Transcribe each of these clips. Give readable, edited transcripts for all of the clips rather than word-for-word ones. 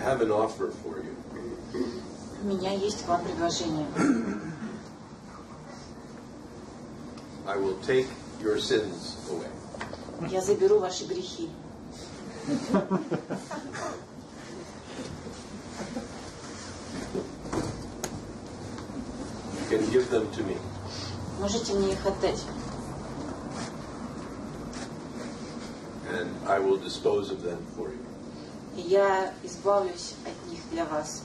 have an offer for you. У меня есть к вам предложение. I will take your sins away. Я заберу ваши грехи. You can give them to me. Можете мне их отдать. And I will dispose of them for you. И я избавлюсь от них для вас.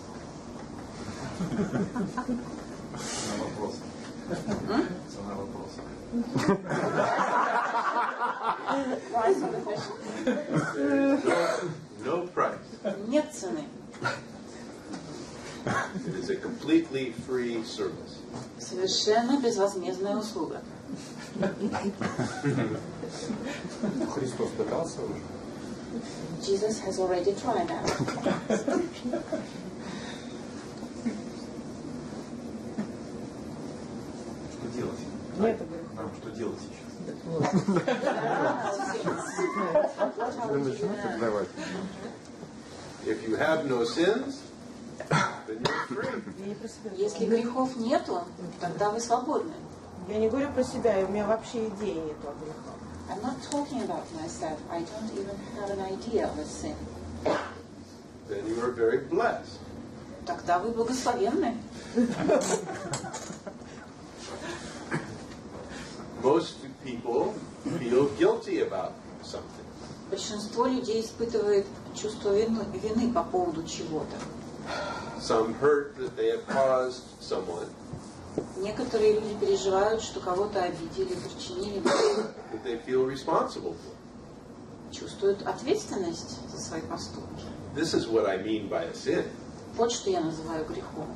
Цена вопроса. Цена вопроса. No price. Нет цены. It is a completely free service. Совершенно безвозмездная услуга. Христос пытался уже. Jesus has already tried that. Что делать? Нет, Нам что делать сейчас? If you have no sins, then you're free. Если грехов нету, тогда вы свободны. Я не говорю про себя, и у меня вообще идеи нету о грехах. I'm not talking about myself. I don't even have an idea of a sin. Then you are very blessed. Тогда вы благословенны. Most people feel guilty about something. Большинство людей испытывает чувство вины по поводу чего-то. Some hurt that they have caused someone Некоторые люди переживают, что кого-то обидели, причинили боль, that they feel responsible for. чувствуют ответственность за свои поступки. This is what I mean by a sin. Вот что я называю грехом.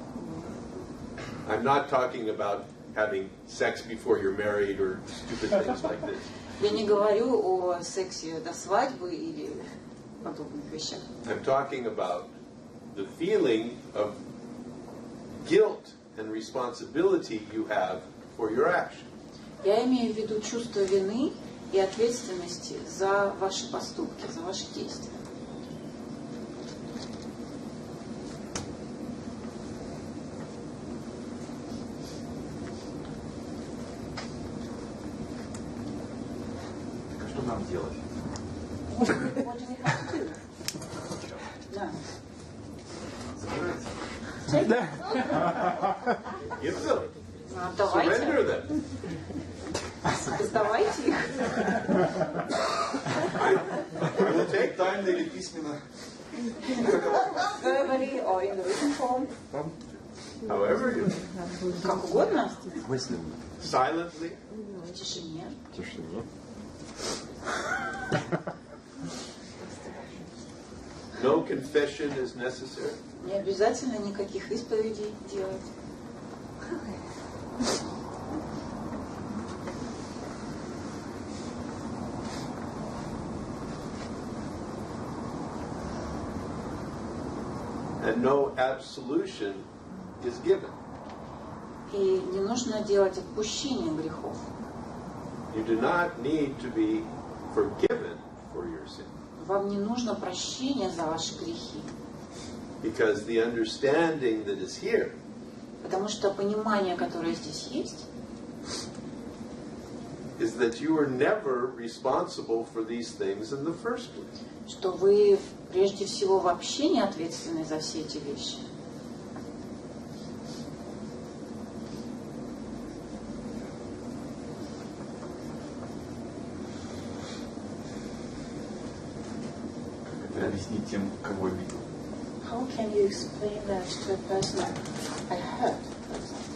I'm not talking about having sex before you're married or stupid things like this. Я не говорю о сексе до свадьбы или подобных вещах. I'm talking about the feeling of guilt and responsibility you have for your action. Я имею в виду чувство вины и ответственности за ваши поступки, за ваши действия. Так а что нам делать? What do we have to do? Да. Забирайте. Give them. Отдавайте. Surrender them. Сдавайте их. I will take them. Тайно или письменно? Verbally or in the written form. However you Как угодно. Мысленно. silently. В тишине. В тишине. No confession is necessary. Не обязательно никаких исповедей делать. And no absolution is given. И не нужно делать отпущение грехов. You do not need to be forgiven for your sin. Вам не нужно прощения за ваши грехи. Because the understanding that is here Потому что понимание, которое здесь есть, is that you are never responsible for these things in the first place. что вы прежде всего вообще не ответственны за все эти вещи. Как это объяснить тем, кого обидел? How can you explain that to a person I hurt, for example?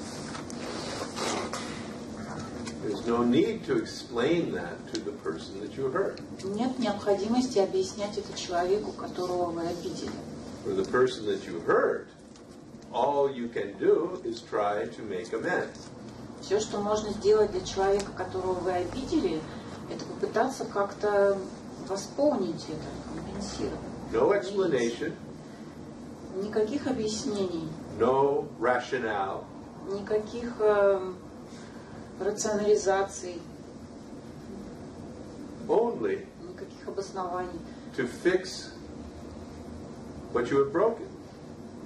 There's no need to explain that to the person that you hurt. Нет необходимости объяснять это человеку, которого вы обидели. For the person that you hurt, all you can do is try to make amends. Все, что можно сделать для человека, которого вы обидели, это попытаться как-то восполнить это, компенсировать. No explanation, Никаких объяснений, no rationale, никаких рационализаций, only никаких обоснований. to fix what you have broken.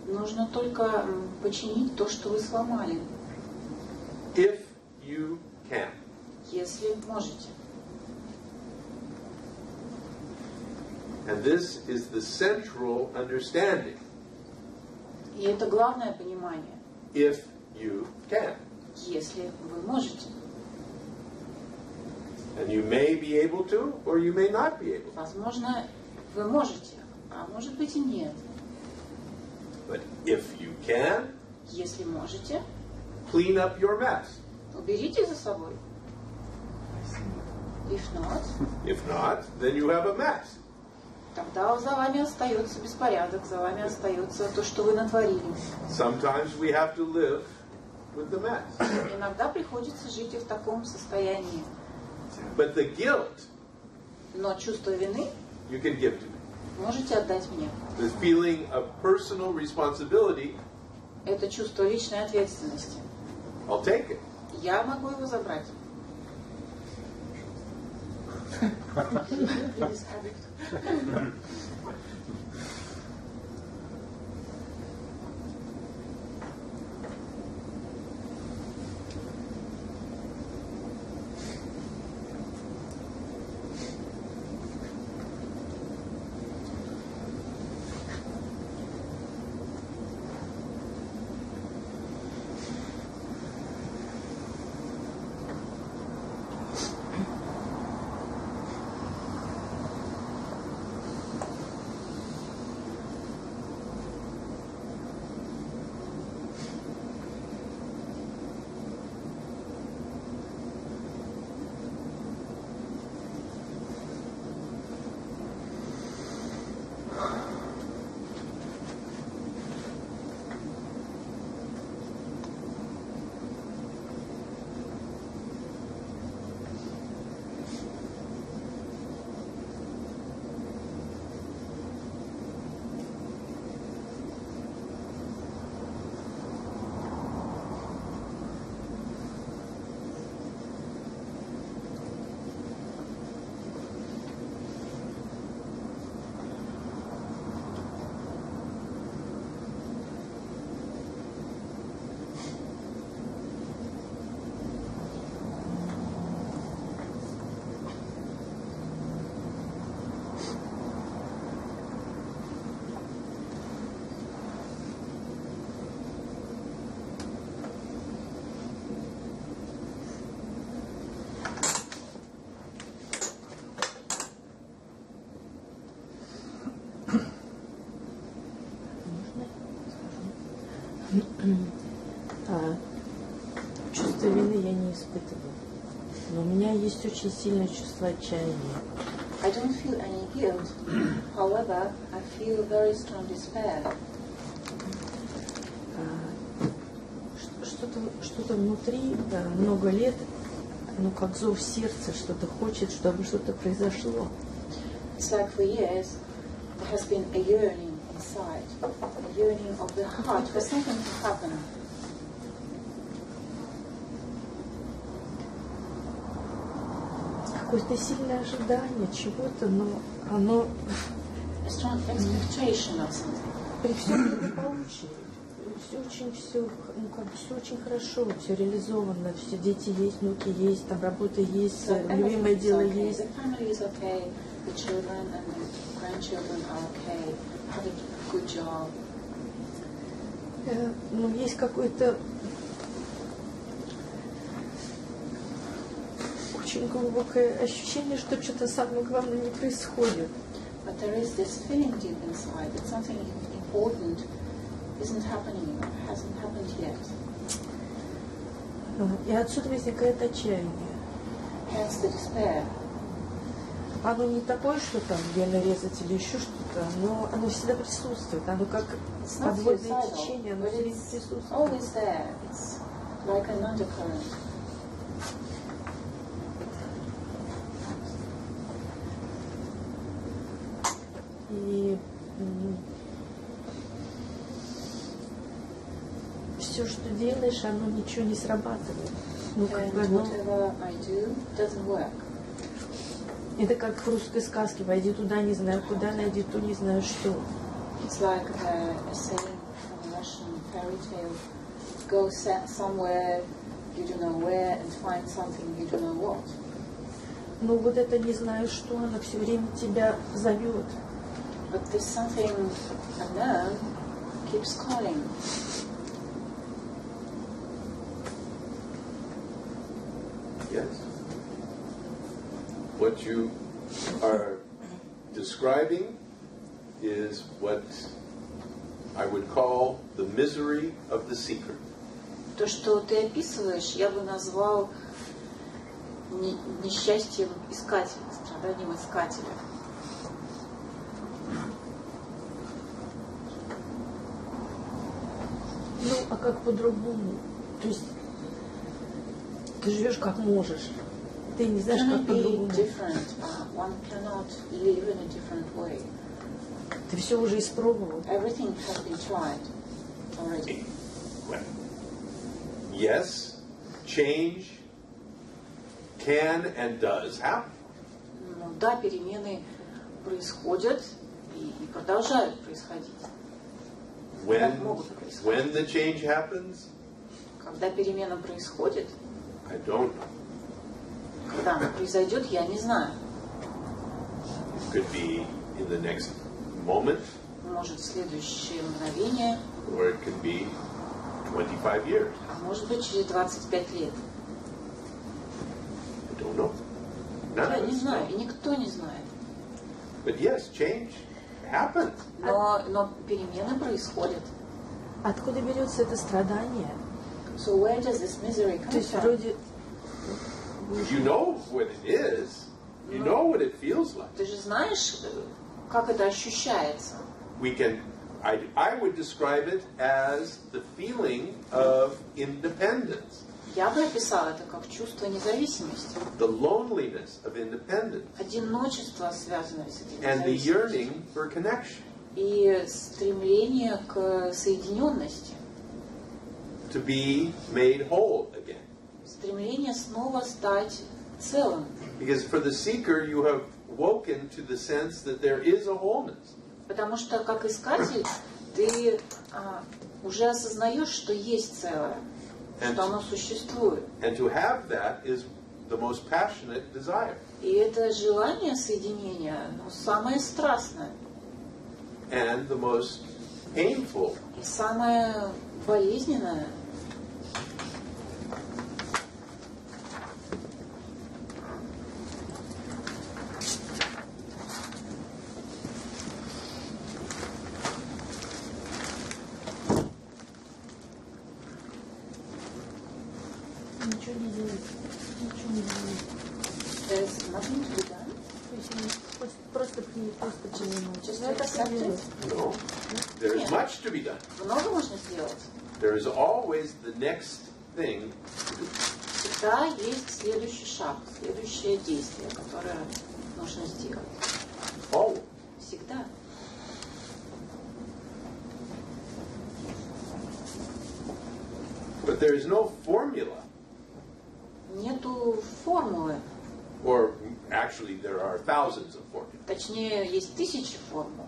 Нужно только починить то, что вы сломали, If you can. если можете. And this is the central understanding. И это главное понимание, If you can. если вы можете. And you may be able to, or you may not be able to. Возможно, вы можете, а может быть и нет. But if you can, Если можете, clean up your mess. уберите за собой. If not, If not, then you have a mess. тогда за вами остается беспорядок, за вами остается то, что вы натворили. Sometimes we have to live with the mess. Иногда приходится жить и в таком состоянии. But the guilt Но чувство вины you can give to me. можете отдать мне. The feeling of personal responsibility, Это чувство личной ответственности. I'll take it. Я могу его забрать. Чувство вины я не испытываю. Но у меня есть очень сильное чувство отчаяния. I don't feel any guilt. However, I feel very strong despair. Что-то внутри много лет, ну как зов сердца, что-то хочет, чтобы что-то произошло. It's like for years there has been a yearning inside, a yearning of the heart for something to happen. Какое-то сильное ожидание чего-то, но оно A strong expectation of something. при всем благополучии. Все очень хорошо, все реализовано, все дети есть, внуки есть, там работа есть, любимое дело есть. The family is okay, the children and the grandchildren are okay, having a good job. Но есть какое-то очень глубокое ощущение, что что-то самое главное не происходит. But there is this feeling deep inside that something important isn't happening, or hasn't happened yet. И отсюда возникает отчаяние. Hence the despair. Оно не такое, что там вены резать или еще что-то, но оно всегда присутствует. Оно как It's not подводное suicidal, течение, оно but все время it's присутствует. always there. It's like an undercurrent. И все, что делаешь, оно ничего не срабатывает. Ну, как бы And оно... whatever I do doesn't work. Это как в русской сказке: «Войди туда, не знаю куда, найди ту, не знаю что». It's like a saying from a Russian fairy tale. Go somewhere you don't know where and find something you don't know what. Ну вот это не знаю что, она все время тебя зовет. But there's something unknown keeps calling. Yes. What you are describing is what I would call the misery of the seeker. То, что ты описываешь, я бы назвал несчастьем искателя, страданием искателя. Ну, а как по-другому? То есть ты живешь как можешь. Ты не знаешь, как по-другому. One cannot live in a different way. Ты все уже испробовал. Everything has been tried already. Yes, change can and does happen. Ну, да, перемены происходят и продолжают происходить. When the change happens, когда перемена происходит, I don't know. когда она произойдет, я не знаю. It could be in the next moment, Может, в следующее мгновение, or it could be 25 years. а может быть, через 25 лет. I don't know. None Я of не us знаю, know. и никто не знает. But yes, change happens. Но перемены происходят. Откуда берется это страдание? So where does this misery come То есть from? вроде You know what it is. You know what it feels like. Ты же знаешь, как это ощущается. I would describe it as the feeling of independence. Я бы описала это как чувство независимости. The loneliness of independence. Одиночество, связанное с этим And the независимостью. yearning for connection. И стремление к соединенности. To be made whole again. Стремление снова стать целым. Because for the seeker, you have woken to the sense that there is a wholeness. Потому что, как искатель, ты уже осознаешь, что есть целое, что оно существует. And to have that is the most passionate desire. И это желание соединения, самое страстное. And the most painful. И самое болезненное. ничего не делает. Ничего не делает. There's nothing to be done. То есть просто принимать. Just accept it. No. There's much to be done. Много можно сделать. There is always the next thing to do. Всегда есть следующий шаг, следующее действие, которое нужно сделать. Always. Всегда. But there is no formula. Нету формулы. Or actually, there are thousands of formulas. Точнее, есть тысячи формул.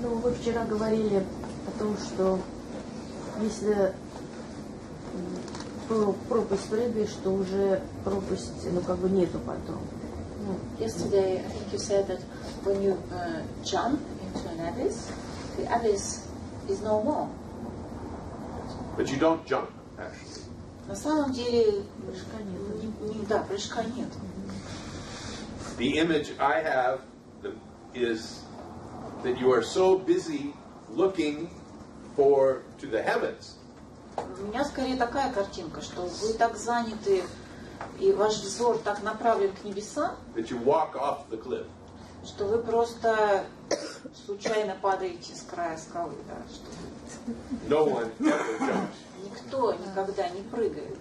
Ну, вы вчера говорили о том, что если пропасть прыгаешь, что уже пропасть, нету потом. Yesterday, I think you said that when you jump into an abyss, the abyss is no more. But you don't jump, actually. На самом деле, Прыжка нет. да, прыжка нет. The image I have is that you are so busy looking to the heavens У меня скорее такая картинка, что вы так заняты, и ваш взор так направлен к небесам, that you walk off the cliff. что вы просто случайно падаете с края скалы. Да, что No one ever jumps. никто никогда не прыгает.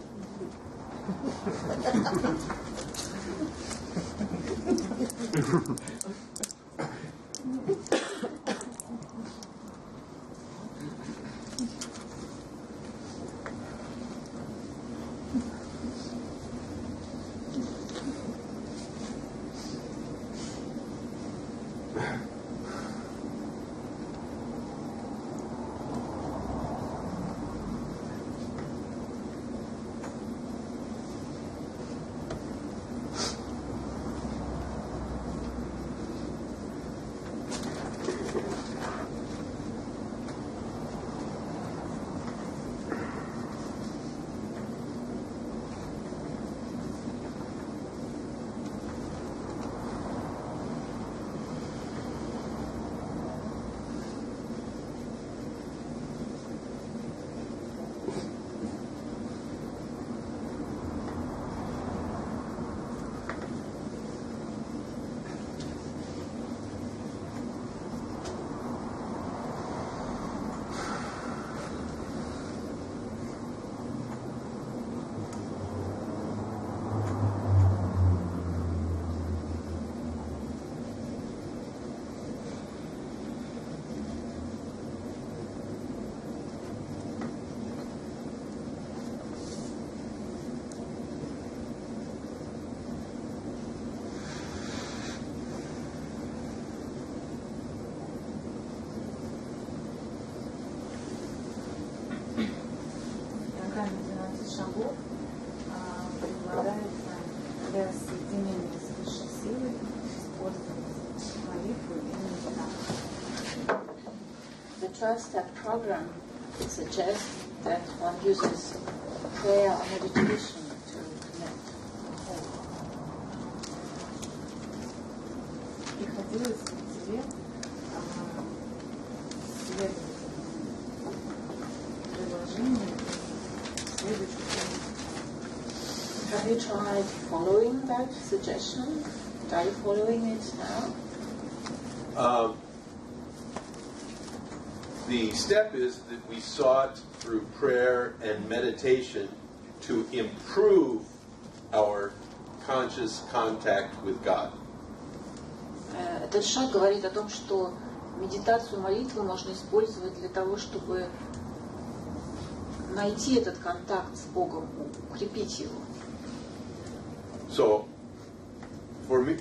шагов предлагается для соединения с высшей силой использовать молитву и медитацию. The 12-step program suggests that one uses prayer or meditation to connect. Приходилось тебе следовать предложению следующего. Have you tried following that suggestion? Are you following it now? The step is that we sought through prayer and meditation to improve our conscious contact with God. Этот шаг говорит о том, что медитацию, молитву можно использовать для того, чтобы найти этот контакт с Богом, укрепить его. So, for me,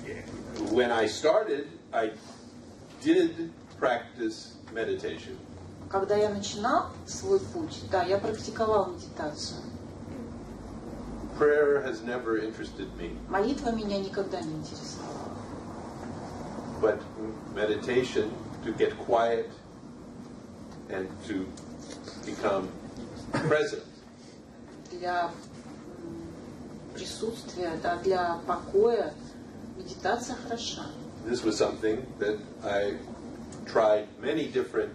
when I started, I did practice meditation. Когда я начинал свой путь, да, я практиковал медитацию. Prayer has never interested me, Молитва меня никогда не интересовала. but meditation to get quiet and to become present. Для присутствия, да, для покоя медитация хороша. This was something that I tried many different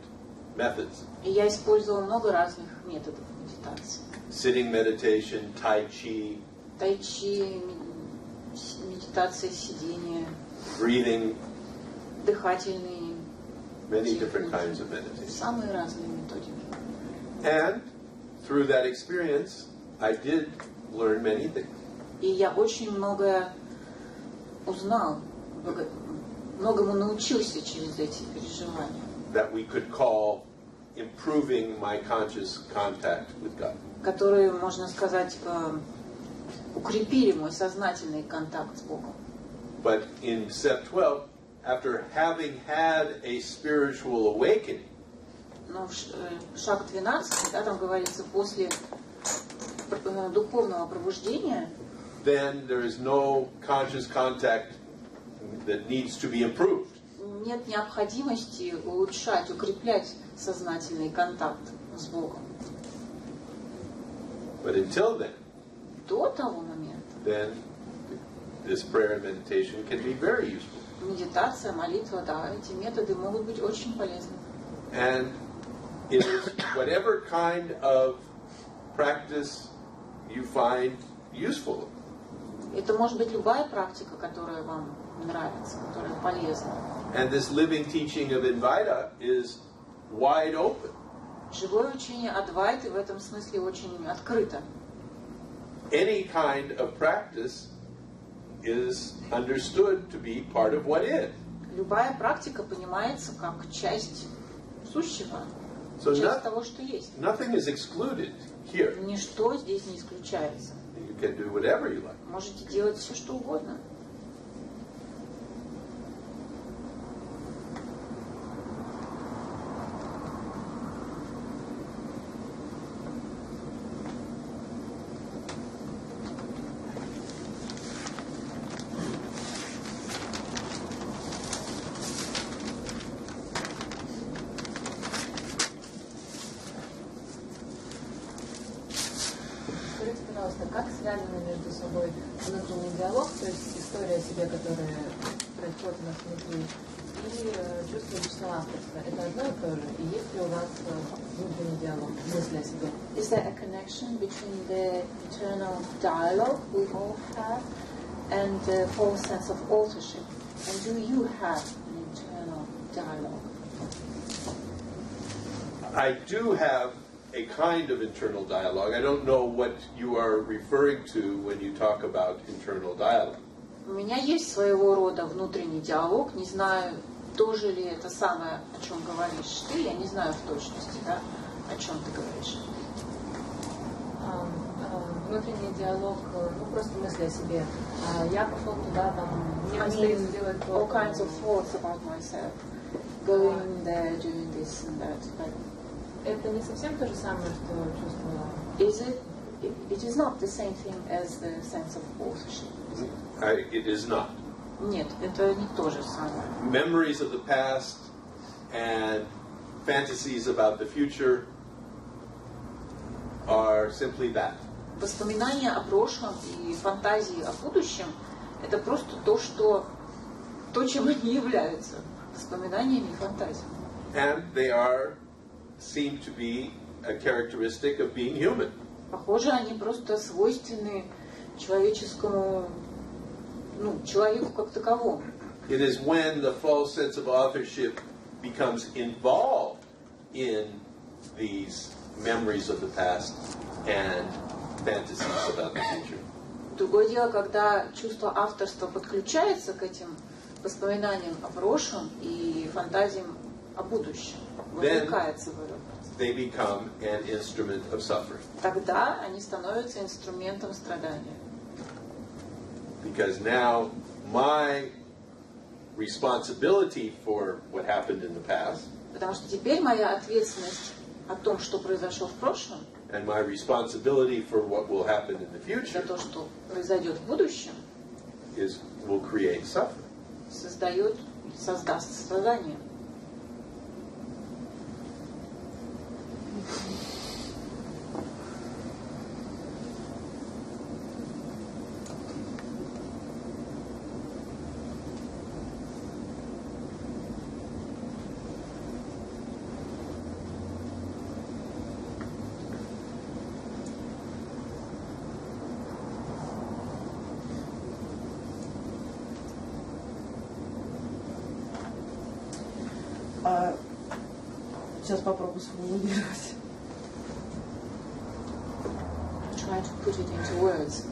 methods. И я использовала много разных методов медитации. Sitting meditation, tai chi, Тайчи, медитация сидения, breathing, дыхательные, many different kinds of meditation. самые разные методики. And through that experience, I did learn many things. И я очень многое узнал, многому научился через эти переживания, That we could call improving my conscious contact with God. которые, можно сказать, укрепили мой сознательный контакт с Богом. But in step 12, after having had a spiritual awakening, Но шаг 12, да, там говорится, после духовного пробуждения, then there is no conscious contact that needs to be improved. нет необходимости улучшать, укреплять сознательный контакт с Богом. But until then, До того момента then this prayer and meditation can be very useful. медитация, молитва, да, эти методы могут быть очень полезны. And it is whatever kind of practice you find useful. Это может быть любая практика, которая вам нравится, которая полезна. And this living teaching of Advaita is wide open. Живое учение Адвайты в этом смысле очень открыто. any kind of practice is understood to be part of what is. Любая практика понимается как часть сущего, So часть того, что есть. nothing is excluded here. Ничто здесь не исключается. You can do whatever you like. Можете делать все, что угодно. Скажите, пожалуйста, как связаны между собой внутренний диалог, то есть история о себе, которая происходит у нас внутри, и чувство личного авторства? Это одно и то же? И есть ли у вас внутренний диалог, мысли о себе? Is there a connection between the internal dialogue we all have and the false sense of authorship? And do you have an internal dialogue? I do have a kind of internal dialogue. I don't know what you are referring to when you talk about internal dialogue. У меня есть своего рода внутренний диалог. Не знаю, тоже ли это самое, о чем говоришь ты. Я не знаю в точности, да, о чем ты говоришь. Внутренний диалог, ну просто мысли о себе. Я пошел туда, там, мне I предстоит mean, сделать то. all kinds of thoughts about myself. Going there, doing this and that. But Это не совсем то же самое, что чувство. is it? It is not the same thing as the sense of authorship. It is not. Нет, это не то же самое. Memories of the past and fantasies about the future are simply that. Воспоминания о прошлом и фантазии о будущем – это просто то, чем они являются. Воспоминаниями и фантазиями. And they seem to be a characteristic of being human. Похоже, они просто свойственны человеческому, человеку как таковому. It is when the false sense of authorship becomes involved in these memories of the past and fantasies about the future. Другое дело, когда чувство авторства подключается к этим воспоминаниям о прошлом и фантазиям о будущем, вовлекается в это. They become an instrument of suffering. Тогда они становятся инструментом страдания. Because now my responsibility for what happened in the past Потому что теперь моя ответственность о том, что произошло в прошлом, and my responsibility for what will happen in the за future то, что произойдет в будущем, will create suffering. создаст страдания. Сейчас попробую сформулировать. Try to put it into words.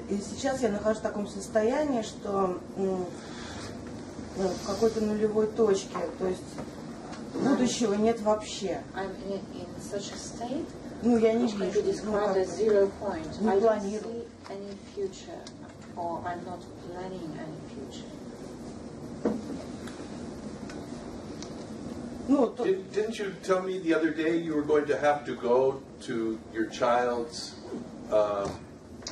И сейчас я нахожусь в таком состоянии, что в какой-то нулевой точке, то есть будущего нет вообще. I'm in such a state, Я не which can be вижу, described as 0 point. не I don't планирую. see any future, or I'm not planning any future. Didn't you tell me the other day you were going to have to go to your child's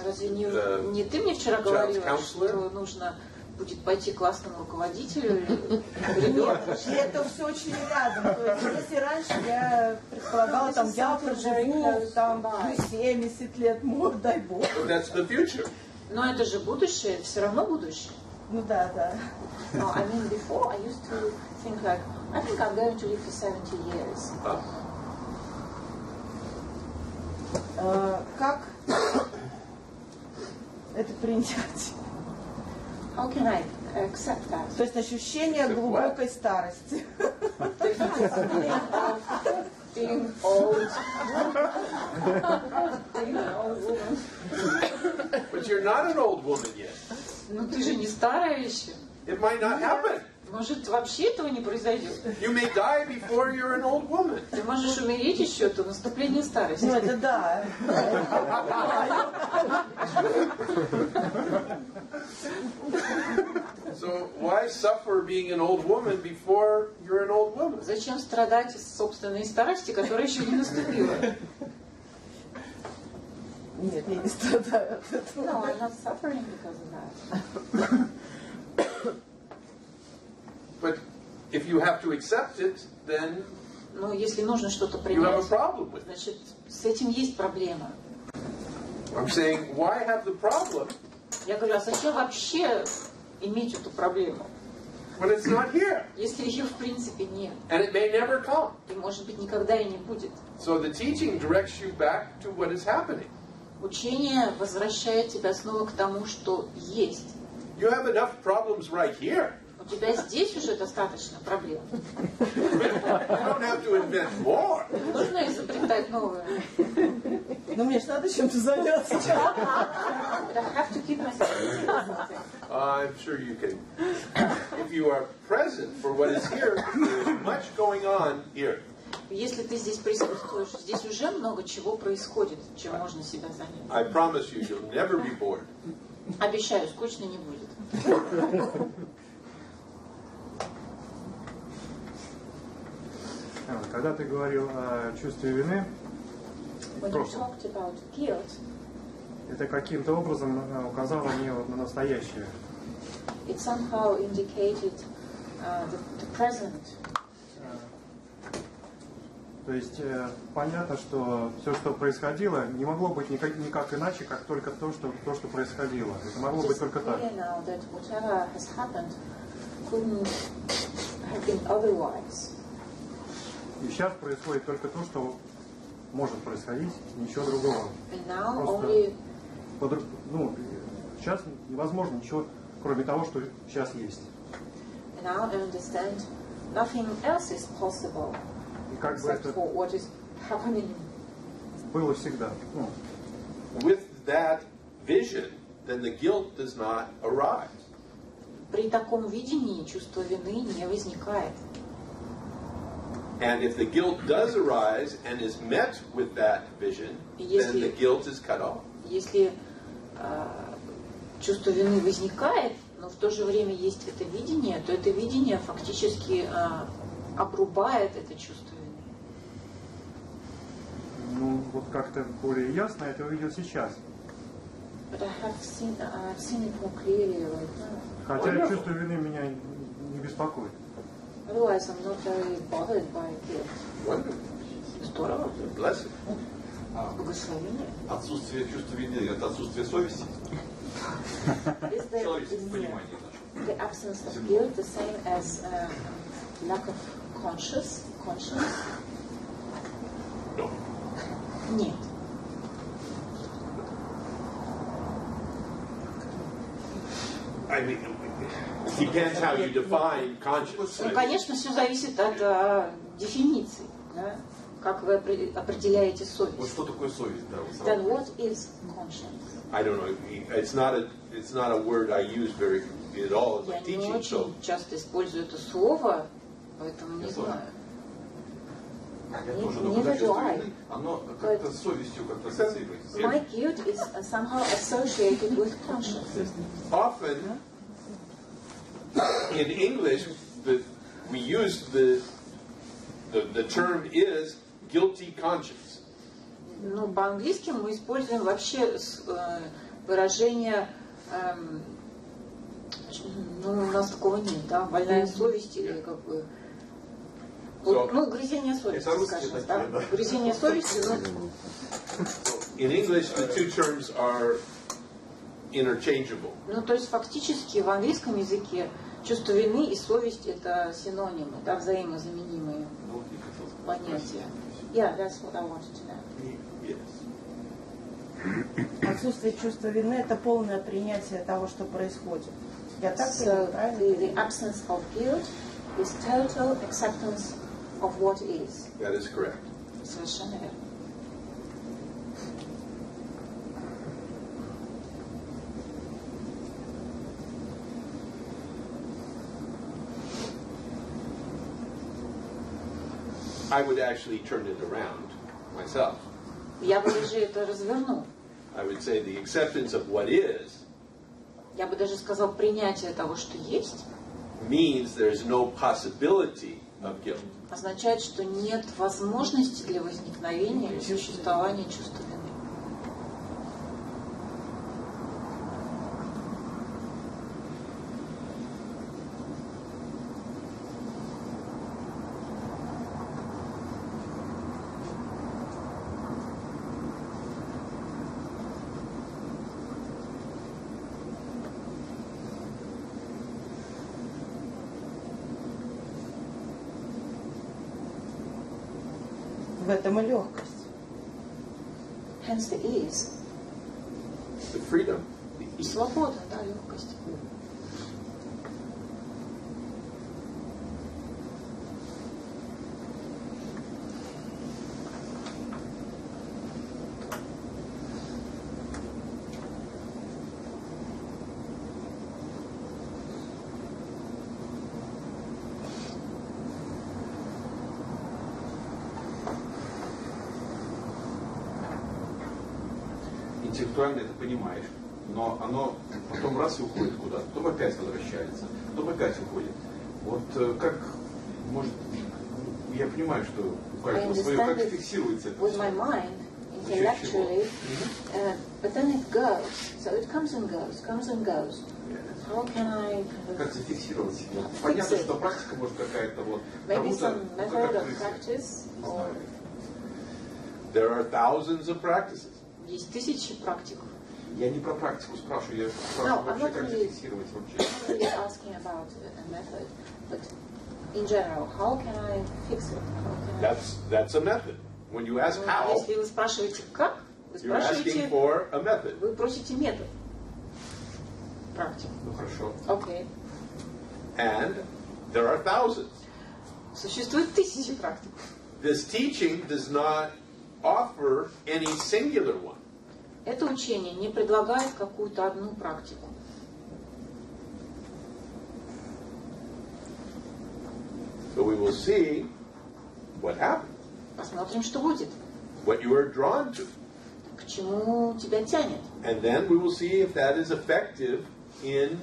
Разве не ты мне вчера говорила, counselor? что нужно будет пойти к классному руководителю ребенка? И это все очень рядом. То есть, если раньше я предполагала, я проживу плюс 70 лет, дай бог. But that's the future. Но это же будущее, это все равно будущее. Да. No, I mean, before I used to think like, I think I'm going to live for 70 years. Как это принять? How can I accept that? То есть ощущение глубокой старости. The being old. Being an old woman. But you're not an old woman yet. Ну ты же не старая еще. It might not happen. Может, вообще этого не произойдет? You may die before you're an old woman. Ты можешь умереть еще до наступления старости. Ну это да. So why suffer being an old woman before you're an old woman? Зачем страдать из собственной старости, которая еще не наступила? Нет, я не страдаю от этого. No, I'm not suffering because of that. But if you have to accept it, then Но если нужно что-то you have a принять, problem with it. значит, с этим есть проблема. I'm saying, why have the problem Я говорю, а зачем вообще иметь эту проблему, when it's not here? если ее в принципе нет? And it may never come. И может быть никогда и не будет. So the teaching directs you back to what is happening. Учение возвращает тебя снова к тому, что есть. You have enough problems right here. У тебя здесь уже достаточно проблем. You don't have to invent more. Не нужно изобретать новое. Ну мне же надо чем-то заняться. But I have to keep myself busy with something. I'm sure you can. If you are present for what is here, there's much going on here. Если ты здесь присутствуешь, здесь уже много чего происходит, чем можно себя занять. I promise you, you'll never be bored. Обещаю, скучно не будет. Когда ты говорил о чувстве вины, в When you прошлом, talked about guilt, это каким-то образом указало мне вот на настоящее. it somehow indicated the present. То есть понятно, что все, что происходило, не могло быть никак иначе, как только то, что происходило. Это могло быть It's только так. clear now that whatever has happened couldn't have been otherwise. И сейчас происходит только то, что может происходить, ничего другого. And now Просто only сейчас невозможно ничего, кроме того, что сейчас есть. and now I understand nothing else is possible И как бы except это for what is happening. было всегда. With that vision, then the guilt does not arise. При таком видении чувство вины не возникает. And if the guilt does arise and is met with that vision, then the guilt is cut off. Если чувство вины возникает, но в то же время есть это видение, то это видение фактически обрубает это чувство вины. Ну, вот как-то более ясно это увидел сейчас. But I've seen it more clearly right now. Хотя чувство вины меня не беспокоит. Otherwise, I'm not very bothered by guilt. Wonderful. Здорово. Blessed. Благословение. Отсутствие чувства вины – это отсутствие совести. Is the absence of guilt the same as lack of conscience? No. Нет. I mean, it depends how you define conscience. Ну, конечно, все зависит от дефиниции, да? Как вы определяете Вот совесть. что такое совесть? Да, вот Then сразу. what is conscience? I don't know. It's not a word I use very at all in my Я не teaching. So очень часто использую это слово, поэтому не Я тоже. знаю. Я Не- тоже, не но когда чувство выживай. вины, оно как-то с совестью как-то ассоциируется. My guilt is somehow associated with conscience. often in English, we use the term is guilty conscience. Ну, по-английски мы используем вообще выражение, ну, у нас такого нет, да, больная совесть или как бы, вот, ну, угрызение совести, Это русские скажем, такие, да, да. угрызение совести, ну, In English, the two terms are interchangeable. ну, то есть фактически в английском языке чувство вины и совесть это синонимы, да, взаимозаменимые Вот и хотел сказать. понятия. Yeah, that's what I wanted to know. Yes. Отсутствие чувства вины – это полное принятие того, что происходит. Я так понимаю, So правильно? the absence of guilt is total acceptance of what is. That is correct. Совершенно верно. I would actually turn it around myself. Я бы даже это развернул. I would say the acceptance of what is Я бы даже сказал, принятие того, что есть, means there's no possibility of guilt. означает, что нет возможности для возникновения или существования чувства вины. В этом и легкость. Hence the ease. The freedom, the ease. Свобода, да, легкость. Интеллектуально это понимаешь, но оно потом раз и уходит куда-то, потом опять возвращается, потом опять уходит. Вот как, может, я понимаю, что у каждого свое, как фиксируется это With все. my mind, intellectually, but then it goes. So it comes and goes, comes and goes. How can I Как зафиксировать себя? Понятно, что практика может какая-то вот. maybe кому-то, some ну, method как of крыса. practice? Не Or знаю. There are thousands of practices. есть тысячи практик. Я не про практику спрашиваю, я No, спрашиваю I'm вообще, not как really- зафиксировать вообще. I'm not really asking about a method, but in general, how can I fix it? How can I... That's a method. When you ask how, Если вы спрашиваете как, вы you're asking спрашиваете, for a method. вы просите метод. Практику. Ну хорошо. Окей. And there are thousands. Существует тысячи практик. This teaching does not offer any singular one. Это учение не предлагает какую-то одну практику. So we will see what happens, Посмотрим, что будет. what you are drawn to. К чему тебя тянет. And then we will see if that is effective in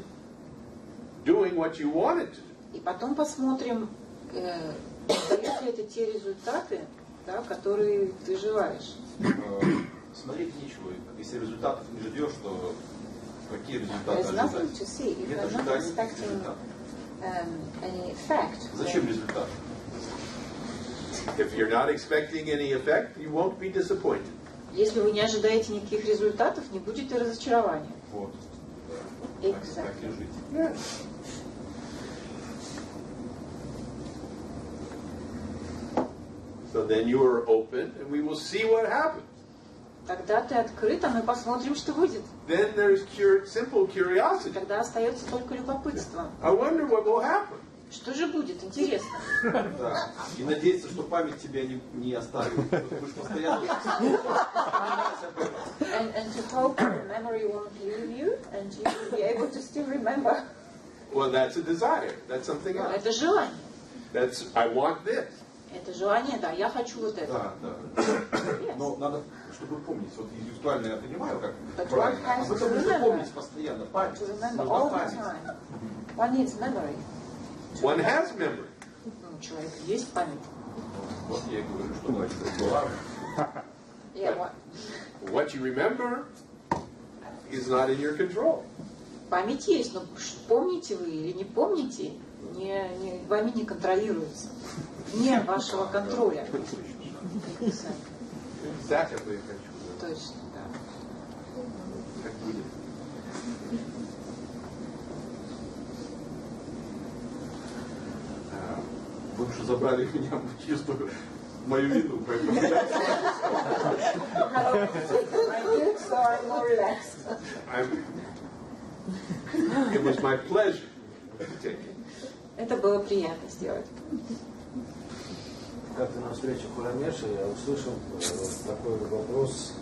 doing what you want it to do. И потом посмотрим, дает ли это те результаты, да, которые ты желаешь. Смотреть нечего. Если результатов не ждешь, то какие результаты There's nothing ожидать? to see. If Нет you're not ожиданий, expecting результатов. any effect, Зачем then результат? If you're not expecting any effect, you won't be disappointed. если вы не ожидаете никаких результатов, не будет и разочарования. Вот. Exactly. Так и жить. So then you are open, and we will see what happens. Тогда ты открыт, а мы посмотрим, что будет. Then there's simple curiosity. Тогда остается только любопытство. I wonder what will happen. Что же будет? Интересно. Да. И надеяться, что память тебя не оставит. Вы же постоянно And to hope that the memory won't leave you, and you will be able to still remember. Well, that's a desire. That's something else. Это желание. That's I want this. Это желание, да, я хочу вот это. Да, да. Но надо, чтобы помнить. Вот интеллектуально я понимаю, как But правильно. one А has вы to должны remember. помнить постоянно. Память. To remember Нужна all the память. time. One needs memory. One has memory. Ну, у человека есть память. Вот я и говорю, что значит была. Yeah, what? What you remember is not in your control. Память есть, но помните вы или не помните, вами не контролируется. Не вашего контроля. Так я бы и хочу. Да. Точно, да. Как будет. Вы уже забрали меня в чувствую мою вину, поэтому я I do, so I'm more relaxed. It was my pleasure to take it. Это было приятно сделать. Как-то на встречах у Рамеша я услышал такой вопрос,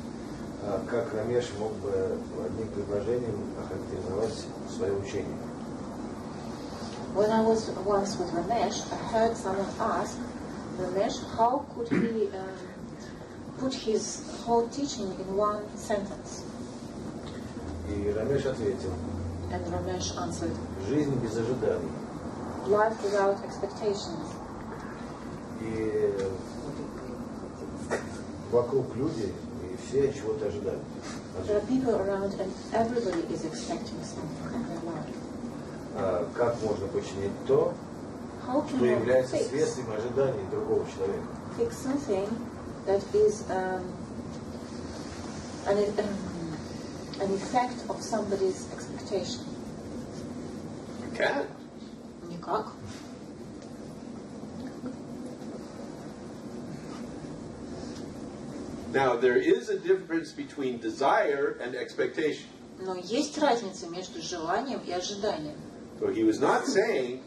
как Рамеш мог бы одним предложением охарактеризовать свое учение. When I was once with Ramesh, I heard someone ask Ramesh how could he put his whole teaching in one sentence. И Рамеш ответил: And Ramesh answered, жизнь без ожиданий. life without expectations. И вокруг люди, и все чего-то ожидают. There are people around and everybody is expecting something in their life. Как можно починить то, How что can you является fix следствием ожиданий другого человека? something that is an effect of somebody's expectation? You can't. Никак. Now, there is a difference between desire and expectation. Но есть разница между желанием и ожиданием. So he was not saying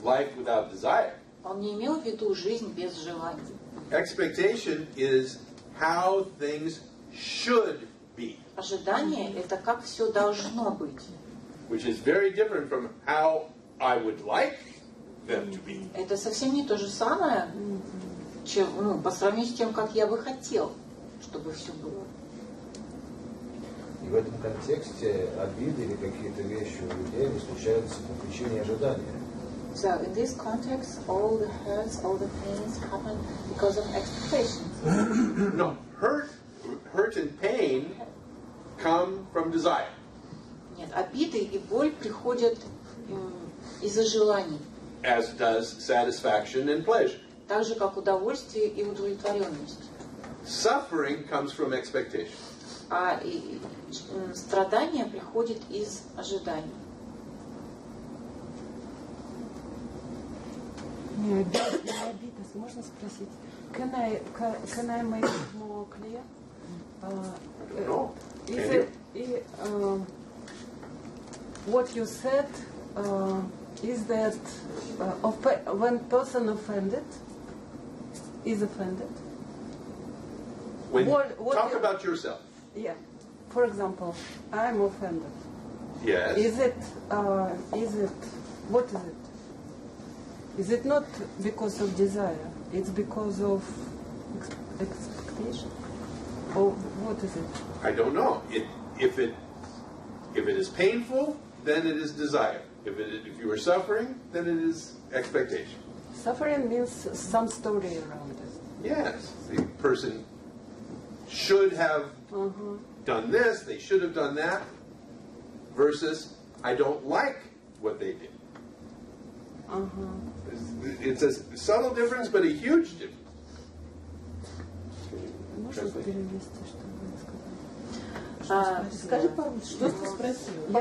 life without desire. Он не имел в виду жизнь без желаний. Expectation is how things should be, Ожидание – это как все должно быть. which is very different from how I would like them to be. Это совсем не то же самое, чем, по сравнению с тем, как я бы хотел, чтобы все было. И в этом контексте обиды или какие-то вещи у людей не случаются по причине ожидания. So in this context, all the hurts, all the pains happen because of expectations. No, hurt and pain come from desire. Нет, обиды и боль приходят из-за желаний, As does satisfaction and pleasure. так же как удовольствие и удовлетворенность. Suffering comes from expectation. А страдание приходит из ожиданий. Не обида, можно спросить? Can I make it more clear? No. Is it, what you said is that when person is offended. When What talk you- about yourself. Yeah. For example, I'm offended. Yes. Is it? What is it? Is it not because of desire? It's because of expectation? Or what is it? I don't know. If it is painful, then it is desire. If you are suffering, then it is expectation. Suffering means some story around it. Yes. The person should have done this, they should have done that, versus I don't like what they did. It's a subtle difference, but a huge difference. Можно перевести, чтобы сказать? Скажи по-русски, что ты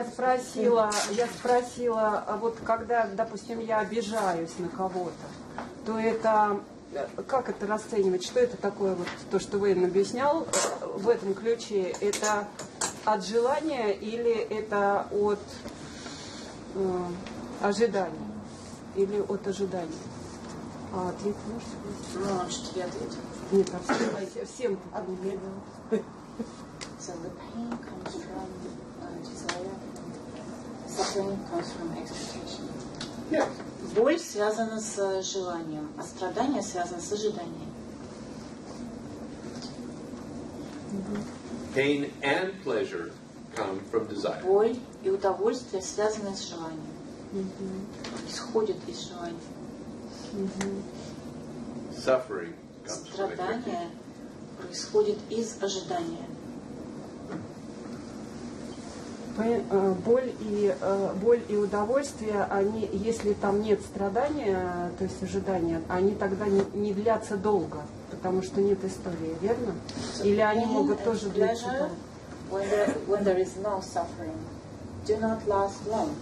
спросила? Я спросила, а вот когда, допустим, я обижаюсь на кого-то, то это, как это расценивать? Что это такое, вот то, что Вейн объяснял в этом ключе? Это от желания или это от ожидания? Или от ожидания? А ответ можешь? Может, я ответила. Нет, всем. So the pain comes from desire, suffering comes from expectation. Yes. Боль связана с желанием, а страдание связано с ожиданием. Pain and pleasure come from desire. Боль и удовольствие связаны с желанием. Исходят из желания. Suffering comes from expectation. Страдание происходит из ожидания. Боль и удовольствие, они, если там нет страдания, то есть ожидания, они тогда не длятся долго, потому что нет истории, верно? Или они могут тоже длиться долго? When there is no suffering, do not last long,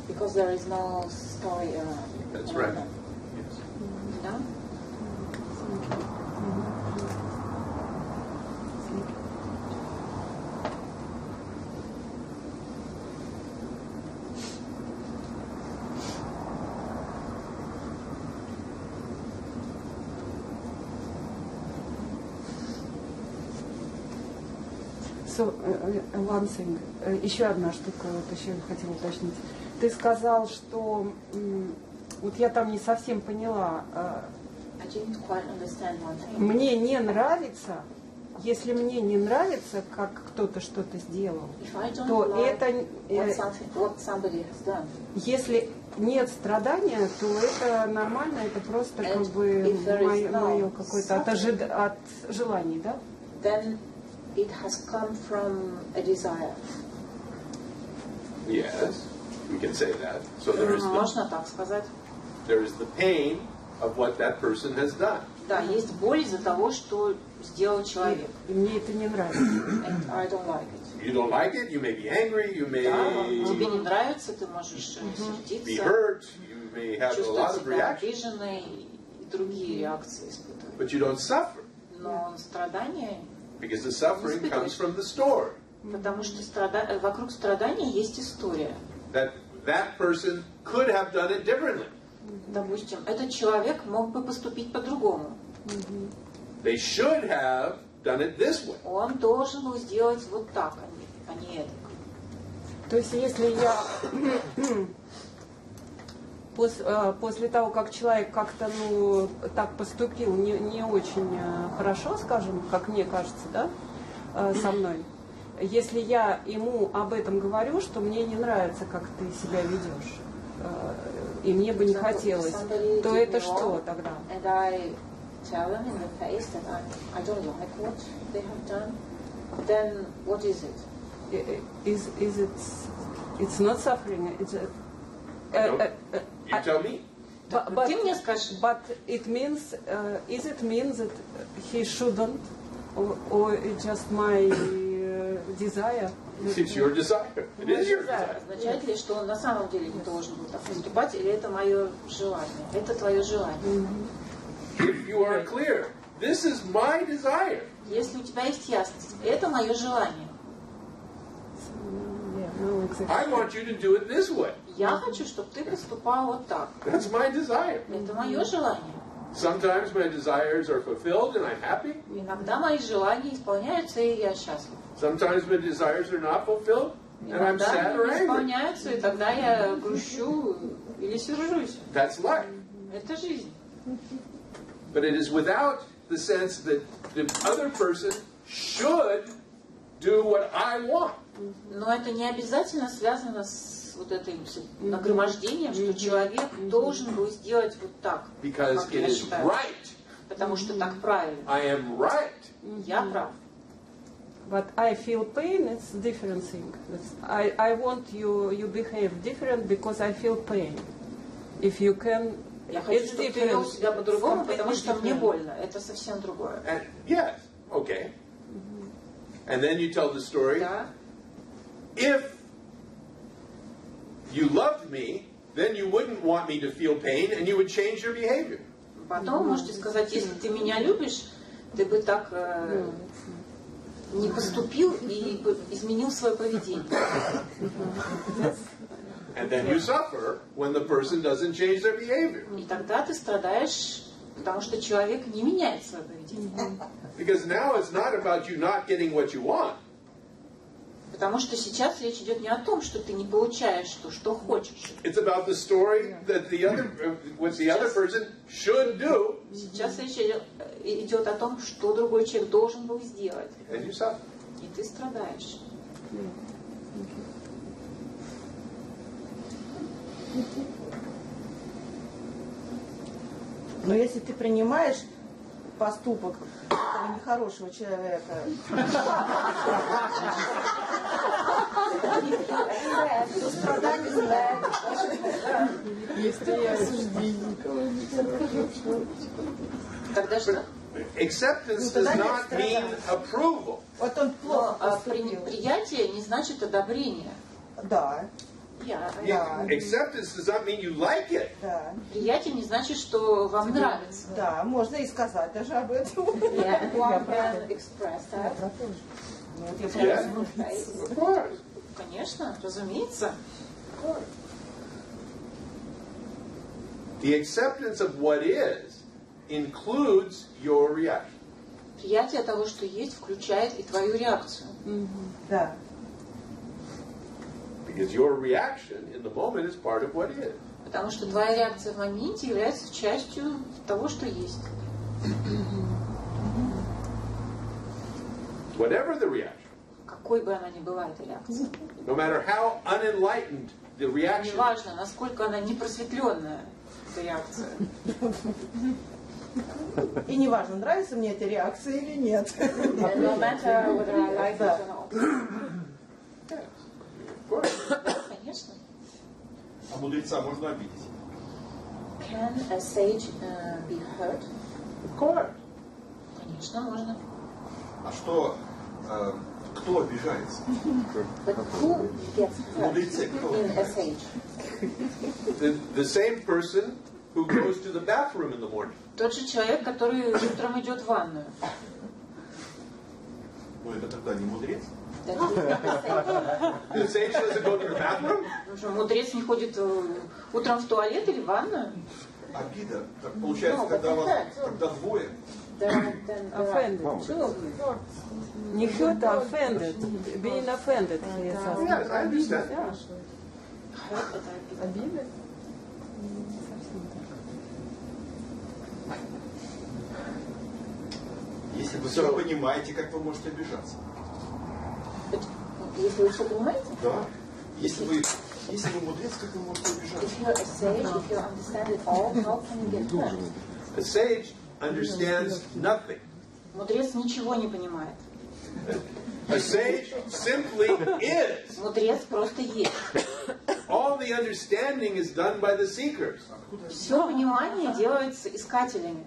because there is no story around. That's right. Yes. Да? So, one thing. Еще одна штука, вот еще хотела уточнить. Ты сказал, что вот я там не совсем поняла. I didn't quite understand one thing. Мне не нравится, если мне не нравится, как кто-то что-то сделал, If I don't то like это, what somebody has done, если нет страдания, то это нормально, это просто как бы мое какое-то от желаний, да? then it has come from a desire. Yes, we can say that. So there is Можно так сказать. the pain of what that person has done. Да, есть боль из-за того, что сделал человек. И мне это не нравится. And I don't like it. You don't like it, you may be angry, you may Да, тебе не нравится, ты можешь be сердиться, hurt, you may have a lot чувствовать of себя reactions, обиженной и другие реакции испытывать. but you don't suffer Но страдания, because the suffering comes from the story. потому что вокруг страдания есть история. That person could have done it differently. Допустим, этот человек мог бы поступить по-другому. They should have done it this way. Он должен был сделать вот так, а не это. То есть если я после того, как человек как-то так поступил не очень хорошо, скажем, как мне кажется, да, со мной, если я ему об этом говорю, что мне не нравится, как ты себя ведешь, и мне бы не хотелось, то это что тогда? And I tell them in the face that I don't like what they have done. Then what is it? Is it? It's not suffering. It's You tell me. but Ты мне скажи. But it means. Is it mean that he shouldn't, or it's just my desire? It's your desire. It is your desire. Означает ли, что он на самом деле не должен был так поступать, или это мое желание? Это твое желание. If you are clear, this is my desire. Если у тебя есть ясность, это мое желание. I want you to do it this way. Я хочу, чтобы ты поступал вот так. That's my desire. Это мое желание. Sometimes my desires are fulfilled and I'm happy. Иногда мои желания исполняются, и я счастлив. Sometimes my desires are not fulfilled and I'm Иногда sad они or не angry. исполняются, и тогда я грущу или сержусь. That's life. Это жизнь. But it is without the sense that the other person should do what I want. Но это не обязательно связано с вот этим нагромождением, что человек должен был сделать вот так, Because как it я is считаю. right. Потому что так правильно. I am right. Я прав. But I feel pain. It's different thing. I want you behave different because I feel pain. If you can. Я хочу, It's чтобы ты вел different. себя по-другому, потому что мне Different. больно. Это совсем другое. And yes, okay. And then you tell the story. Да? If you loved me, then you wouldn't want me to feel pain and you would change your behavior. Потом можете сказать, если ты меня любишь, ты бы так не поступил и бы изменил свое поведение. And then you suffer when the person doesn't change their behavior. И тогда ты страдаешь, потому что человек не меняет свое поведение. Because now it's not about you not getting what you want. Потому что сейчас речь идет не о том, что ты не получаешь то, что хочешь. It's about the story that what the other person should do. Сейчас речь идет о том, что другой человек должен был сделать. And you suffer. И ты страдаешь. Но если ты принимаешь поступок этого нехорошего человека, то страдание Тогда что? Acceptance does not mean approval. вот он плохо Но поступил. приятие не значит одобрение. Да, Acceptance does not mean you like it. да, Приятие не значит, что вам нравится. да, можно и сказать даже об этом. One can express that. Yes, of course. Конечно, разумеется. The acceptance of what is includes your reaction. Восприятие того, что есть, включает и твою реакцию. Да. Because your reaction in the moment is part of what is. Потому что твоя реакция в моменте является частью того, что есть. Whatever the reaction, Какой бы она ни была, эта реакция. no matter how unenlightened the reaction, Неважно, насколько она непросветленная, эта реакция. И неважно, нравится мне эта реакция или нет. And no matter whether I like it or not. of course. Конечно. А мудреца можно обидеть? Can a sage be hurt? Of course. Конечно, можно. А что, кто обижается? But who gets hurt Мудрецы, кто in a обижается? sage? The same person who goes to the bathroom in the morning. Тот же человек, который утром идет в ванную. Ну это тогда не мудрец? That is not a sage. The sage doesn't go to the bathroom? Ну что, мудрец не ходит утром в туалет или в ванную? Обида. Так получается, No, когда but вас, that's- когда двое, Offended. Two of you. Не hurt, а offended. Being offended. Yes, Yes, I understand. Hurt — это обида. Обида? если вы все понимаете, как вы можете обижаться? Если вы все понимаете, Да. Если вы мудрец, как вы можете обижаться? if you're a sage, if you understand it all, how can you get hurt? A sage understands nothing. Мудрец ничего не понимает. A sage simply is. Мудрец просто есть. All the understanding is done by the seekers. Все понимание делается искателями.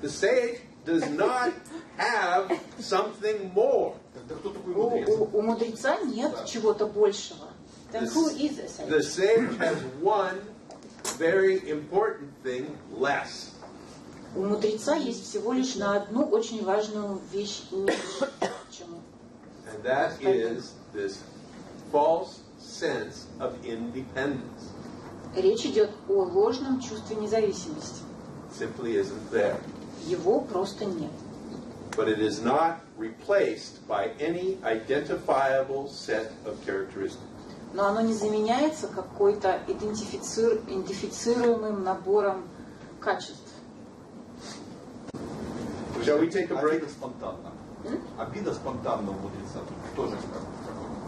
The sage does not have something more. Тогда кто такой мудрец? У мудреца нет чего-то большего. Then who is a sage? The sage has one very important thing less. У мудреца есть всего лишь на одну очень важную вещь меньше, чем And that is this false sense of independence. речь идет о ложном чувстве независимости. Simply isn't there. Его просто нет. But it is not replaced by any identifiable set of characteristics. Но оно не заменяется какой-то идентифицируемым набором качеств. Shall we take a break? Обида спонтанна. Обида спонтанна у мудреца. Тоже как.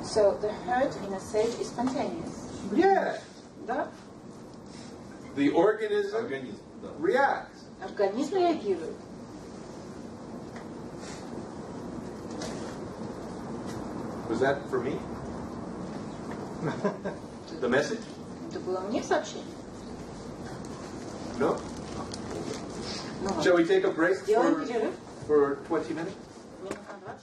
So the hurt in a sage is spontaneous. Yes. Да? The organism Организм, да. reacts. Организм реагирует. Was that for me? The message? Это было мне сообщение. No? Ну, Shall we take a break сделаем перерыв. for 20 minutes? Минут на 20.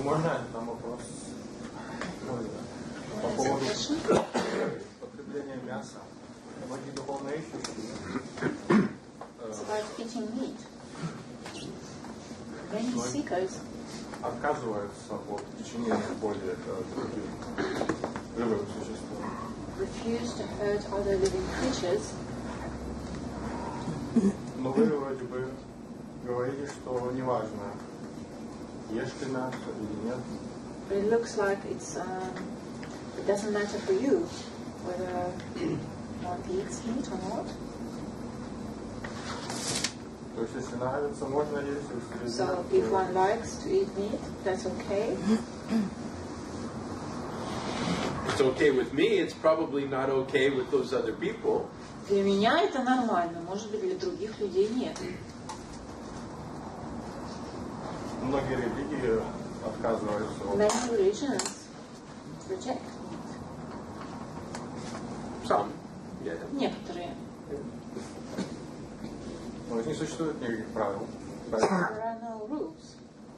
Можно там вопрос по поводу потребления мяса? Многие духовно ищущие отказываются от причинения боли другим живым существам. Refuse to hurt other living creatures. Но вы вроде бы говорите, что неважно, ешь ты мясо или нет. But it looks like it doesn't matter for you whether one eats meat or not. То есть если нравится, можно есть, если So if one likes to eat meat, that's okay. It's okay with me, it's probably not okay with those other people. Для меня это нормально, может быть, для других людей нет. Многие религии отказываются от... Many religions reject meat. Some, yeah. Некоторые. Но не существует никаких правил. There are no rules.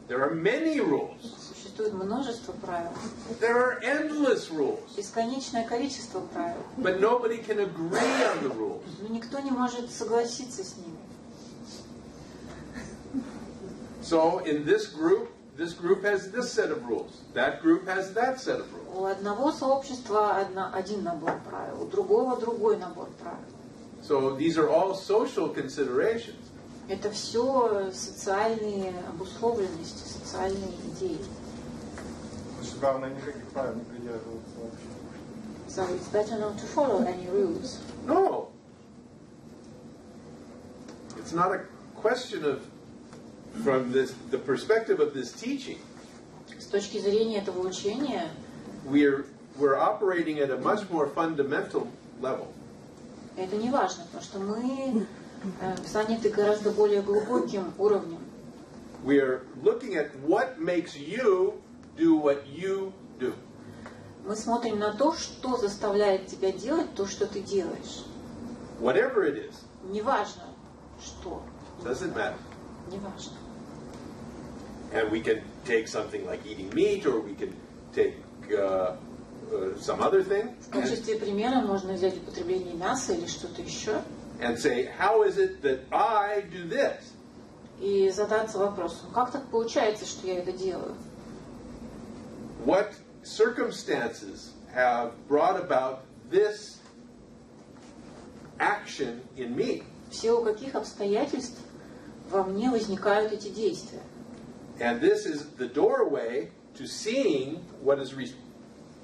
There are many rules. Существует множество правил. There are endless rules. Бесконечное количество правил. But nobody can agree on the rules. Но никто не может согласиться с ними. So in this group has this set of rules. That group has that set of rules. У одного сообщества один набор правил, у другого другой набор правил. So these are all social considerations. Это все социальные обусловленности, социальные идеи. Значит, главное, никаких правил не придерживаться вообще. So it's better not to follow any rules. No. It's not a question of, from the perspective of this teaching, С точки зрения этого учения, we're operating at a much more fundamental level. это не важно, потому что мы заняты гораздо более глубоким уровнем. We're looking at what makes you do what you do. Мы смотрим на то, что заставляет тебя делать то, что ты делаешь. Whatever it is, Неважно, что. doesn't matter. Неважно. And we can take something like eating meat, or we can take some other thing, В качестве примера можно взять употребление мяса или что-то еще and say, how is it that I do this? и задаться вопросом, как так получается, что я это делаю? What circumstances have brought about this action in me? В силу каких обстоятельств во мне возникают эти действия? And this is the doorway to seeing what is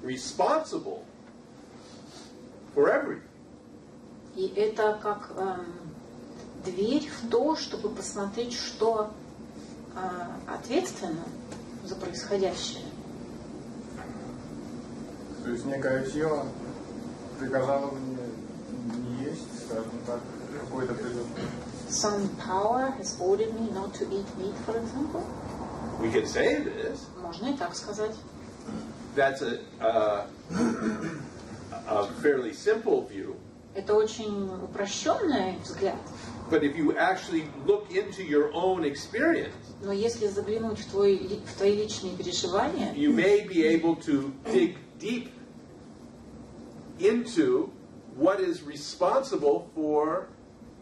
responsible for everything. И это как дверь в то, чтобы посмотреть, что ответственно за происходящее. То есть некая сила приказала мне не есть, скажем так, какой-то предмет. Some power has ordered me not to eat meat, for example. We can say this. Можно и так сказать. That's a fairly simple view. Это очень упрощенный взгляд. But if you actually look into your own experience, Но если заглянуть в твои личные переживания, you may be able to dig deep into what is responsible for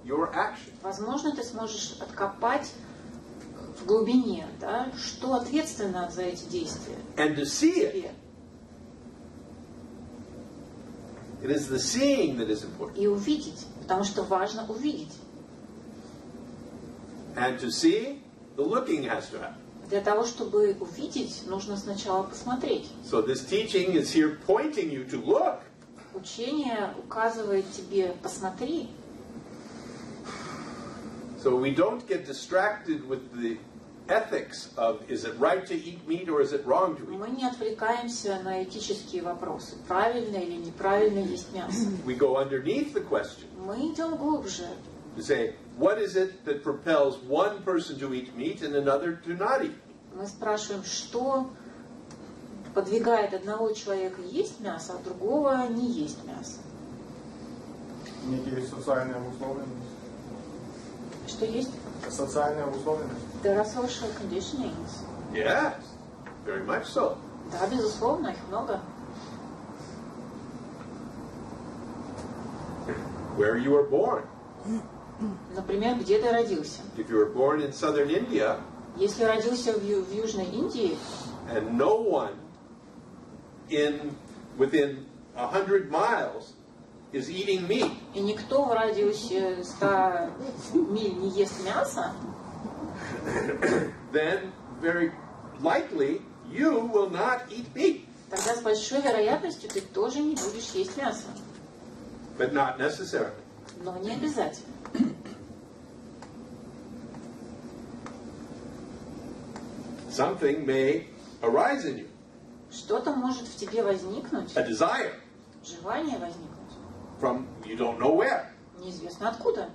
your action. Возможно, ты сможешь откопать в глубине, да, что ответственно за эти действия. And to see it. Тебе. It is the seeing that is important. И увидеть, потому что важно увидеть. And to see, the looking has to happen. Для того, чтобы увидеть, нужно сначала посмотреть. So this teaching is here pointing you to look. Учение указывает тебе «посмотри». So we don't get distracted with the ethics of is it right to eat meat or is it wrong to eat? Мы не отвлекаемся на этические вопросы, правильно или неправильно есть мясо. We go underneath the question Мы идем глубже. to say, what is it that propels one person to eat meat and another to not eat? Мы спрашиваем, что подвигает одного человека есть мясо, а другого не есть мясо. Некие социальные обусловленности. Что есть? Социальная обусловленность. There are social conditionings. Yes, very much so. Да, безусловно, их много. Where you were born. Например, где ты родился? If you were born in southern India Если родился в Южной Индии, and no one within 100 miles is eating meat, и никто в радиусе 100 миль не ест мясо, then very likely you will not eat meat. тогда с большой вероятностью ты тоже не будешь есть мясо. But not necessarily. Но не обязательно. Something may arise in you, Что-то может в тебе возникнуть, a desire желание возникнуть, from you don't know where. неизвестно откуда.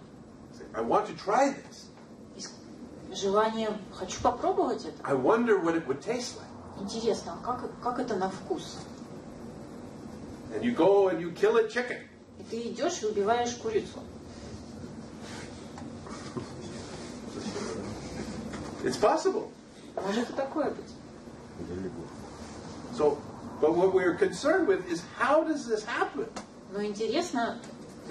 Say, I want to try this. Желание, хочу попробовать это. I wonder what it would taste like. Интересно, а как это на вкус? And you go and you kill a chicken. И ты идешь и убиваешь курицу. It's possible. Может и такое быть. So, but what we're concerned with is how does this happen? Но интересно,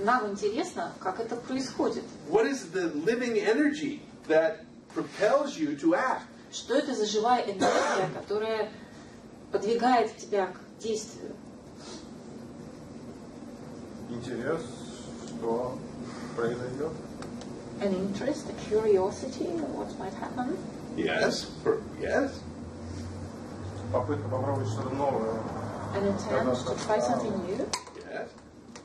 нам интересно, как это происходит. What is the living energy that propels you to act? Что это за живая энергия, которая подвигает тебя к действию? Интерес, что произойдет. An interest, a curiosity, what might happen. Yes, yes. Попытка попробовать что-то новое. An attempt to try something new. Yes.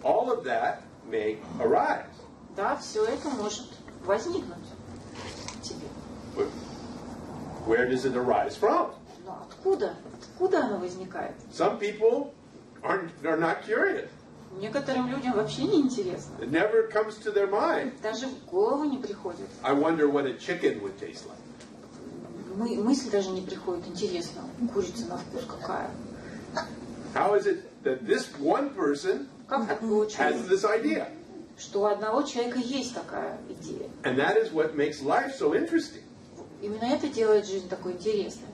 All of that may arise. Да, все это может возникнуть в тебе. But where does it arise from? Но откуда? Откуда оно возникает? Some people are not curious. Некоторым людям вообще не интересно. It never comes to their mind. Даже в голову не приходит. I wonder what a chicken would taste like. Мысль даже не приходит. Интересно, курица на вкус какая? How is it that this one person Как так has получилось, this idea? что у одного человека есть такая идея? And that is what makes life so interesting. Именно это делает жизнь такой интересной.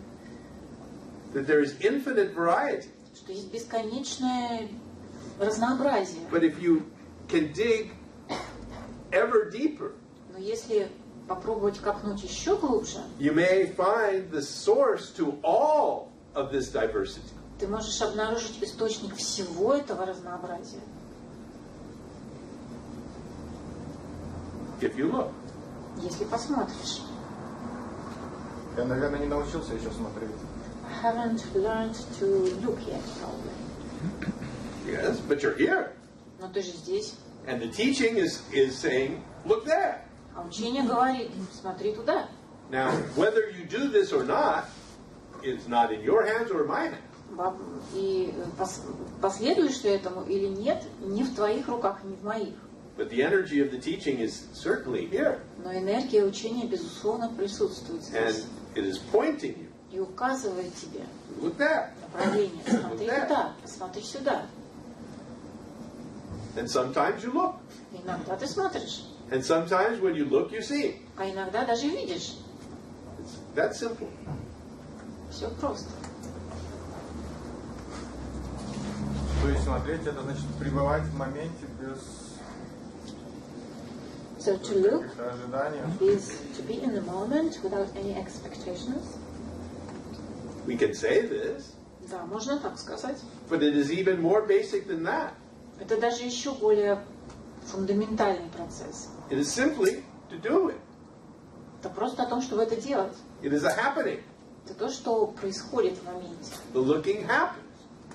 That there is infinite variety. Что есть бесконечное разнообразие. But if you can dig ever deeper, Но если попробовать копнуть еще глубже, you may find the source to all of this diversity. ты можешь обнаружить источник всего этого разнообразия. If you look. Если посмотришь. Я, наверное, не научился еще смотреть. I haven't learned to look yet, probably. Yes, but you're here. Но ты же здесь. And the teaching is saying, look there. А учение говорит, смотри туда. Now, whether you do this or not, is not in your hands or my hands. И последуешь ты этому или нет, не в твоих руках, не в моих. But the energy of the teaching is certainly here. Но энергия учения, безусловно, присутствует And здесь. it is pointing you. И указывает тебе Look there. направление. Смотри туда, посмотри сюда. And sometimes you look. Иногда ты смотришь, And sometimes when you look, you see. а иногда даже видишь. It's that simple. Все просто. То есть смотреть, это значит пребывать в моменте без So to look каких-то ожиданий. is to be in the moment without any expectations. We can say this, Да, можно так сказать. but it is even more basic than that. Это даже еще более фундаментальный процесс. It is simply to do it. Это просто о том, чтобы это делать. It is a happening. Это то, что происходит в моменте. The looking happens,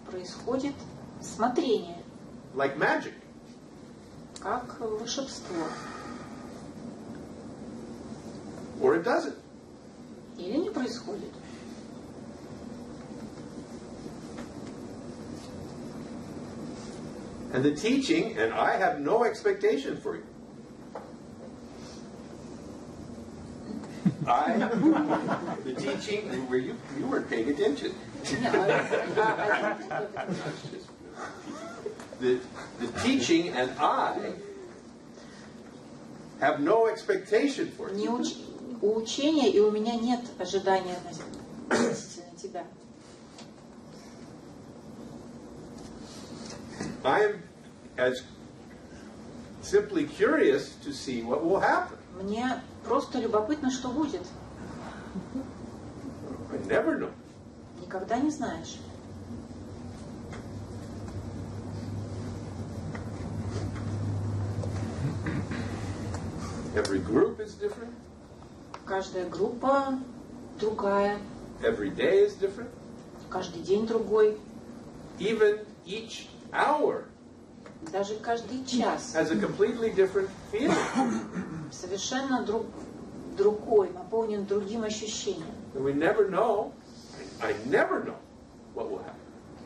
Происходит смотрение, like magic. как волшебство. Or it doesn't. Или не происходит. And the teaching, and I have no expectation for you. The teaching, you weren't paying attention. The teaching and I have no expectation for Не you. у учения и у меня нет ожидания относительно тебя. I am as simply curious to see what will happen. Мне просто любопытно, что будет. I never know. Никогда не знаешь. Every group is different. Каждая группа другая. Every day is different. Каждый день другой. Even each hour Даже каждый час has a completely different feeling. совершенно другой, наполнен другим ощущением. And we never know, I never know what will happen.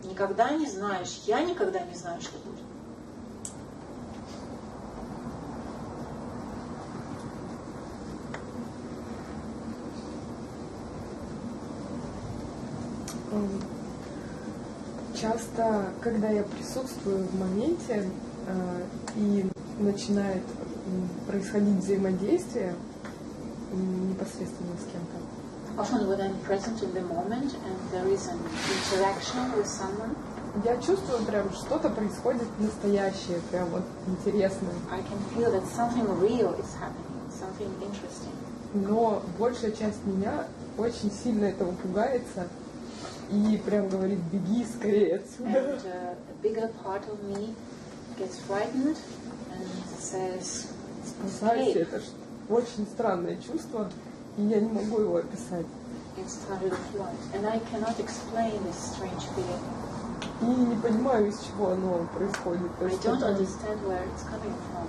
Никогда не знаешь, я никогда не знаю, что будет. Часто, когда я присутствую в моменте и начинает происходить взаимодействие непосредственно с кем-то, Often when I'm present in the moment and there is an interaction with someone, я чувствую прям что-то происходит настоящее, прям вот интересное. I can feel that something real is happening, something interesting. Но большая часть меня очень сильно этого пугается и прям говорит: беги скорее отсюда. And a bigger part of me gets frightened and says, Спасайся, это очень странное чувство, и я не могу его описать. it's started to flight. And I cannot explain this strange feeling. И не понимаю, из чего оно происходит. То I есть don't это- understand where it's coming from.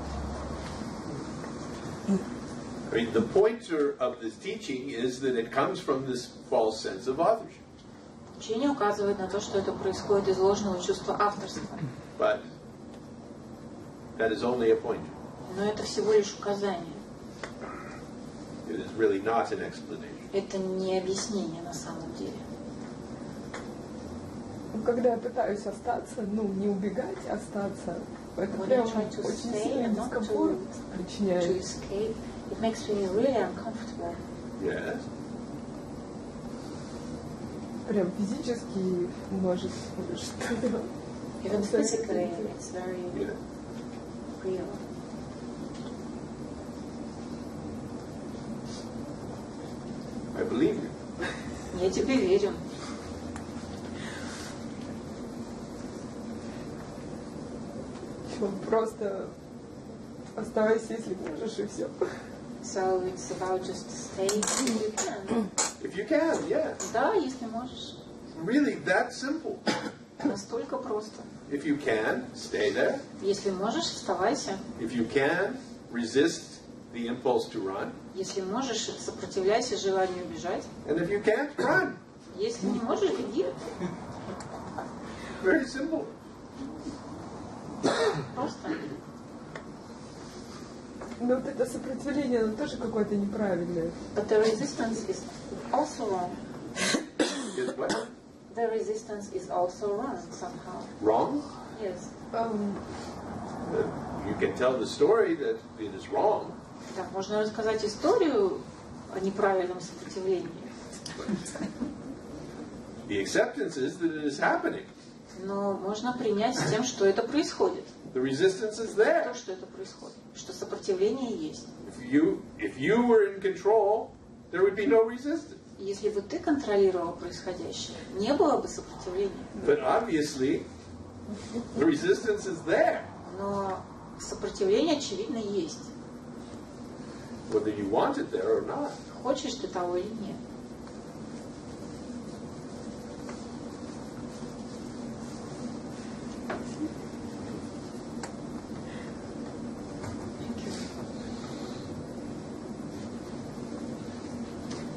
I mean, the pointer of this teaching is that it comes from this false sense of authorship. Учение указывает на то, что это происходит из ложного чувства авторства. But that is only a pointer. Но это всего лишь указание. It is really not an explanation. Это не объяснение на самом деле. Когда я пытаюсь остаться, не убегать, а остаться, это When прям I try to очень stay сильный and not дискомфорт to причиняет. escape, it makes me really uncomfortable. Yes. Прям физически может что-то. Even physically, it's very Yeah. real. I believe you. Я тебе верю. Просто оставайся, если можешь, и все. So it's about just stay if you can. If you can, yeah. Да, если можешь. Really that simple. Настолько просто. If you can, stay there. Если можешь, оставайся. If you can, resist the impulse to run. Если можешь, сопротивляйся желанию бежать. And if you can't, run. Если не можешь, беги. Very simple. Просто. Но вот это сопротивление, оно тоже какое-то неправильное. But the resistance is also wrong. Is what? The resistance is also wrong somehow. Wrong? Yes. You can tell the story that it is wrong. Так, можно рассказать историю о неправильном сопротивлении. The acceptance is that it is happening. Но можно принять с тем, что это происходит. The resistance is there. То, что это происходит. Что сопротивление есть. If you were in control, there would be no resistance. Если бы ты контролировал происходящее, не было бы сопротивления. But obviously, the resistance is there. Но сопротивление, очевидно, есть. Whether you want it there or not. Хочешь ты того или нет.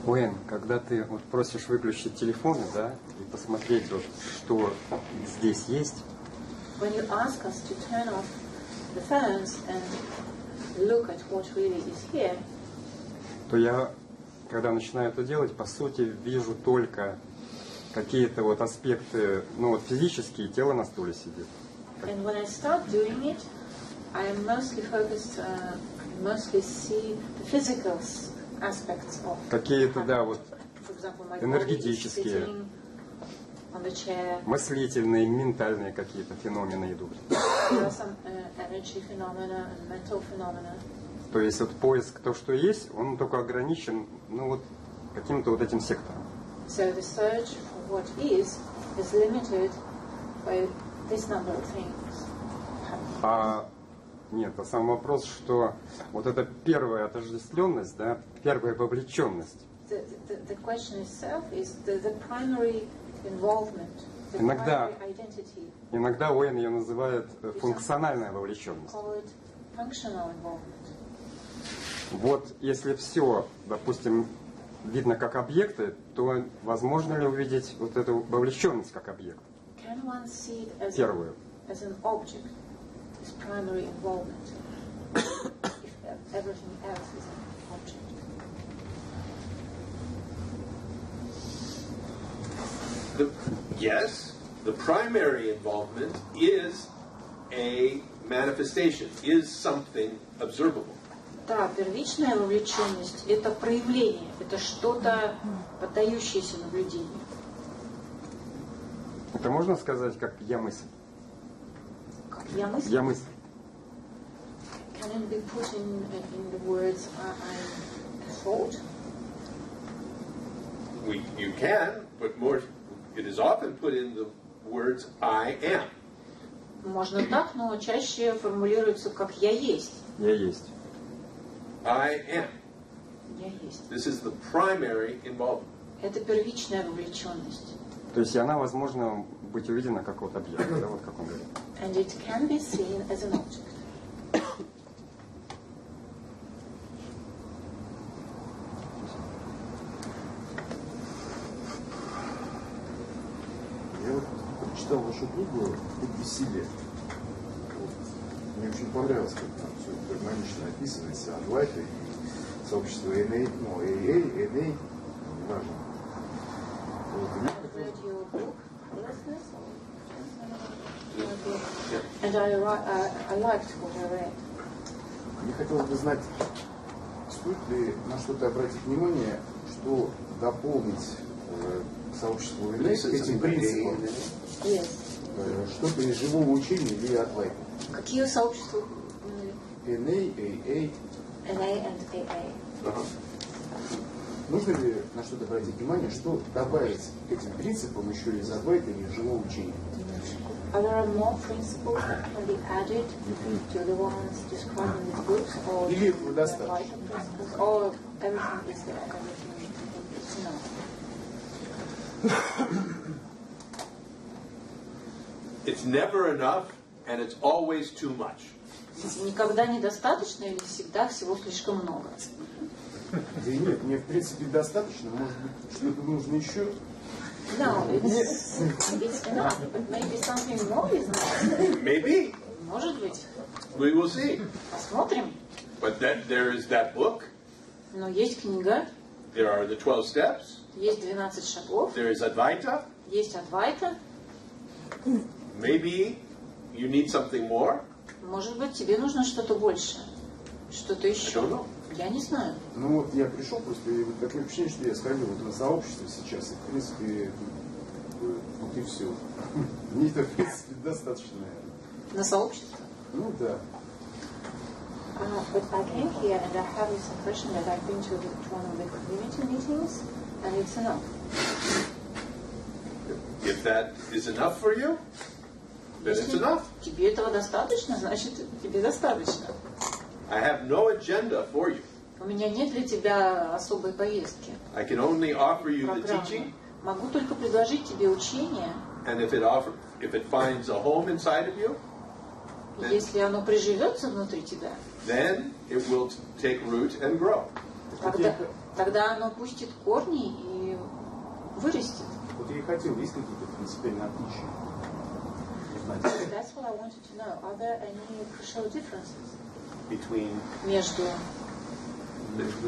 Уэн, когда ты вот просишь выключить телефоны, да, и посмотреть, вот, что здесь есть, When you ask us to turn off the phones and look at what really is here, то я, когда начинаю это делать, по сути, вижу только какие-то вот аспекты, ну вот физические, тело на стуле сидит. and when I start doing it, I am mostly focused, mostly see the physical aspects of Какие-то, да, вот for example, my body is энергетические, sitting on the chair. мыслительные, ментальные какие-то феномены идут. There are some energy phenomena and mental phenomena. То есть вот поиск, то, что есть, он только ограничен, ну вот, каким-то вот этим сектором. So the search for what is limited by this number of things. Нет, а сам вопрос, что вот эта первая отождествленность, да, первая вовлеченность. The question itself is the primary involvement, the Иногда, primary identity. иногда Уэн ее называет функциональная вовлеченность. Call it functional involvement. Вот если все, допустим, видно как объекты, то возможно ли увидеть вот эту вовлеченность как объект? Can one see it as, Первую. as an object, this primary involvement, if everything else is an object? Yes, the primary involvement is a manifestation, is something observable. Да, первичная вовлеченность – это проявление, это что-то, поддающееся наблюдению. Это можно сказать как «я мысль»? Как я мысль? Я мысль. Can it be put in the words I'm a thought? You can, but more, it is often put in the words I am. Можно так, но чаще формулируется как «я есть». Я есть. I am. Я есть. This is the primary involvement. Это первичная вовлеченность. То есть она возможно быть увидена как вот объект, да, вот как он говорит. And it can be seen as an object. Я вот прочитал вашу книгу «Путь бессилия». Вот. Мне очень понравилось, как там все гармонично описано, и Адвайта, и сообщество AA, ну, AA, неважно. Вот. И мне хотелось... And I liked what I read. Мне хотелось бы знать, стоит ли на что-то обратить внимание, что дополнить сообществу AA этим принципом. Yes. Что-то из живого учения или Адвайта. Какие сообщества? NA, AA. NA and AA. Ага. Нужно ли на что-то обратить внимание, что добавить к этим принципам еще из Адвайта или живого учения? Are there more principles that can be added to the ones described in these books, or Или the достаточно? vital principles, or everything is there, everything is enough? It's never enough, and it's always too much. Никогда недостаточно или всегда всего слишком много? Да и нет, мне в принципе достаточно, может быть, что-то нужно еще. No, it's enough, but maybe something more is enough. Maybe. Может быть. We will see. Посмотрим. But then there is that book. Но есть книга, There are the 12 steps. есть 12 шагов, There is Advaita. есть Адвайта. Maybe you need something more. Может быть, тебе нужно что-то большее, что-то I еще. don't know. Я не знаю. Ну вот я пришел просто, и вот такое впечатление, что я сходил вот на сообщество сейчас, и в принципе Вот и все. Мне это, в принципе, достаточно, наверное. На сообщество? Ну да. But I came here and I have this impression that I've been to one of the community meetings and it's enough. If that is enough for you, then it's Если enough. тебе этого достаточно, значит тебе достаточно. I have no agenda for you. У меня нет для тебя особой повестки. I can only offer you the Программы. teaching, Могу только предложить тебе учение, and if it finds a home inside of you, и если оно приживется внутри тебя, then it will take root and grow. тогда оно пустит корни и вырастет. Вот я и хотел, есть какие-то принципиальные отличия? Узнать. That's what I wanted to know. Are there any crucial differences Between между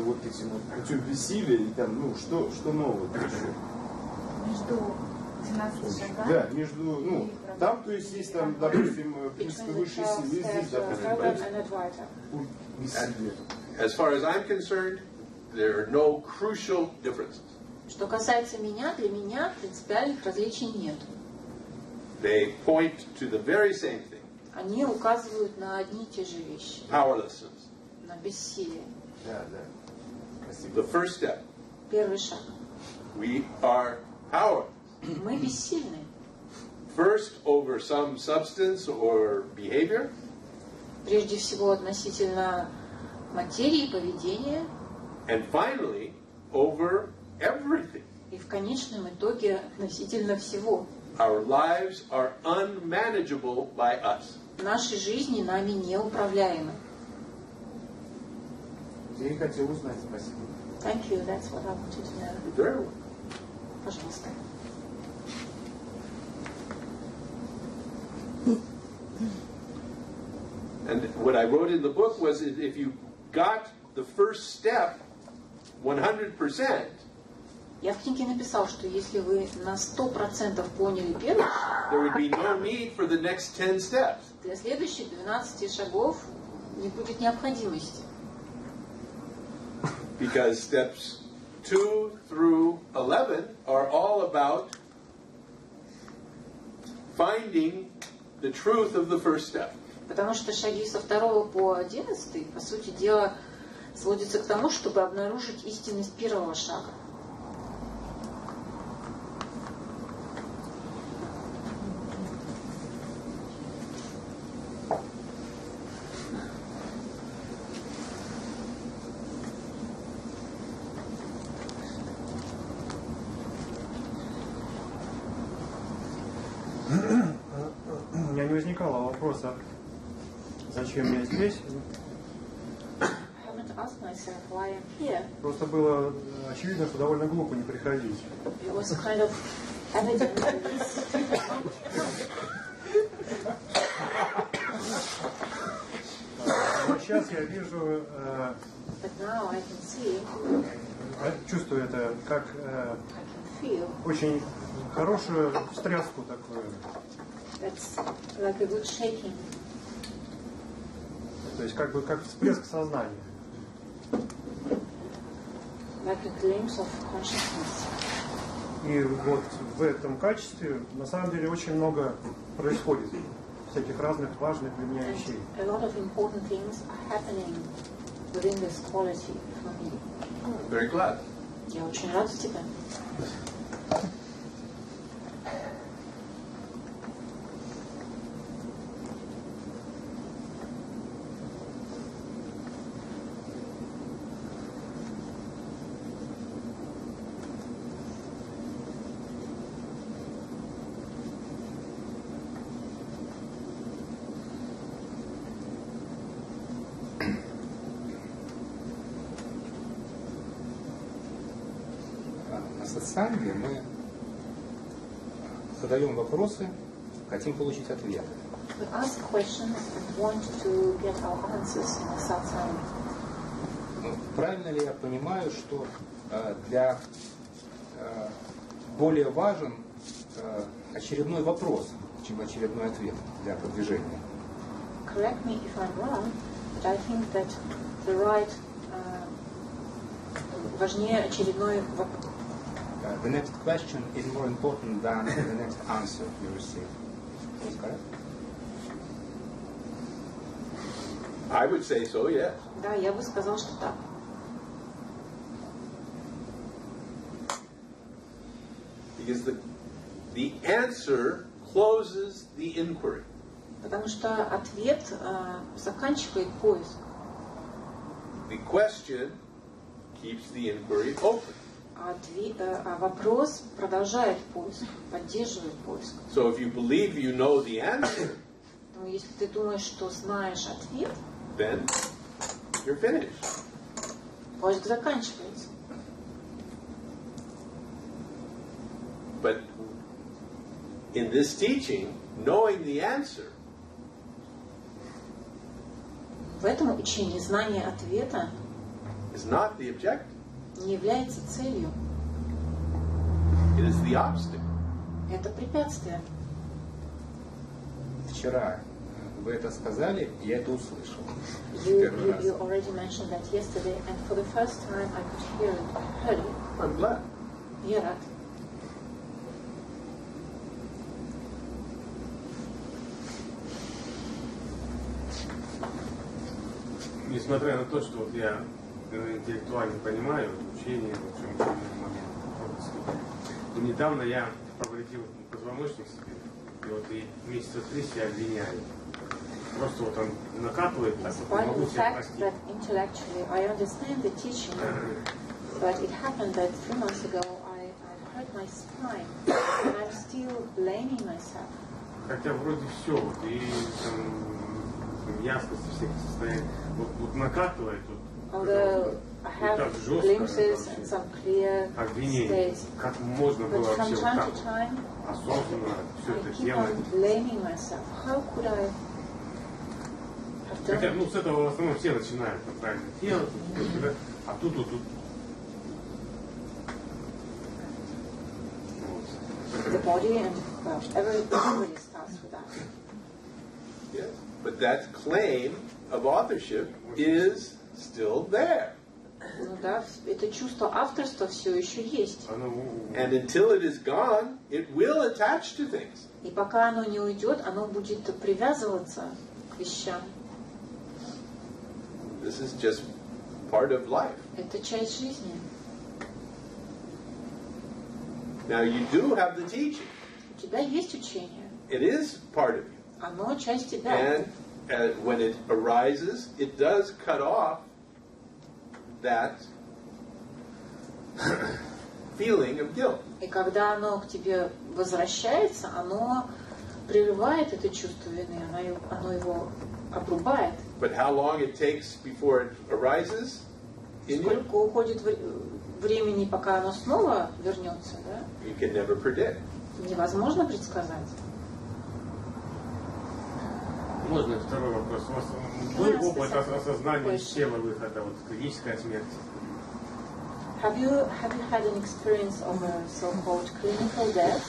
вот этим вот путем бессилия и там, ну, что нового еще? Между 12 шагами. Да, между, ну, там, то есть там, допустим, принципы высшей силы, здесь, допустим, бессилие. As far as I'm concerned, there are no crucial differences. Что касается меня, для меня принципиальных различий нет. They point to the very same thing. Они указывают на одни и те же вещи. Powerlessness. На бессилие. Да. The first step. Первый шаг. We are powerless. Мы бессильны. First, over some substance or behavior. Прежде всего относительно материи, поведения. And finally, over everything. И в конечном итоге относительно всего. Our lives are unmanageable by us. Наши жизни нами неуправляемы. Я и хотел узнать, спасибо. Thank you, that's what I wanted to know. Very well. Пожалуйста. And what I wrote in the book was if you got the first step 100%, Я в книге написал, что если вы на 100% поняли первый шаг, there would be no need for the next 10 steps. для следующих 12 шагов не будет необходимости. Because steps 2 through 11 are all about finding the truth of the first step. Потому что шаги со 2 по 11, по сути дела, сводятся к тому, чтобы обнаружить истинность первого шага. У меня не возникало вопроса, зачем я здесь. Просто было очевидно, что довольно глупо не приходить. Но сейчас я вижу, чувствую это как очень хорошую встряску такую. То есть как бы как всплеск сознания. И вот в этом качестве на самом деле очень много происходит всяких разных важных для меня вещей. Very glad. Я очень рада тебя. На сатсанге мы задаем вопросы, хотим получить ответы. We ask questions and want to get our answers in the satsang. Правильно ли я понимаю, что для более важен очередной вопрос, чем очередной ответ для продвижения? Correct me if I'm wrong, but I think that the right важнее очередной вопрос. the next question is more important than the next answer you receive. Is correct? I would say so, yes. Да, я бы сказал, что так. Because the answer closes the inquiry. Потому что ответ заканчивает поиск. The question keeps the inquiry open. А вопрос продолжает поиск, поддерживает поиск. So if you believe you know the answer, Но если ты думаешь, что знаешь ответ, then you're finished. поиск заканчивается. But in this teaching, knowing the answer В этом учении знание ответа is not the objective. не является целью. It is the obstacle. Это препятствие. Вчера вы это сказали, я это услышал. You already mentioned that yesterday, and for the first time I could hear it. I heard it. I'm glad. Я рад. Несмотря на то, что вот я интеллектуально понимаю учение, в общем, момент, то недавно я повредил позвоночник себе, и вот и месяца 3 себя обвиняю. Просто вот он накатывает, так вот, не могу себя простить. That intellectually I understand the teaching, but it happened that 3 months ago I hurt my spine, and I'm still blaming myself. Хотя вроде все, вот, и там ясность всех состояний, вот накатывает, вот, I have glimpses and some clear states, как можно but было from вообще time вот to так time осознанно все I это keep делать. on blaming myself. How could I have done Хотя, it? ну, с этого в основном все начинают правильно делать, а тут. The body and everybody starts with that. Yes. But that claim of authorship is still there. Ну да, это чувство авторства все еще есть. And until it is gone, it will attach to things. И пока оно не уйдет, оно будет привязываться к вещам. This is just part of life. Это часть жизни. Now you do have the teaching. У тебя есть учение. It is part of you. Оно часть тебя. And when it arises, it does cut off that feeling of guilt. И когда оно к тебе возвращается, оно прерывает это чувство вины, оно его обрубает. But how long it takes before it arises in you, Сколько уходит времени, пока оно снова вернется, да? you can never predict. Невозможно предсказать. Можно второй вопрос? У вас был опыт осознания тела выхода, вот клиническая смерть? Have you had an experience of a so-called clinical death?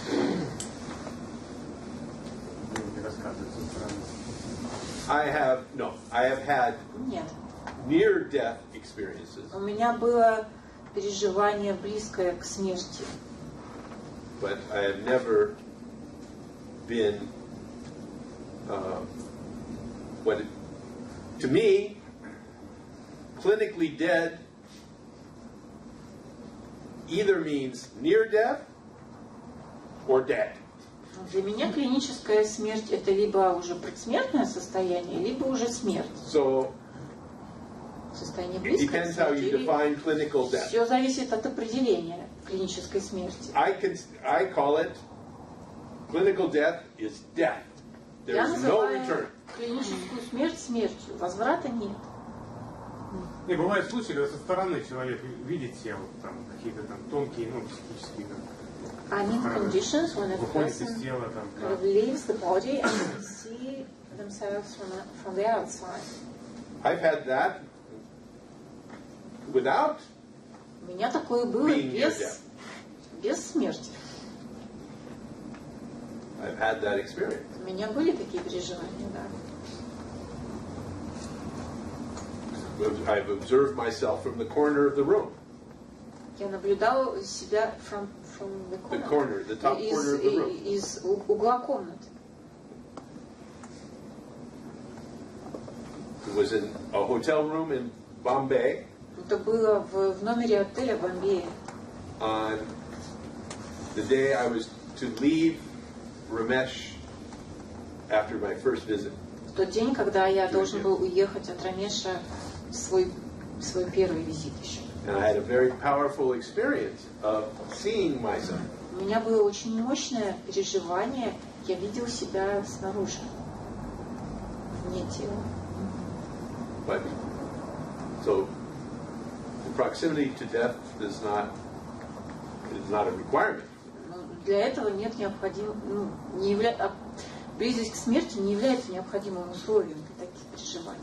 I have had Нет. near-death experiences, У меня было переживание близкое к смерти. but I have never been to me, clinically dead either means near death or dead. Для меня клиническая смерть это либо уже предсмертное состояние, либо уже смерть. So Состояние it близкое к depends how you смерти. define clinical death. Все зависит от определения клинической смерти. I call it clinical death is death. Я There's no называю return. клиническую смерть смертью. Возврата нет. Не, бывают случаи, когда со стороны человек видит тело, там какие-то там тонкие, ну, психические, I mean conditions when a выходит из person тела, там, kind of leaves the body and they see themselves from the outside. I've had that without У меня такое было being near death. без смерти. I've had that experience. У меня были такие переживания, да. I've observed myself from the corner of the room. Я наблюдала себя from from the The corner. corner, the top corner of the room. Из угла комнаты. It was in a hotel room in Bombay. Это было в номере отеля в Бомбее. On the day I was to leave Ramesh after my first visit. В тот день, когда я должен был уехать от Рамеша в свой первый визит еще. And I had a very powerful experience of seeing myself. У меня было очень мощное переживание. Я видел себя снаружи, вне тела. But so the proximity to death is not a requirement. Для этого нет близость к смерти не является необходимым условием для таких переживаний.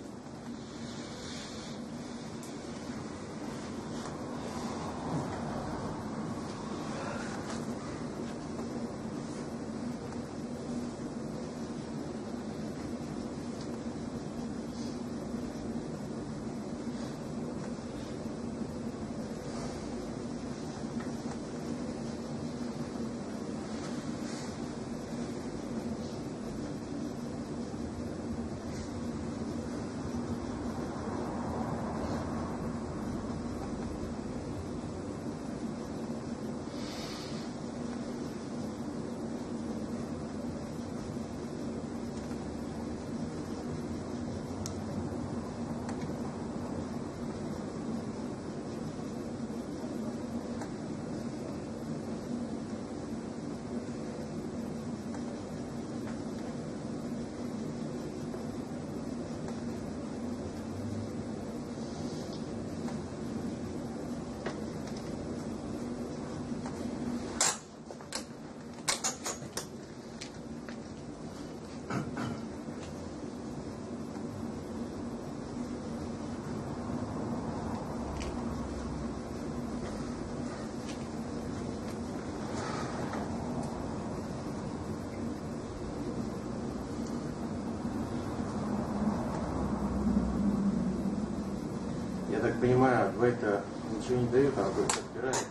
Я так понимаю, Адвайта ничего не дает, она только отбирает.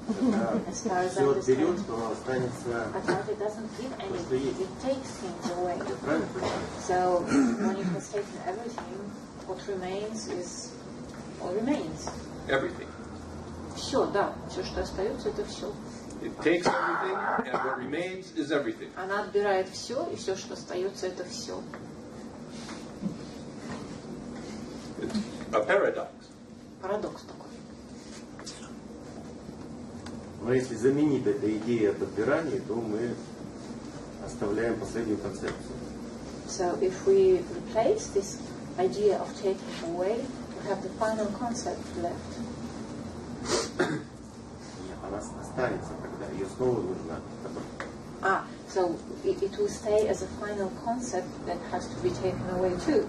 Когда все отберет, то останется то, что есть. Я правильно понимаю? So when it has taken everything, what remains is what remains. Everything. Все, да, все, что остается, это все. It takes everything, and what remains is everything. Она отбирает все, и все, что остается, это все. It's a paradox. Парадокс такой. Но если заменить эту идею об отбирании, то мы оставляем последнюю концепцию. So if we replace this idea of taking away, we have the final concept left. Нет, она останется тогда, ее снова нужно отобрать. So it will stay as a final concept that has to be taken away too.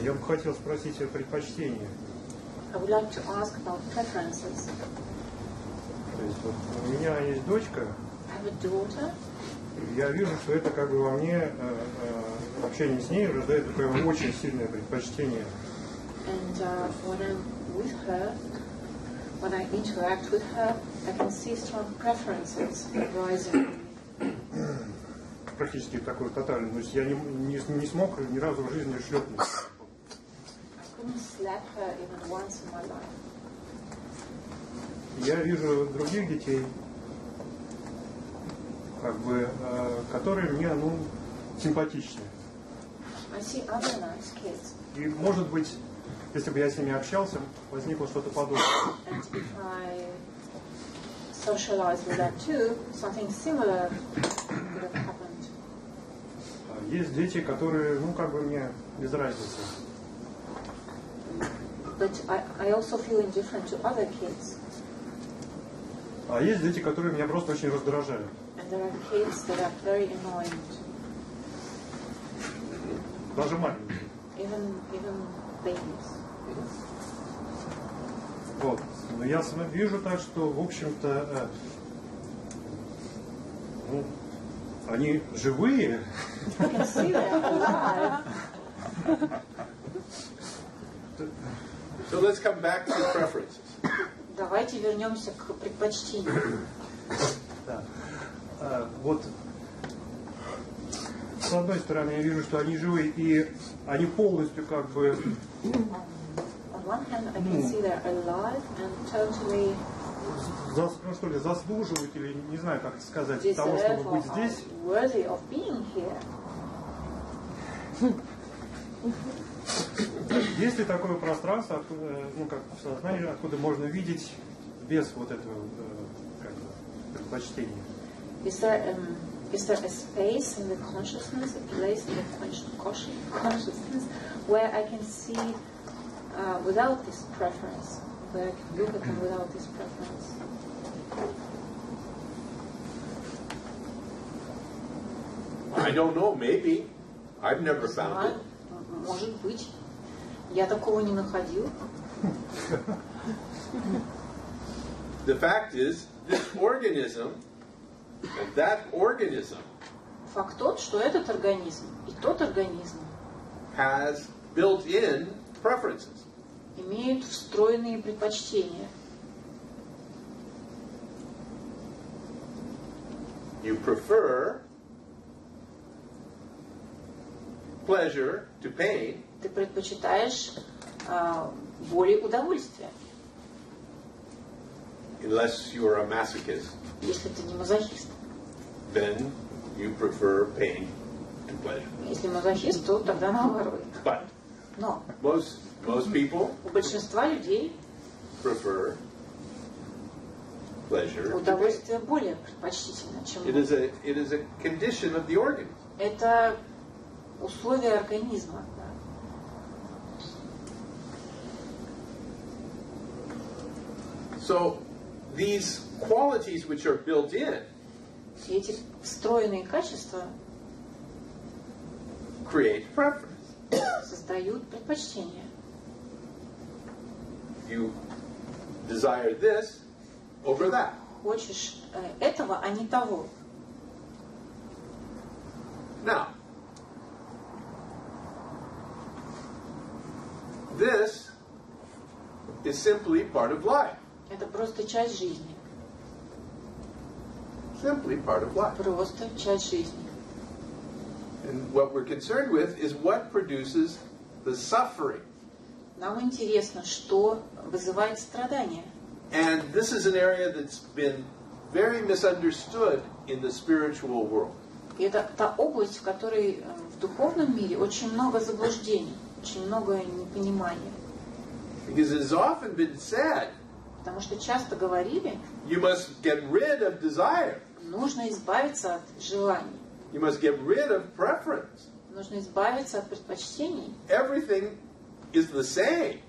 Я бы хотел спросить о предпочтении. I would like to ask about preferences. То есть вот у меня есть дочка, I have a daughter, я вижу, что это как бы во мне общение с ней рождает такое очень сильное предпочтение. and when I'm with her, when I interact with her, I can see strong preferences rising. Практически такой тотальный. То есть я не смог ни разу в жизни шлепнуть. I couldn't slap her even once in my life. Я вижу других детей, как бы, которые мне, симпатичны. I see other nice kids, И, может быть, если бы я с ними общался, возникло что-то подобное. and if I socialize with them too, something similar could have happened. Есть дети, которые, как бы мне без разницы. But I also feel indifferent to other kids. А есть дети, которые меня просто очень раздражают. And there are kids that are very annoying, Даже маленькие. even babies. Вот. Но я вижу так, что, в общем-то, они живые. I can see they're alive. So let's come back to preferences. Давайте вернемся к предпочтению. Да. Вот с одной стороны я вижу, что они живые, и они полностью как бы On one hand, I can see they're alive and totally что ли, заслуживают, или не знаю, как это сказать, того, deserve чтобы or быть здесь. are worthy of being here. Есть ли такое пространство, откуда, как в сознании, откуда можно видеть без вот этого как бы, предпочтения? Is there a space in the consciousness, a place in the consciousness where I can see without this preference, where I can look at them without this preference? I don't know, maybe. I've never found it. Может быть. Я такого не находил. The fact is, this organism and that organism Факт тот, что этот организм и тот организм has built-in preferences. имеют встроенные предпочтения. You prefer pleasure to pain. Ты предпочитаешь боли удовольствия, Unless you're a masochist, если ты не мазохист. then you prefer pain to pleasure. Если мазохист, то тогда наоборот. But Но most people у большинства людей prefer pleasure to pain. удовольствие более предпочтительно, чем It is a condition of the organism. это условие организма. So these qualities which are built in Все эти встроенные качества create preference. создают предпочтение. You desire this over that. Хочешь этого, а не того. Now, this is simply part of life. Это просто часть жизни. Simply part of life. Просто часть жизни. And what we're concerned with is what produces the suffering. Нам интересно, что вызывает страдания. And this is an area that's been very misunderstood in the spiritual world. И это та область, в которой в духовном мире очень много заблуждений, очень много непонимания. Because it has often been said, Потому что часто говорили, you must get rid of desire. нужно избавиться от желаний, You must get rid of preference. нужно избавиться от предпочтений. Everything is the same.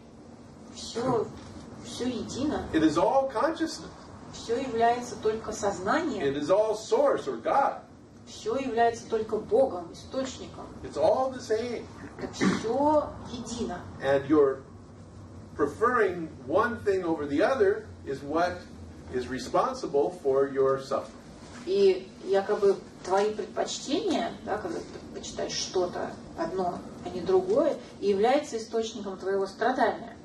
Все едино, It is all consciousness. все является только сознанием, It is all source or God. все является только Богом, источником. It's all the same. Это все едино. And your preferring one thing over the other is what is responsible for your suffering. И якобы твои предпочтения, да, когда ты предпочитаешь что-то одно, а не другое, и является источником твоего страдания.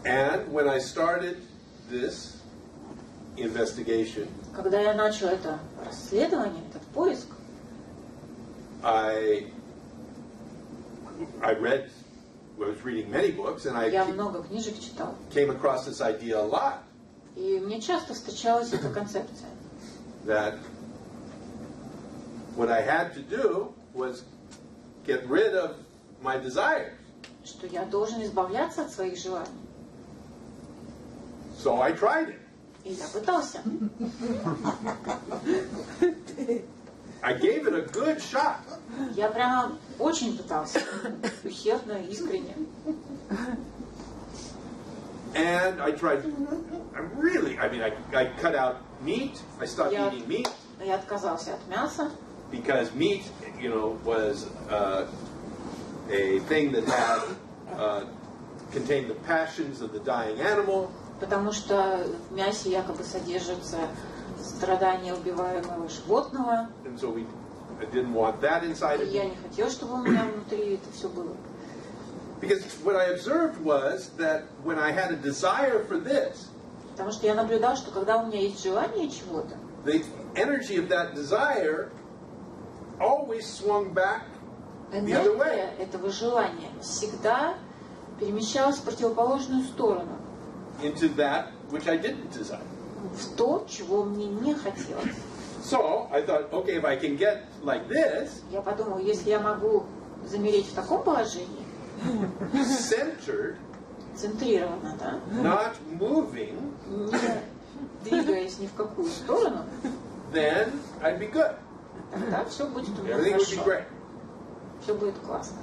And when I started this investigation, когда я начал это расследование, этот поиск, I was reading many books, and I я много книжек читал. came across this idea a lot. И мне часто встречалась эта концепция. That what I had to do was get rid of my desires. Что я должен избавляться от своих желаний. So I tried it. И я пытался. I gave it a good shot. Я прямо очень пытался. Усердно, искренне. And I tried, I cut out meat. I stopped eating meat. Я отказался от мяса. Because meat, was a thing that had contained the passions of the dying animal. Потому что в мясе якобы содержатся страдания убиваемого животного. And so I didn't want that inside of me. Я не хотел, чтобы у меня внутри это все было. Because what I observed was that when I had a desire for this, потому что я наблюдал, что когда у меня есть желание чего-то, the energy of that desire always swung back the other way. Энергия этого желания всегда перемещалась в противоположную сторону. Into that which I didn't desire. В то, чего мне не хотелось. So I thought, okay, if I can get like this, я подумал, если я могу замереть в таком положении, centered, центрированно, да, not moving, не двигаясь ни в какую сторону, then I'd be good. Тогда все будет у меня Everything would be хорошо. great. Все будет классно.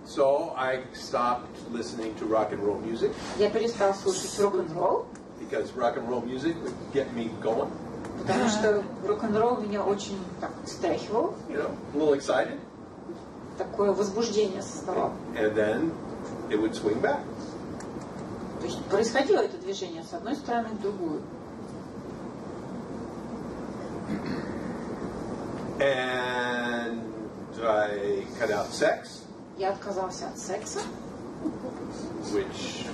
So I stopped listening to rock and roll music. Я перестал слушать рок-н-ролл. Because rock and roll music would get me going. Потому что рок-н-ролл меня очень так встряхивал. A little excited. Такое возбуждение создавал. And then it would swing back. То есть происходило это движение с одной стороны в другую. And I cut out sex. Я отказался от секса. Which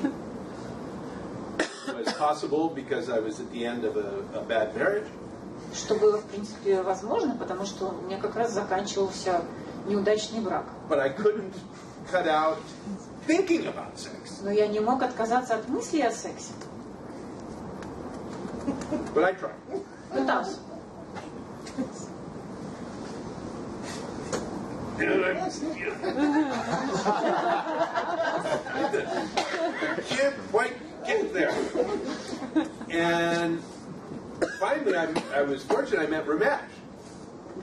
was possible because I was at the end of a bad marriage. Что было, в принципе, возможно, потому что у меня как раз заканчивался неудачный брак. But I couldn't cut out thinking about sex. Но я не мог отказаться от мысли о сексе. But I tried. Пытался. Can't quite get there. And finally, I was fortunate. I met Ramesh.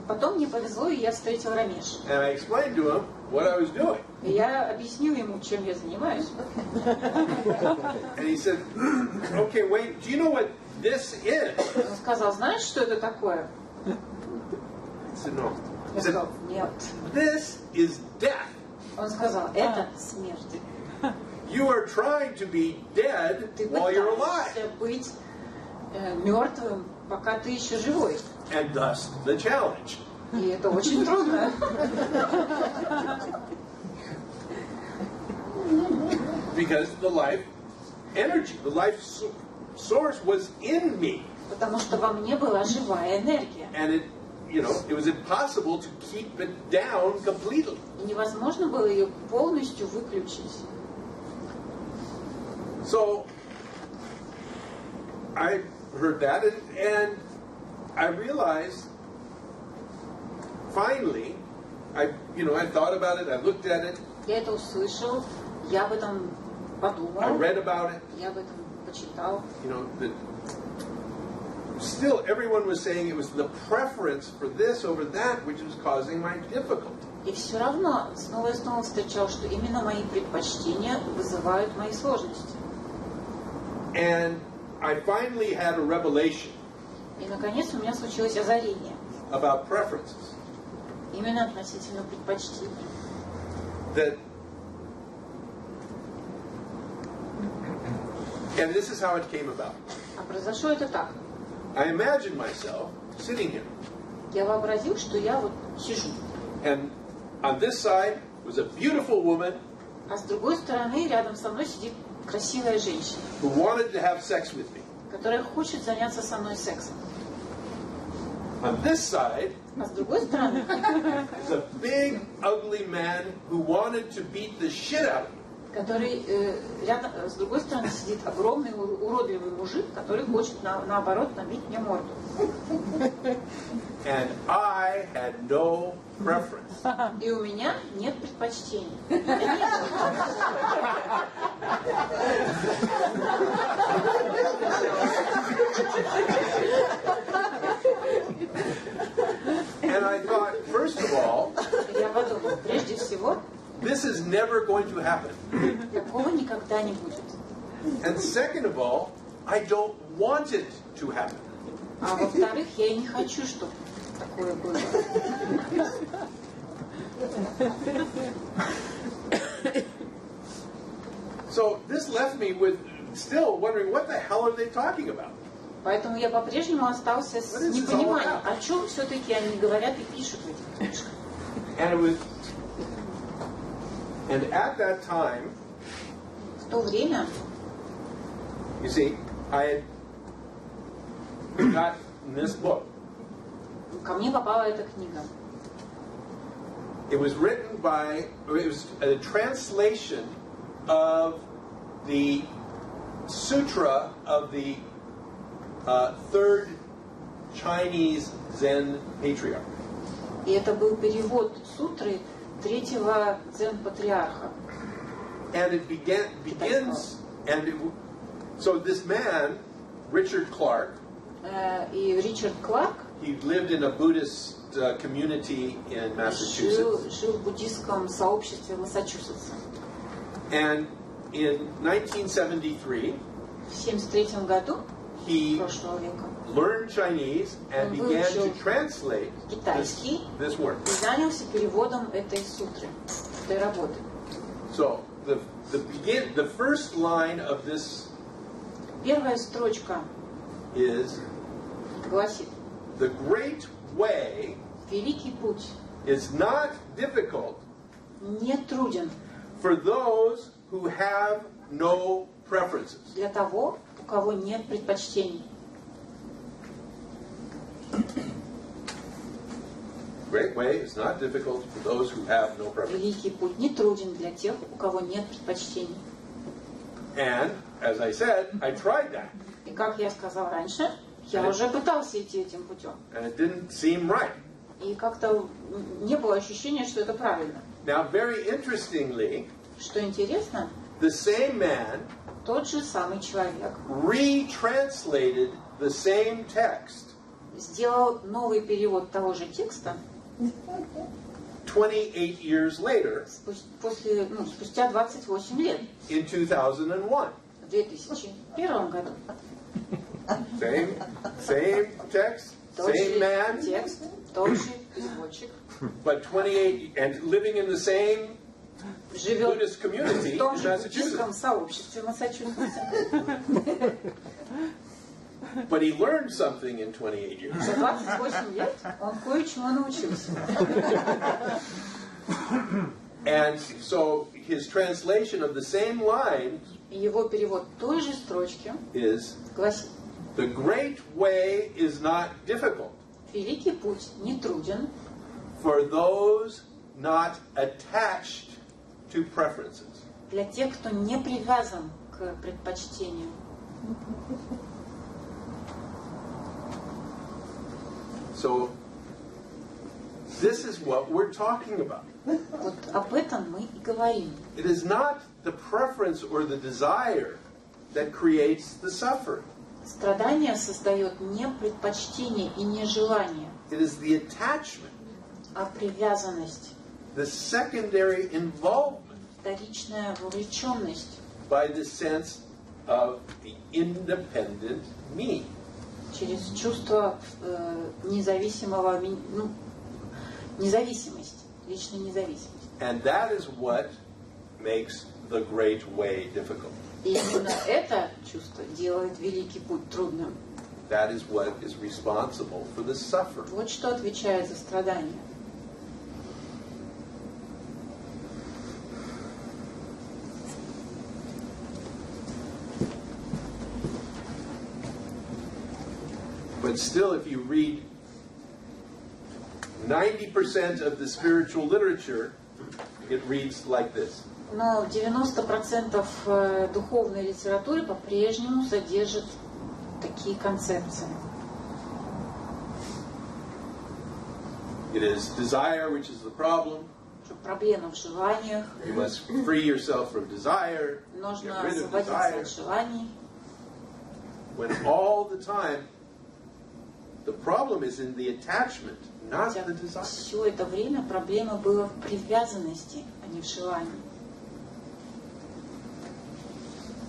Потом мне повезло, и я встретил Рамеша. And I explained to him what I was doing. И я объяснил ему, чем я занимаюсь. And he said, "Okay, wait. Do you know what this is?" Он сказал, знаешь, что это такое? I said, "No." He Я said, сказал, нет. "This is death. Он сказал, это смерть. You are trying to be dead Ты while you're alive." пытаешься быть мертвым, пока ты еще живой. And thus the challenge. И это очень трудно. Because the life energy, the life source was in me. Потому что во мне была живая энергия. And it was impossible to keep it down completely. И невозможно было ее полностью выключить. So I heard that and I realized finally, I thought about it, I looked at it, Я это услышал, я об этом подумал, I read about it, я об этом почитал. that still everyone was saying it was the preference for this over that which was causing my difficulty. И все равно снова и снова встречал, что именно мои предпочтения вызывают мои сложности. And I finally had a revelation И наконец у меня случилось озарение. about preferences. Именно относительно предпочтений. that, and this is how it came about. А произошло это так. I imagined myself sitting here, Я вообразил, что я вот сижу. and on this side was a beautiful woman А с другой стороны рядом со мной сидит красивая женщина, who wanted to have sex with me. которая хочет заняться со мной сексом. On this side А с другой стороны is a big, ugly man who wanted to beat the shit out of me. который рядом, с другой стороны сидит огромный уродливый мужик, который хочет наоборот набить мне морду. And I had no preference. И у меня нет предпочтений. And I thought, first of all, Я подумал, прежде всего, this is never going to happen. такого никогда не будет. And second of all, I don't want it to happen. А во-вторых, я и не хочу, чтобы такое было. So this left me with still wondering, what the hell are they talking about? Поэтому я по-прежнему остался с непониманием, о чем все-таки они говорят и пишут в этих книжках. And at that time, В то время, you see, I had got this book. ко мне попала эта книга. It was written by, it was a translation of the sutra of the third Chinese Zen patriarch. И это был перевод сутры третьего дзен-патриарха. And it begins, so this man, Richard Clark, И Ричард Кларк he lived in a Buddhist community in Massachusetts. жил в буддийском сообществе Массачусетса. And in 1973, В 1973 году he прошлого века learned Chinese and Он began to выучил translate китайский this work. и занялся переводом этой сутры, этой работы. So the first line of this Первая строчка is, гласит: the great way великий путь is not difficult не труден for those who have no preferences. для того, у кого нет предпочтений. Great way is not difficult for those who have no preferences. Великий путь не труден для тех, у кого нет предпочтений. And as I said, I tried that, И как я сказал раньше, я уже пытался идти этим путем. and it didn't seem right. И как-то не было ощущения, что это правильно. Now, very interestingly, Что интересно, the same man тот же самый человек retranslated the same text сделал новый перевод того же текста 28 years later спустя 28 лет, in 2001. в 2001 году. Same text, Тот same же man, текст, тот же переводчик, but 28 and living in the same живет Buddhist community в том in же буддийском Massachusetts. сообществе Массачусетса. But he learned something in 28 years. За 28 лет он кое-чему научился. And so his translation of the same line И его перевод той же строчки is, гласит: the great way is not difficult великий путь не труден for those not attached to preferences. для тех, кто не привязан к предпочтению. So this is what we're talking about. Вот об этом мы и говорим. It is not the preference or the desire that creates the suffering. Страдание создает не предпочтение и не желание, It is the attachment, а привязанность, the secondary involvement вторичная вовлеченность by the sense of the independent me. через чувство независимость, личной независимости. And that is what makes the great way difficult. И именно это чувство делает великий путь трудным. That is what is responsible for the suffering. Вот что отвечает за страдания. But still, if you read 90% of the spiritual literature, it reads like this. Но 90% духовной литературы по-прежнему содержит такие концепции. It is desire which is the problem. Проблема в желаниях. You must free yourself from desire. Нужно Get rid of освободиться desire. от желаний. When all the time the problem is in the attachment, not the desire. Все это время проблема была в привязанности, а не в желании.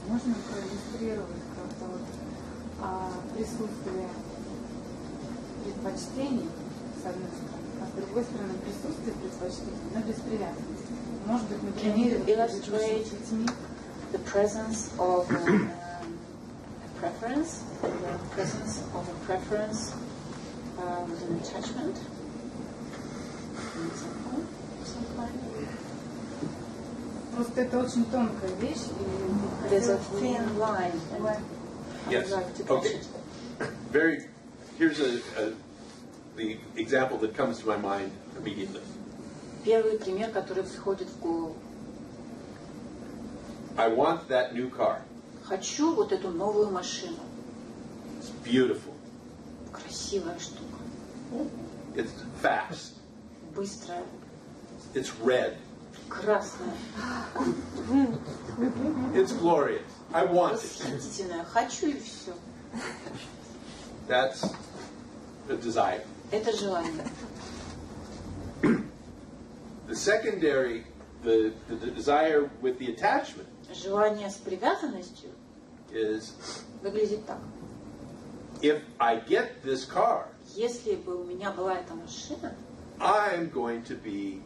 Можно проиллюстрировать как-то вот, присутствие предпочтений, с одной стороны, а с другой стороны присутствие предпочтений, но без привязанности. Может быть, Can you например, illustrate the presence of a preference, the presence of a preference with an attachment? An example of some kind? Просто это очень тонкая вещь. There's a thin line. And Yes. I'd like to catch Okay. it. Here's the example that comes to my mind immediately. Первый пример, который приходит в голову. I want that new car. Хочу вот эту новую машину. It's beautiful. Красивая штука. It's fast. Быстрая. It's red. Красная. It's glorious. I want it. Восхитительная. Хочу и все. That's a desire. Это желание. The secondary, the desire with the attachment Желание с привязанностью is выглядит так. if I get this car, Если бы у меня была эта машина, I'm going to be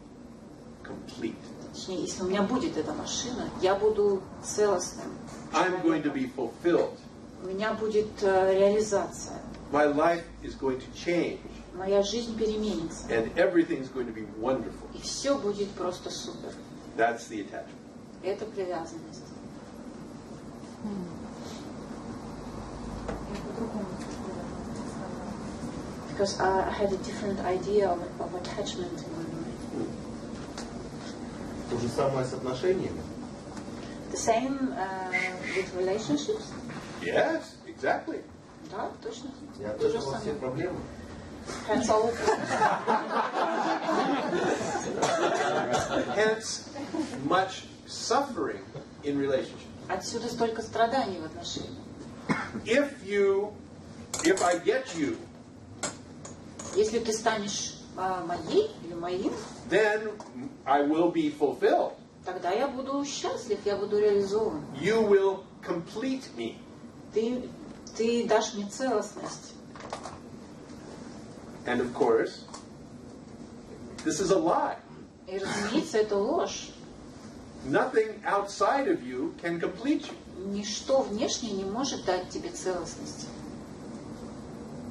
complete. точнее, если у меня будет эта машина, я буду целостным. I'm going to be fulfilled. У меня будет реализация. My life is going to change. Моя жизнь переменится. And everything's going to be wonderful. И все будет просто супер. That's the attachment. Это привязанность. Because I had a different idea of attachment in my mind. То же самое с отношениями. The same with relationships? Yes, exactly. Да, точно. И от То же этого все самое. проблемы. Hence all Hence, much suffering in relationships. Отсюда столько страданий в отношениях. If I get you, Если ты станешь моей или моим, then I will be fulfilled. тогда я буду счастлив, я буду реализован. You will complete me. Ты дашь мне целостность. And of course, this is a lie. И, разумеется, это ложь. Nothing outside of you can complete you. Ничто внешнее не может дать тебе целостности.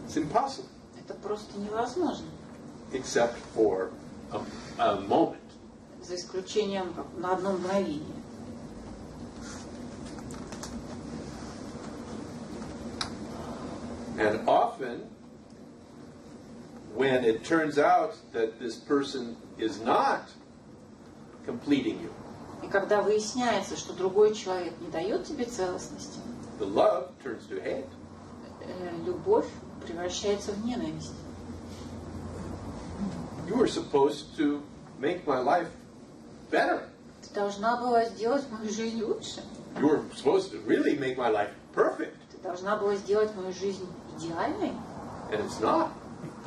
It's impossible. Это просто невозможно. Except for a moment. За исключением на одно мгновение. And often, when it turns out that this person is not completing you, И когда выясняется, что другой человек не дает тебе целостности, the love turns to hate. Любовь превращается в ненависть. You were supposed to make my life better. Ты должна была сделать мою жизнь лучше. You were supposed to really make my life perfect. Ты должна была сделать мою жизнь идеальной. And it's not.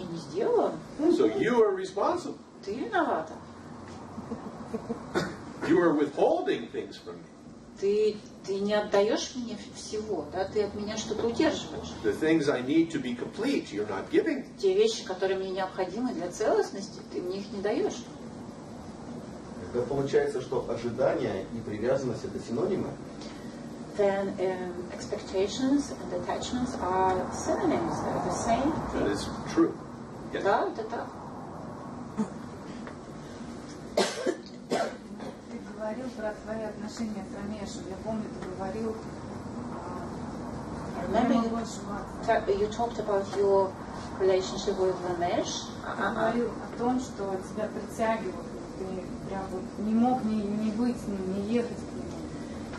И не сделала. So you are responsible. Ты виновата. You are withholding things from me. Ты не отдаешь мне всего, да? Ты от меня что-то удерживаешь. The things I need to be complete, you're not giving. Те вещи, которые мне необходимы для целостности, ты мне их не даешь. получается, что ожидание и привязанность это синонимы? Then expectations and attachments are synonyms, they're the same thing. That is true. Yes. Да, это так. Ты говорил про твои отношения с Рамешем. Я помню, ты говорил... Remember you talked about your relationship with Ramesh. Ты говорил о том, что тебя притягивало. Ты прям вот не мог не быть с ним, не ехать к нему.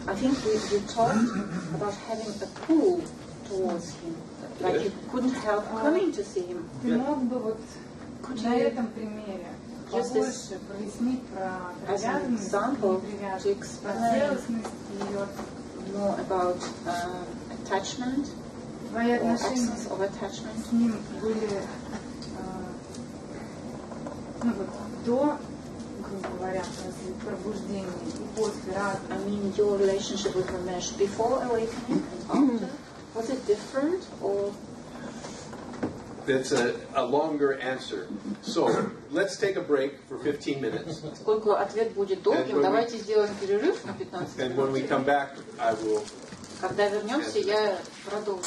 I think you talked about having a pull towards him. Like you couldn't help coming to see him. Ты мог бы вот на этом примере побольше прояснить про привязанность, непривязанность, про целостность ее. More about attachment. Твои отношения с ним были ну вот до, грубо говоря, после пробуждения и после раза. I mean your relationship with Ramesh before awakening and after. Was it different or? That's a longer answer. So let's take a break for 15 minutes. Поскольку ответ будет долгим, давайте сделаем перерыв на 15 минут. And when we come back, I will. Когда вернемся, я продолжу.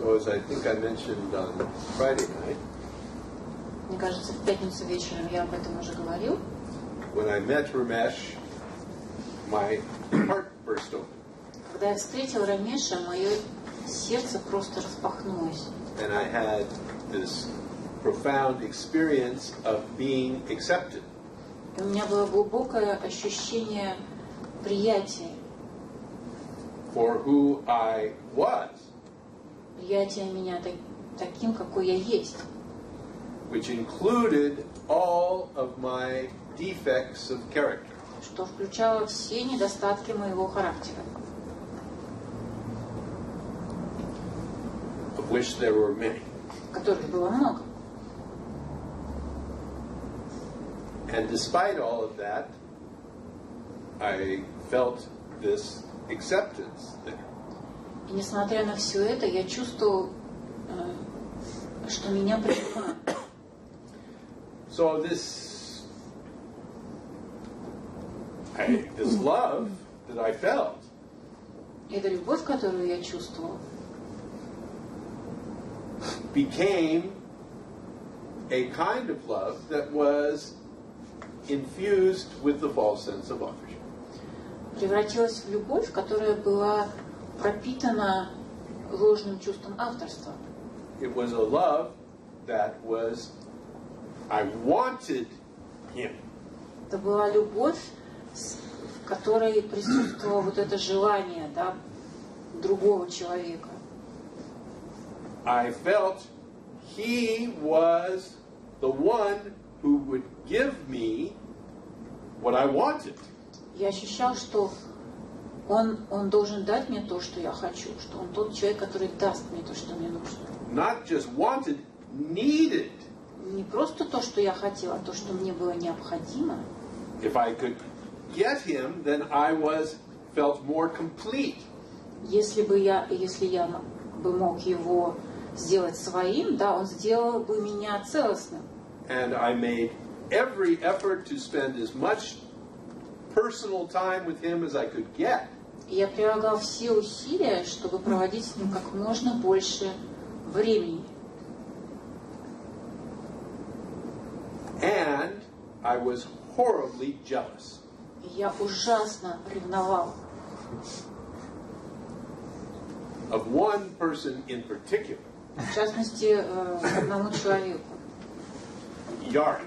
So as I think I mentioned on Friday night, мне кажется, в пятницу вечером я об этом уже говорил. When I met Ramesh, my heart burst open. Когда я встретил Рамеша, мое сердце просто распахнулось. And I had this profound experience of being accepted. И у меня было глубокое ощущение приятия. For who I was. Приятие меня таким, какой я есть. Which included all of my defects of character. Что включало все недостатки моего характера. Of which there were many. Которых было много. And despite all of that, I felt this acceptance there. И несмотря на все это, я чувствовал, что меня принимают. So this love that I felt, эта любовь, которую я чувствовал, became a kind of love that was infused with the false sense of authorship. Превратилась в любовь, которая была пропитана ложным чувством авторства. It was a love that was, I wanted him. Это была любовь, в которой присутствовало вот это желание, да, другого человека. I felt he was the one who would give me what I wanted. Я ощущал, что он должен дать мне то, что я хочу, что он тот человек, который даст мне то, что мне нужно. Not just wanted, needed. Не просто то, что я хотела, а то, что мне было необходимо. If I could get him, then I felt more complete. Если я бы мог его сделать своим, да, он сделал бы меня целостным. And I made every effort to spend as much personal time with him as I could get. Я прилагал все усилия, чтобы проводить с ним как можно больше времени. And I was horribly jealous. И я ужасно ревновал. Of one person in particular. В частности, к одному человеку. Yorick.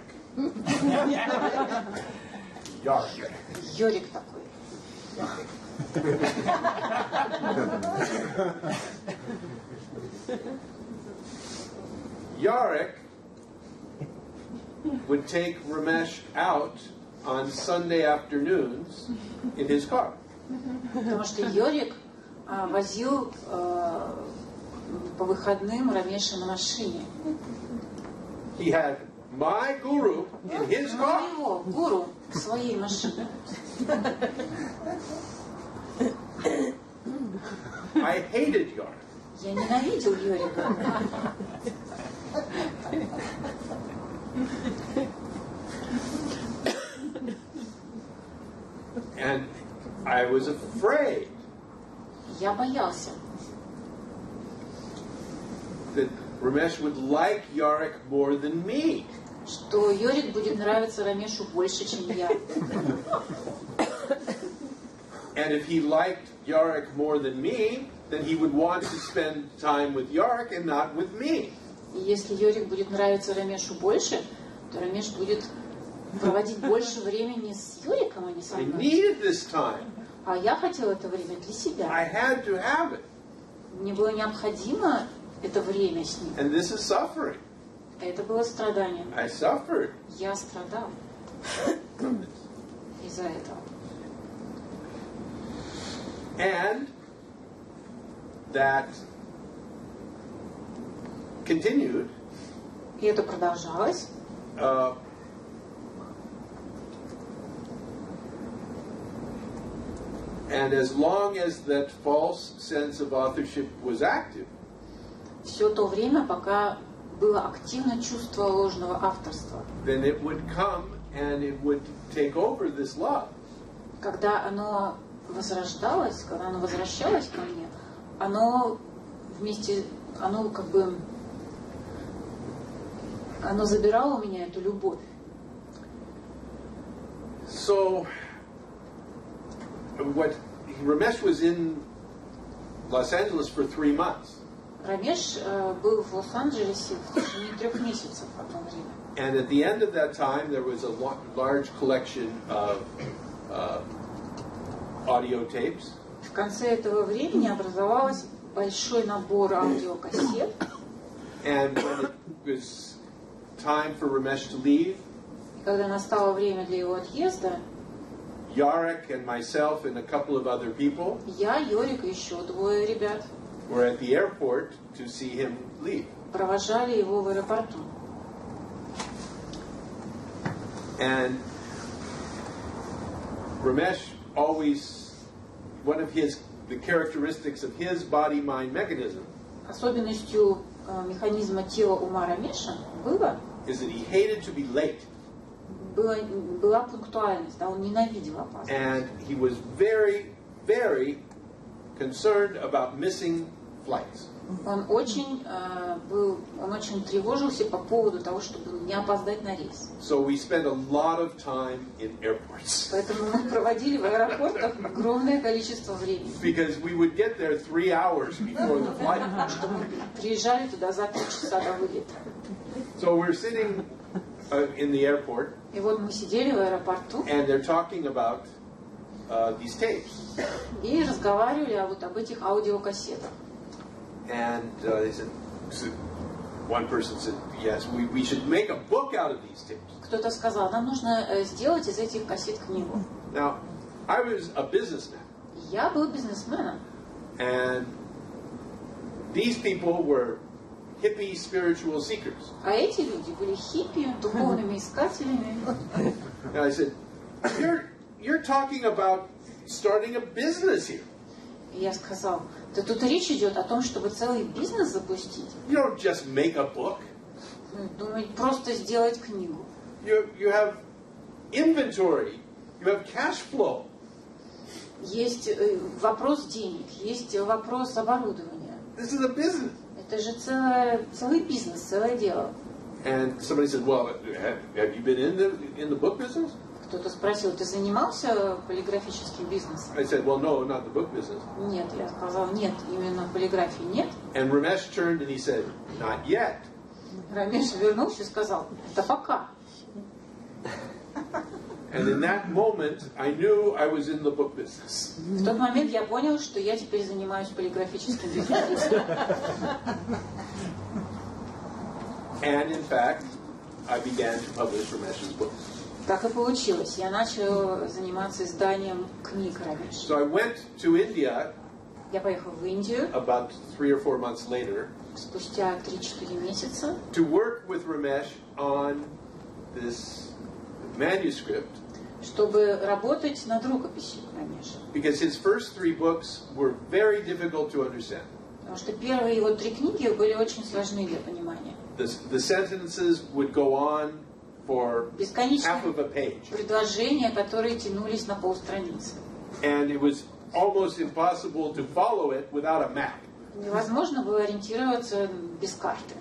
Yorick. Йорик такой. Yorick would take Ramesh out on Sunday afternoons in his car. Потому что Йорик возил по выходным Рамеша на машине. He had my guru in his car. Моего гуру в своей машине. I hated Yorick. Я ненавидел Йорика. And I was afraid Я боялся, that Ramesh would like Yorick more than me. что Йорик будет нравиться Рамешу больше, чем я. And if he liked Yorick more than me, then he would want to spend time with Yorick and not with me. И если Йорик будет нравиться Рамешу больше, то Рамеш будет проводить больше времени с Йориком, а не со I мной. needed this time. А я хотела это время для I себя. had to have it. Мне было необходимо это время с ним. And this is suffering. Это было страдание. I suffered. Я страдал из-за этого. And that continued. И это продолжалось. And as long as that false sense of authorship was active, Все то время, пока было активно чувство ложного авторства. then it would come and it would take over this love. Когда оно возрождалось, когда оно возвращалось ко мне, оно вместе, оно как бы, оно забирало у меня эту любовь. So, what Ramesh was in Los Angeles for 3 months. Рамеш был в Лос-Анджелесе в течение 3 месяцев в одно время. And at the end of that time, there was a large collection of audio tapes. В конце этого времени образовался большой набор аудиокассет. And when it was time for Ramesh to leave, И когда настало время для его отъезда, Yorick and myself and a couple of other people я, Йорик и еще 2 ребят were at the airport to see him leave. провожали его в аэропорту. And Ramesh always, one of the characteristics of his body-mind mechanism Особенностью механизма тела ума Рамеша is that he hated to be late. была пунктуальность, да, он ненавидел опасность. And he was very, very concerned about missing flights. Он очень тревожился по поводу того, чтобы не опоздать на рейс. So we spent a lot of time in airports. Поэтому мы проводили в аэропортах огромное количество времени. Because we would get there 3 hours before the flight. Что мы приезжали туда за 3 часа до вылета. So we're sitting in the airport. И вот мы сидели в аэропорту. And they're talking about these tapes. И разговаривали об этих аудиокассетах. And they said, one person said, yes, we should make a book out of these tapes. Кто-то сказал, нам нужно сделать из этих кассет книгу. Now, I was a businessman. Я был бизнесменом. And these people were hippie spiritual seekers. А эти люди были хиппи, духовными искателями. And I said, you're talking about starting a business here. И я сказал, да тут речь идет о том, чтобы целый бизнес запустить. You don't just make a book. Думать, просто сделать книгу. You have inventory. You have cash flow. Есть вопрос денег, есть вопрос оборудования. This is a business. Это же целый бизнес, целое дело. And somebody said, well, have you been in the book business? Кто-то спросил, ты занимался полиграфическим бизнесом? I said, well, no, not the book business. Нет, я сказал, нет, именно полиграфии нет. And Ramesh turned and he said, not yet. Рамеш вернулся и сказал, это пока. And in that moment, I knew I was in the book business. В тот момент я понял, что я теперь занимаюсь полиграфическим бизнесом. And in fact, I began to publish Ramesh's books. Так и получилось. Я начал заниматься изданием книг Рамеша. So I went to India Я поехал в Индию about 3 or 4 months later спустя 3-4 месяца, to work with Ramesh on this manuscript, чтобы работать над рукописью Рамеша. because his first 3 books were very difficult to understand. Потому что первые его 3 книги были очень сложны для понимания. The sentences would go on for half of a page. Предложения, которые тянулись на полстраницы. And it was almost impossible to follow it without a map. Невозможно было ориентироваться без карты.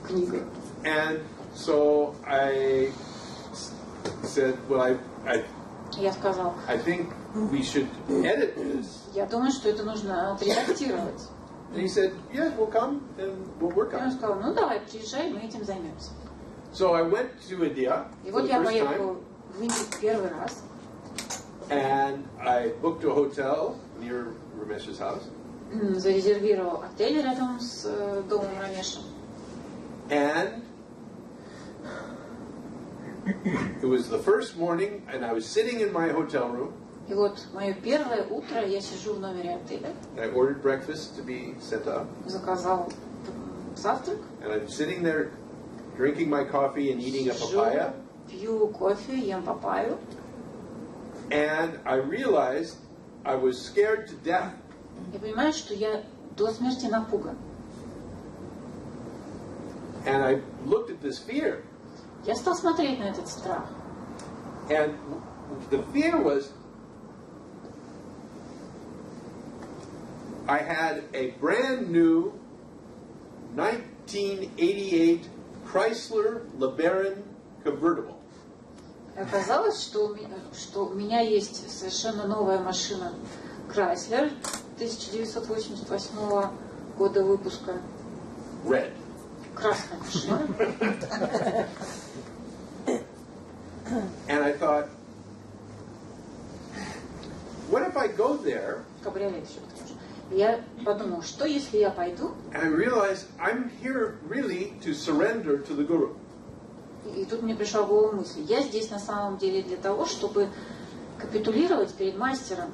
Книга. And so I said, well, Я сказал, I think we should edit this. я думаю, что это нужно отредактировать. And he said, yes, we'll come and we'll work on Он it. сказал, ну давай, приезжай, мы этим займемся. So I went to India И for вот the я first time, поехал в Индию первый раз. and I booked a hotel near Ramesh's house. Зарезервировал отель рядом с домом Рамеша. And it was the first morning, and I was sitting in my hotel room. И вот мое первое утро, я сижу в номере отеля, I ordered breakfast to be sent up, заказал завтрак, and I'm sitting there drinking my coffee and eating a сижу, papaya. пью кофе, ем папайю. And I realized I was scared to death. Я понимаю, что я до смерти напуган. And I looked at this fear. Я стал смотреть на этот страх. And the fear was I had a brand new 1988 Chrysler LeBaron convertible. Оказалось, что у меня есть совершенно новая машина Chrysler 1988 года выпуска. Red. Красная машина. And I thought, what if I go there? Кабриолет еще потому что. Я подумал, что если я пойду? And I realized I'm here really to surrender to the Guru. И тут мне пришла в голову мысль. Я здесь на самом деле для того, чтобы капитулировать перед мастером.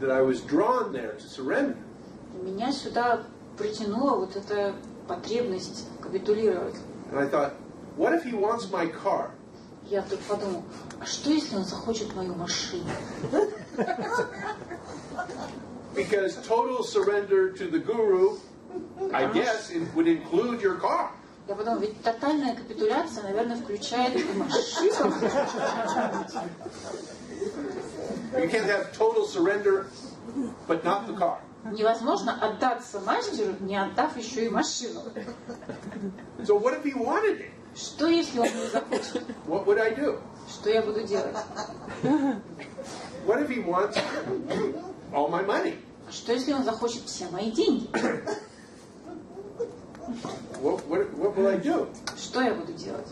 That I was drawn there to surrender. И меня сюда притянула вот эта потребность капитулировать. And I thought, what if he wants my car? Я вдруг подумал, а что если он захочет мою машину? Because total surrender to the Guru, I guess, it would include your car. Я подумала, ведь тотальная капитуляция, наверное, включает и машину. You can't have total surrender, but not the car. Невозможно отдаться мастеру, не отдав еще и машину. So what if he wanted it? Что если он не захочет? What would I do? Что я буду делать? What if he wants all my money? Что если он захочет все мои деньги? What will I do? Что я буду делать?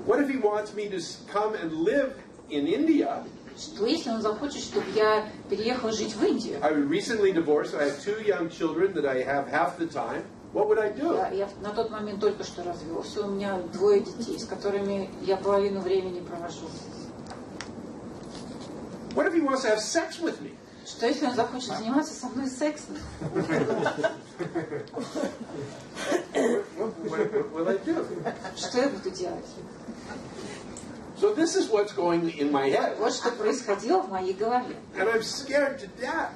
What if he wants me to come and live in India? Что если он захочет, чтобы я переехал жить в Индию? I was recently divorced. I have 2 young children that I have half the time. What would I do? Я на тот момент только что развелся. У меня 2 детей, с которыми я половину времени провожу. What if he wants to have sex with me? Что если он захочет заниматься со мной сексом? What will I do? Что я буду делать? So this is what's going in my head. Вот что происходило в моей голове. And I'm scared to death.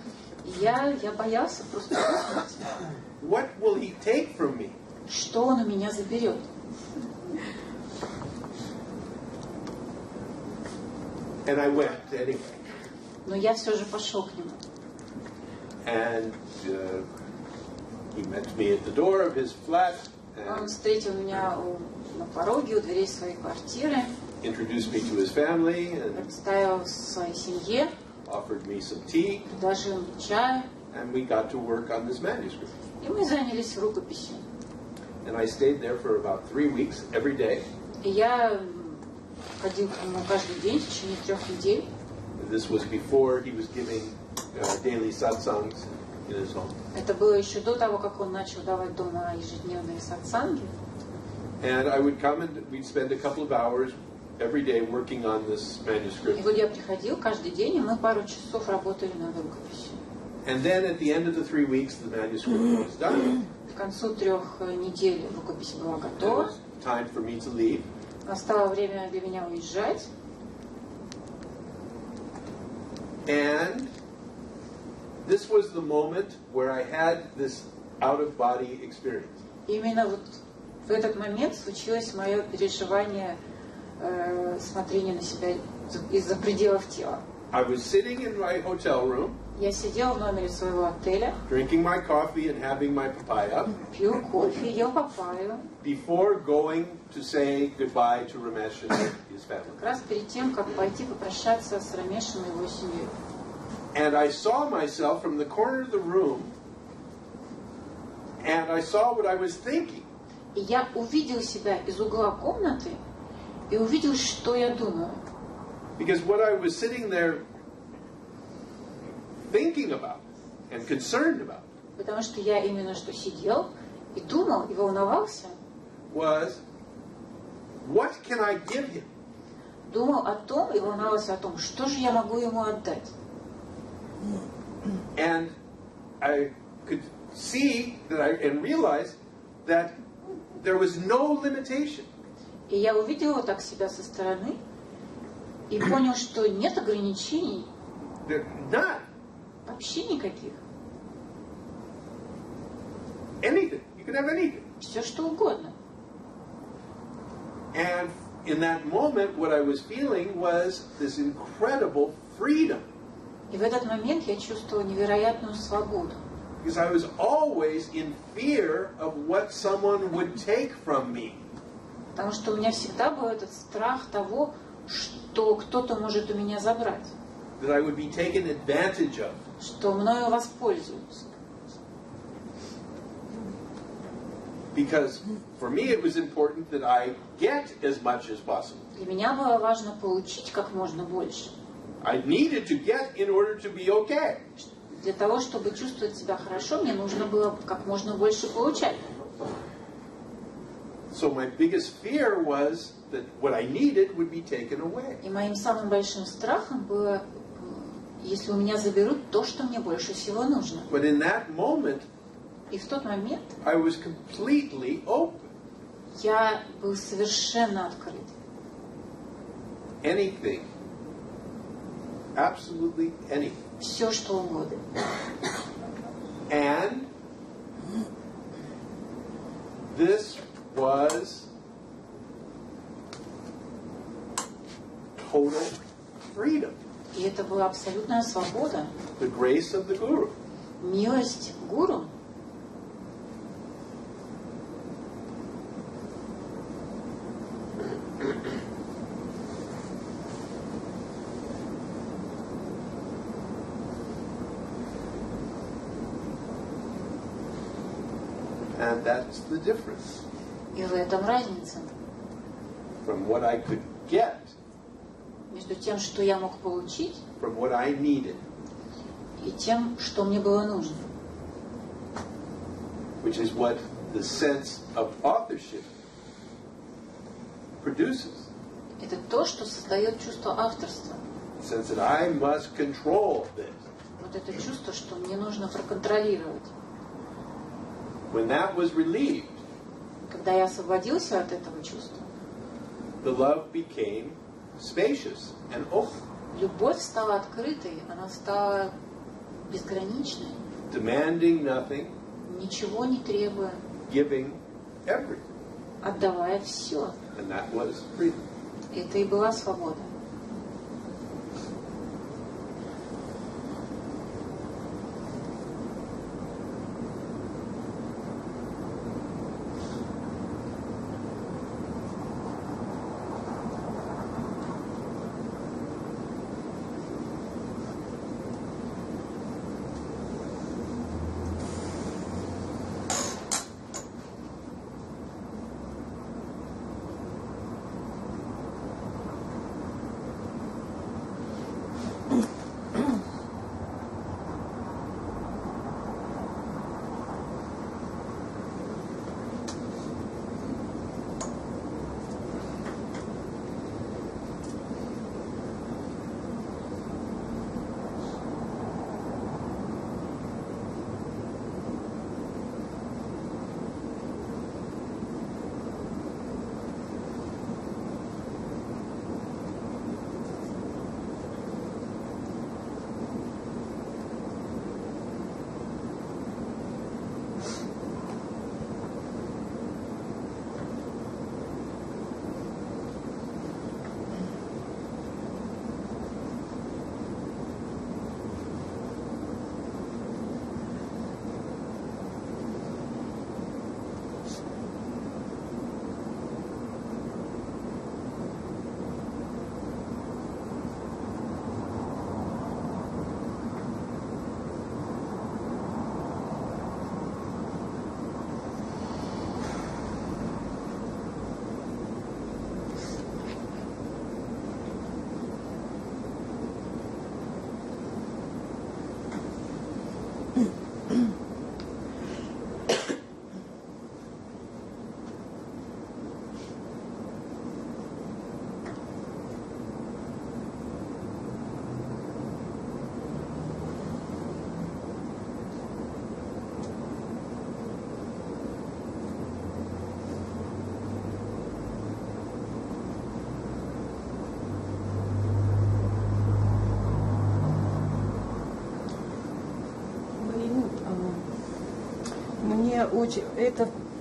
Я боялся просто уснуть. What will he take from me? Что он у меня заберет? And I went anyway. Но я все же пошел к нему. And he met me at the door of his flat. Он встретил меня на пороге у дверей своей квартиры. introduced me to his family and представил своей семье, offered me some tea, предложил мне чай, and we got to work on this manuscript. и мы занялись рукописью. And I stayed there for about 3 weeks every day. И я ходил к нему каждый день в течение 3 недель. This was before he was giving daily satsangs in his home. Это было еще до того, как он начал давать дома ежедневные сатсанги. And I would come and we'd spend a couple of hours every day working on this И manuscript. вот я приходил каждый день, и мы пару часов работали над рукописью. And then at the end of the 3 weeks, the manuscript was done. К концу 3 недель рукопись была It готова. was time for me to leave. Настало время для меня уезжать. And this was the moment where I had this out-of-body experience. Именно вот в этот момент случилось мое переживание смотрения на себя из-за пределов тела. I was sitting in my hotel room, Я сидел в номере своего отеля, drinking my coffee and having my papaya, пил кофе, ел папайю, before going to say goodbye to Ramesh and his family. как раз перед тем, как пойти попрощаться с Рамешем и его семьей. And I saw myself from the corner of the room, and I saw what I was thinking. И я увидел себя из угла комнаты и увидел, что я думаю. Because what I was sitting there thinking about and concerned about Потому что я именно что сидел и думал, и волновался. was, what can I give him? Думал о том и волновался о том, что же я могу ему отдать. And I could see that and realize that there was no limitation. И я увидел вот так себя со стороны и понял, что нет ограничений. None. Вообще никаких. Anything. You could have anything. Все что угодно. And in that moment, what I was feeling was this incredible freedom. И в этот момент я чувствовал невероятную свободу. Because I was always in fear of what someone would take from me. Потому что у меня всегда был этот страх того, что кто-то может у меня забрать. That I would be taken advantage of. Что мною воспользуются. Because for me it was important that I get as much as possible. Для меня было важно получить как можно больше. I needed to get in order to be okay. Для того, чтобы чувствовать себя хорошо, мне нужно было как можно больше получать. So my biggest fear was that what I needed would be taken away. И моим самым большим страхом было, если у меня заберут то, что мне больше всего нужно. But in that moment, И в тот момент I was completely open. я был совершенно открыт. Anything. Absolutely anything. Все, что угодно. And this was total freedom. И это была абсолютная свобода. The grace of the Guru. Милость гуру. And that's the difference И в этом разница from what I could get, между тем, что я мог получить, from what I needed, и тем, что мне было нужно. which is what the sense of authorship produces. Это то, что создает чувство авторства. The sense that I must control this. Вот это чувство, что мне нужно проконтролировать. When that was relieved, Когда я освободился от этого чувства, the love became spacious and open, любовь стала открытой, она стала безграничной, demanding nothing, ничего не требуя, giving everything. отдавая все. And that was freedom. Это и была свобода.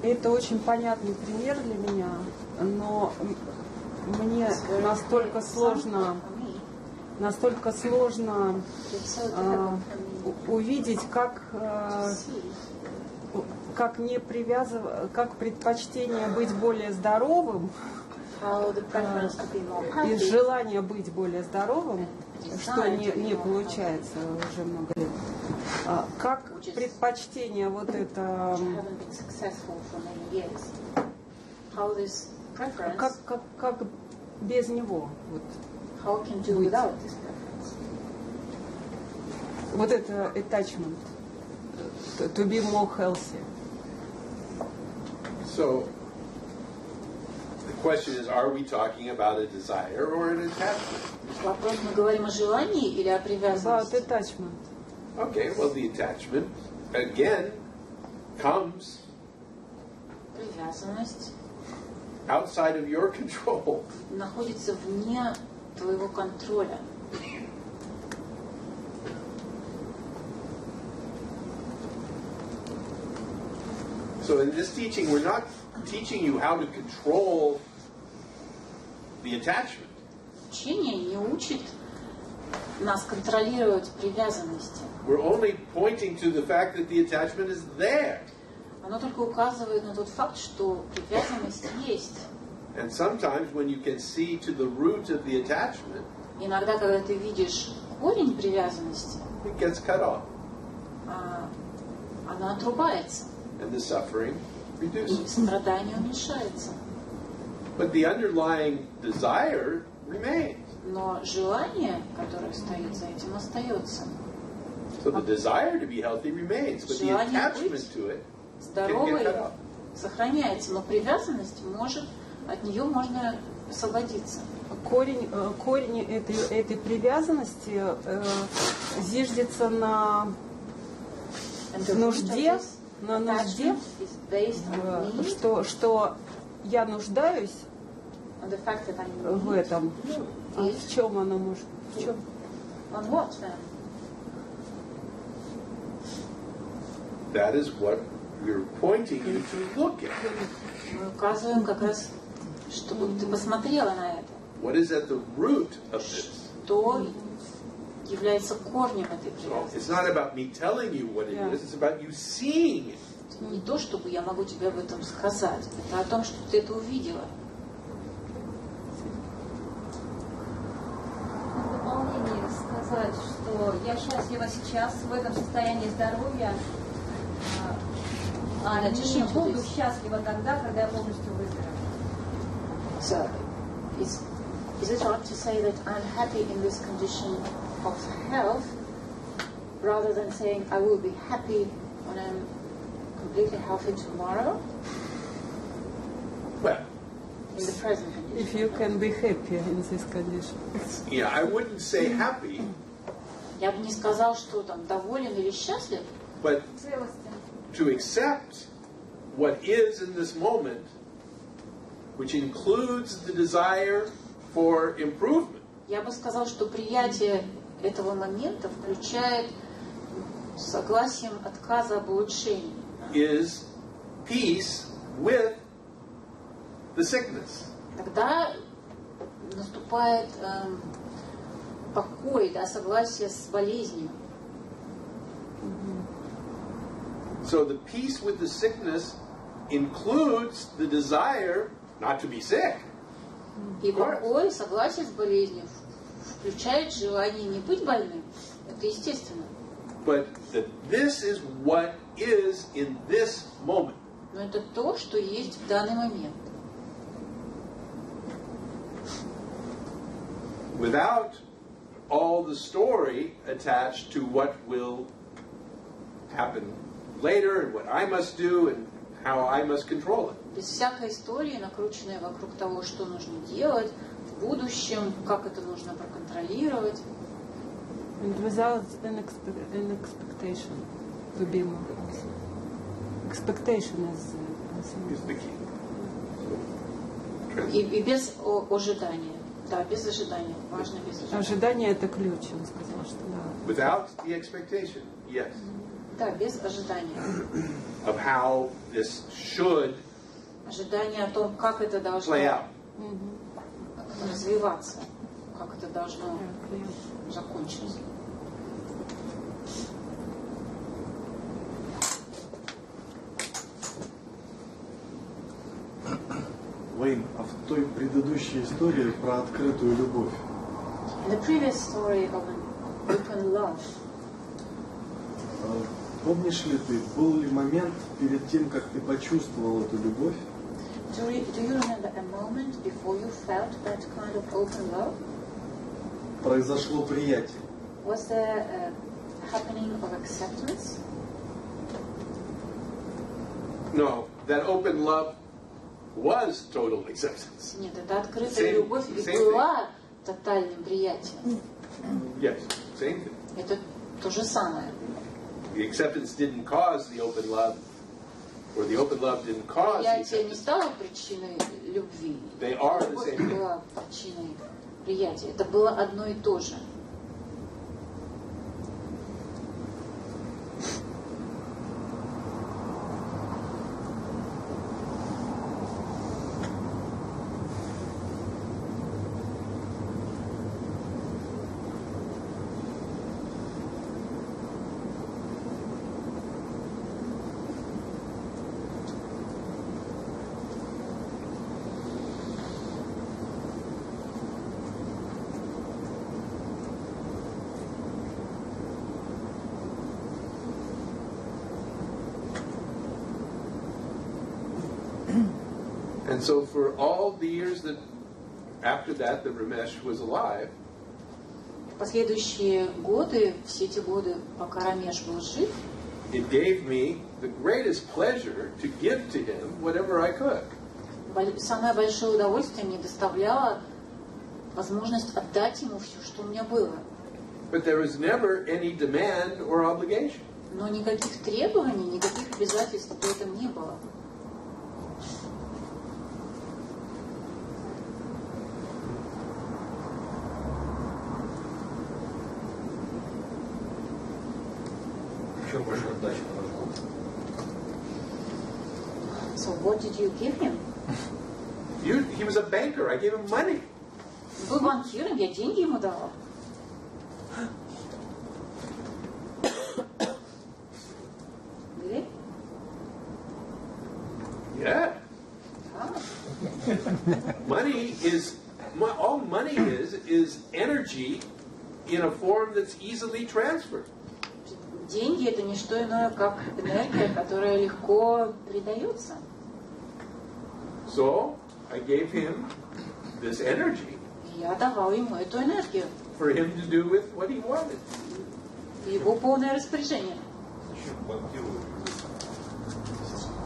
это очень понятный пример для меня, но мне настолько сложно увидеть, как предпочтение быть более здоровым и желание быть более здоровым, что не получается уже много лет. Как предпочтение вот это, как без него быть. Вот это attachment, to be more healthy. So the question is, are we talking about a desire or an attachment? Вопрос, мы говорим о желании или о привязанности? About attachment. Okay, well, the attachment again comes Привязанность outside of your control. находится вне твоего контроля. So in this teaching, we're not teaching you how to control the attachment. Учение не учит нас контролировать привязанности. We're only pointing to the fact that the attachment is there. Оно только указывает на тот факт, что привязанность есть. And sometimes when you can see to the root of the attachment, Иногда, когда ты видишь корень привязанности, it gets cut off. Она отрубается. And the suffering И reduces. страдание уменьшается. But the underlying desire remains. Но желание, которое стоит за этим, остается. So the desire to be healthy remains, but the Желание attachment быть to it can здоровой get cut off. сохраняется, но привязанность от нее можно освободиться. Корень этой привязанности зиждется на нужде, что я нуждаюсь в этом. А в чем она может? В чем? That is what we're pointing you to look at. Мы указываем как раз, чтобы ты посмотрела на это. What is at the root of this? Что является корнем этой So it's привязанности? not about me telling you what it is, it's about you seeing it. Не то, чтобы я могу тебе об этом сказать, это о том, что ты это увидела. В дополнение сказать, что я счастлива сейчас в этом состоянии здоровья, а не буду счастлива тогда, когда я полностью выздоровею. So, is it right to say that I'm happy in this condition of health, rather than saying I will be happy when I'm completely healthy tomorrow? Well, In the present condition. If you can be happy in this condition. yeah, I wouldn't say happy, Я бы не сказал, что там доволен или счастлив, but to accept what is in this moment, which includes the desire for improvement. я бы сказал, что приятие этого момента включает согласием отказа об улучшении. Is peace with the sickness. Тогда наступает покой, да, согласие с болезнью. So the peace with the sickness includes the desire not to be sick. И покой, согласие с болезнью включает желание не быть больным. Это естественно. But that this is what is in this moment. Но это то, что есть в данный момент. Without all the story attached to what will happen later and what I must do and how I must control it. Без всякой истории, накрученной вокруг того, что нужно делать в будущем, как это нужно проконтролировать. And without an expectation to be more. Expectation is the key. И без ожидания. Да, без ожидания. Важно без ожидания. Ожидание — это ключ, он сказал, что да. Without the expectation, yes. Да, без ожидания. Of how this should Ожидание о том, как это должно play out. развиваться, как это должно закончиться. Вейн, а в той предыдущей истории про открытую любовь. The previous story of an open love. Помнишь ли ты, был ли момент перед тем, как ты почувствовал эту любовь? Do you remember a moment before you felt that kind of open love? Произошло приятие. Was there a happening of acceptance? No, that open love was total acceptance. Нет, это открытая любовь и была тотальным приятием. Yes, same thing. Это то же самое. The acceptance didn't cause the open love, or the open love didn't cause the Приятие не acceptance. стало причиной любви. They are the Любовь same thing. была причиной приятия. Это было одно и то же. And so for all the years that after that Ramesh was alive, Последующие годы, все эти годы, пока Рамеш был жив, it gave me the greatest pleasure to give to him whatever I could. самое большое удовольствие мне доставляло возможность отдать ему все, что у меня было. But there was never any demand or obligation. Но никаких требований, никаких обязательств при этом не было. Еще больше отдачи подожгу. So what did you give him? He was a banker. I gave him money. Был банкиром, я деньги ему дала. Really? Yeah. Money is all money is energy in a form that's easily transferred. Деньги — это не что иное, как энергия, которая легко передается. So I gave him this energy Я давал ему эту энергию. for him to do with what he wanted. Его полное распоряжение. Зачем банкиру?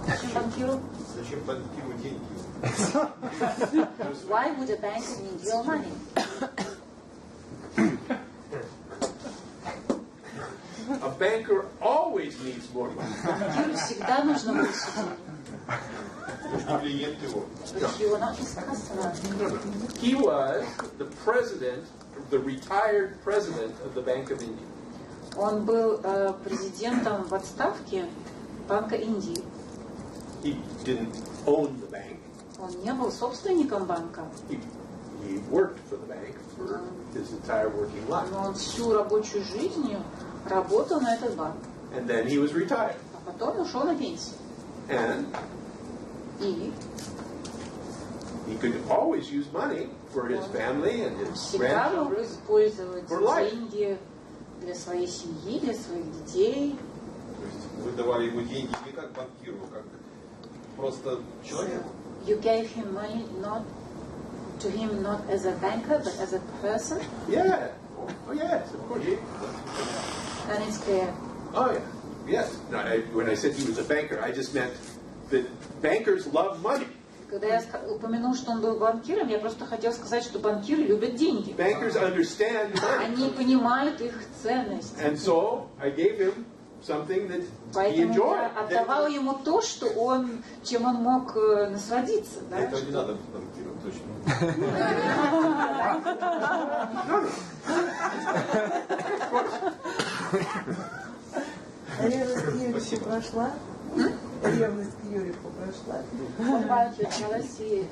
Зачем банкиру? Зачем банкиру деньги? Why would a bank need your money? A banker always needs more money. Банкиру всегда нужно больше денег. Клиент его. But you are not his customer. He was the president, the retired president of the Bank of India. Он был президентом в отставке Банка Индии. He didn't own the bank. Он не был собственником банка. He worked for the bank for his entire working life. Но он всю рабочую жизнь работал на этот банк. And then he was retired. А потом ушел на пенсию. And И he could always use money for his family and his всегда мог grandchildren. использовать For life. деньги для своей семьи, для своих детей. То есть вы давали ему деньги не как банкиру, как просто человеку. You gave him money not to him not as a banker but as a person. Yeah. Oh yes, of course. And it's clear. Oh yeah. Yes. No, when I said he was a banker, I just meant that bankers love money. Когда я упомянул, что он был банкиром, я просто хотела сказать, что банкиры любят деньги. Bankers understand money. Они понимают их ценность. And so I gave him something that he Поэтому enjoyed. я отдавала ему то, что он, чем он мог насладиться. Да? Этого не надо банкиру, точно. прошла? Ревность к Юрику прошла? What about your jealousy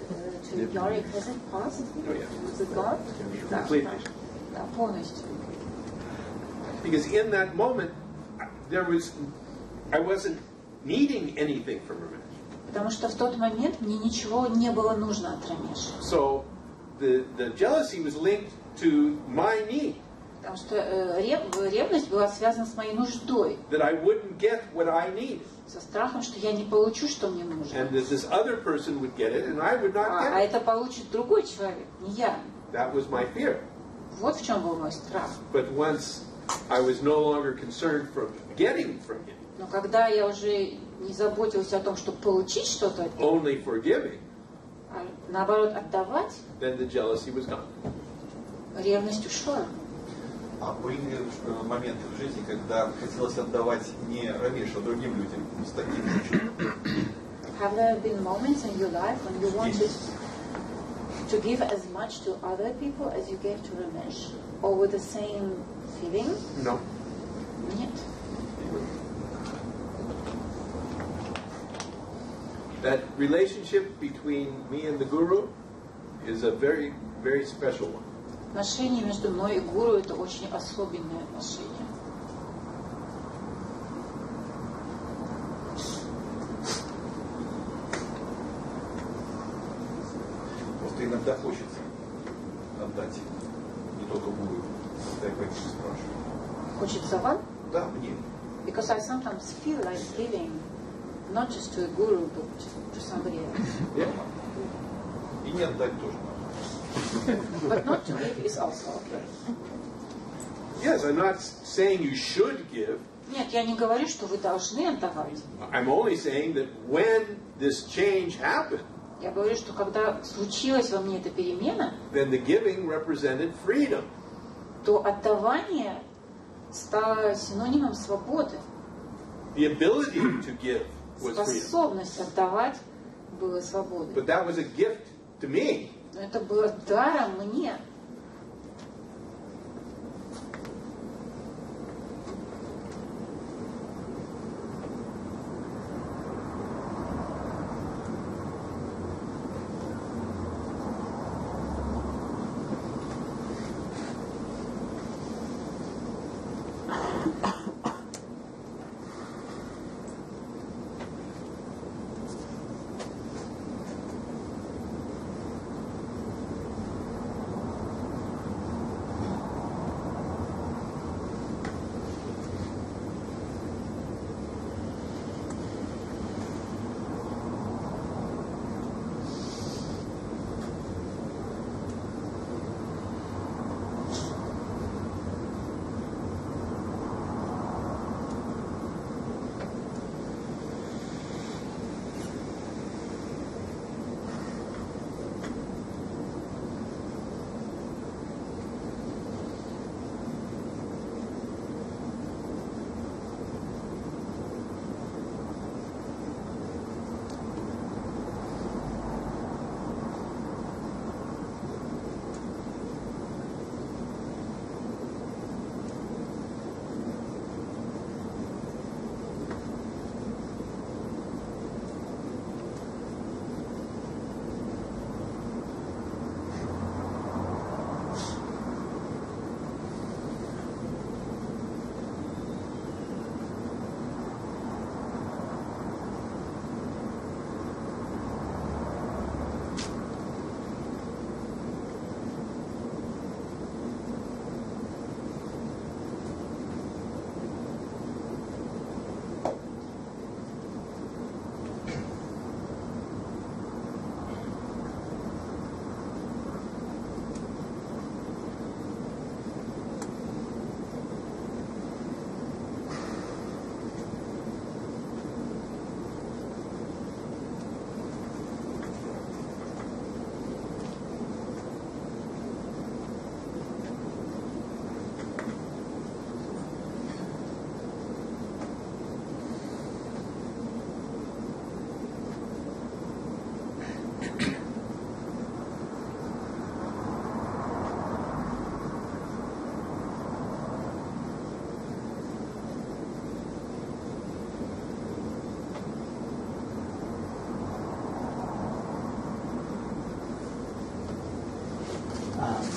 to Yorick? Has it passed? Is it gone? Completely. Да, полностью. Because in that moment, I wasn't needing anything from Ramesh. Потому что в тот момент мне ничего не было нужно от Рамеша. So the jealousy was linked to my need. Потому что ревность была связана с моей нуждой. That I wouldn't get what I needed. Со страхом, что я не получу, что мне нужно. And that this other person would get it, and I would not get it. А это получит другой человек, не я. That was my fear. Вот в чем был мой страх. But once I was no longer concerned from getting from him. Но когда я уже не заботился о том, чтобы получить что-то от него, Only for giving. А наоборот отдавать, Then the jealousy was gone. ревность ушла. А были моменты в жизни, когда хотелось отдавать не Рамешу, а другим людям с таким же? Have there been moments in your life when you wanted to give as much to other people as you gave to Ramesh, or with the same feeling? No. Нет. That relationship between me and the Guru is a very, very special one. Отношения между мной и гуру — это очень особенные отношения. Просто иногда хочется отдать не только гуру, я поэтому спрашиваю. Хочется вам? Да, мне. Because I sometimes feel like giving, not just to a guru, but to somebody else. Yeah. И не отдать тоже. But not to give is also okay. Yes, I'm not saying you should give. Нет, я не говорю, что вы должны отдавать. I'm only saying that when this change happened, Я говорю, что когда случилась во мне эта перемена, then the giving represented freedom. то отдавание стало синонимом свободы. The ability to give was freedom. Способность отдавать была свободой. But that was a gift to me. Но это было даром мне.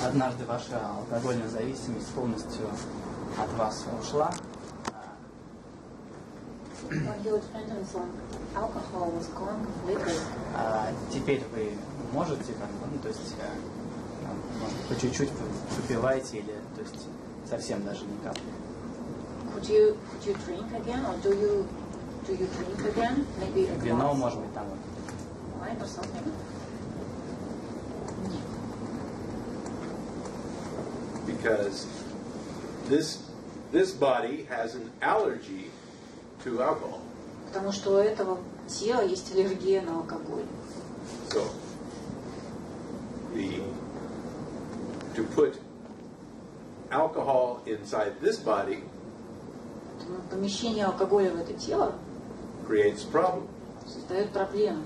однажды ваша алкогольная зависимость полностью от вас ушла. Теперь вы можете, как бы, ну, то есть, может, по чуть-чуть попиваете или, то есть, совсем даже ни капли. Could you drink again, or do you drink again? Maybe a Вино, glass может быть, там. wine or something. Because this body has an allergy to alcohol. Потому что у этого тела есть аллергия на алкоголь. So, to put alcohol inside this body Помещение алкоголя в это тело creates problem. создает проблемы.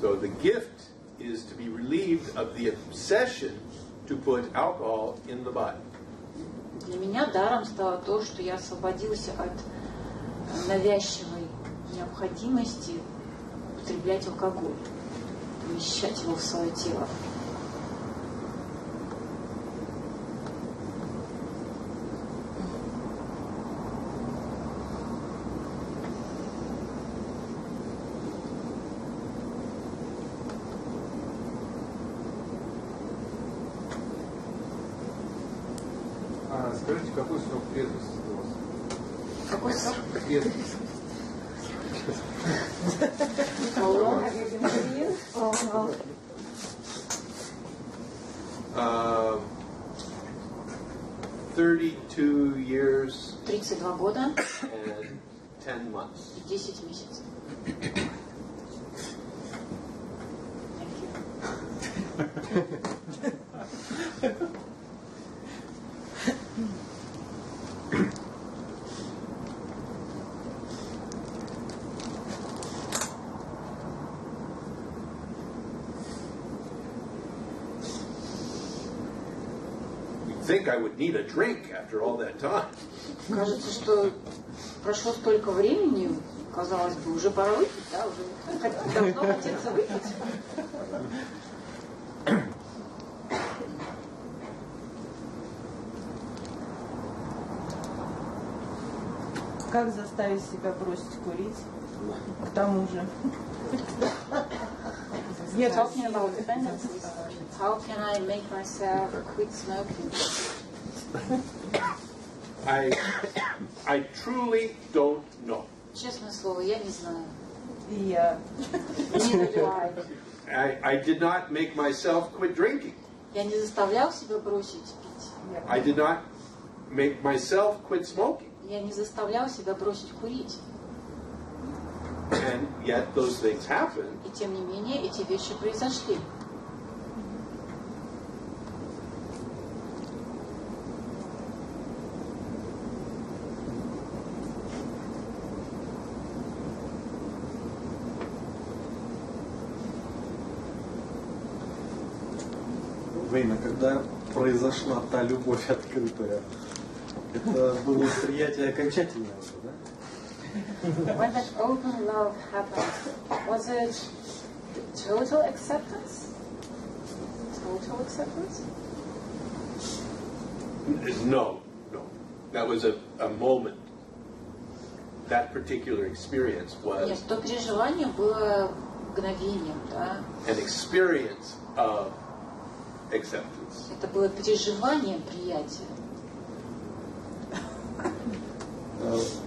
So the gift is to be relieved of the obsession to put alcohol in the body. Для меня даром стало то, что я освободился от навязчивой необходимости употреблять алкоголь, помещать его в свое тело. Скажите, какой срок трезвости у вас? Какой срок? Трезвости. How long have you been clean? 32 years 32 года and 10 months. и 10 месяцев. Think I would need a drink after all that time. Кажется, что прошло столько времени, казалось бы, уже пора выпить, да, уже должно хотеться выпить. Как заставить себя бросить курить? К тому же. Нет, Talking about dependencies, how can I make myself quit smoking? I truly don't know. Честное слово, я не знаю. И я. Neither do I. I did not make myself quit drinking. Я не заставлял себя бросить пить. I did not make myself quit smoking. Я не заставлял себя бросить курить. And yet those things happen. И тем не менее эти вещи произошли. Время, когда произошла та любовь открытая, это было восприятие окончательное уже, да? When that open love happened, was it total acceptance? Total acceptance? No. That was a moment. That particular experience was Нет, то переживание было мгновением, да? an experience of acceptance. Это было переживание приятия.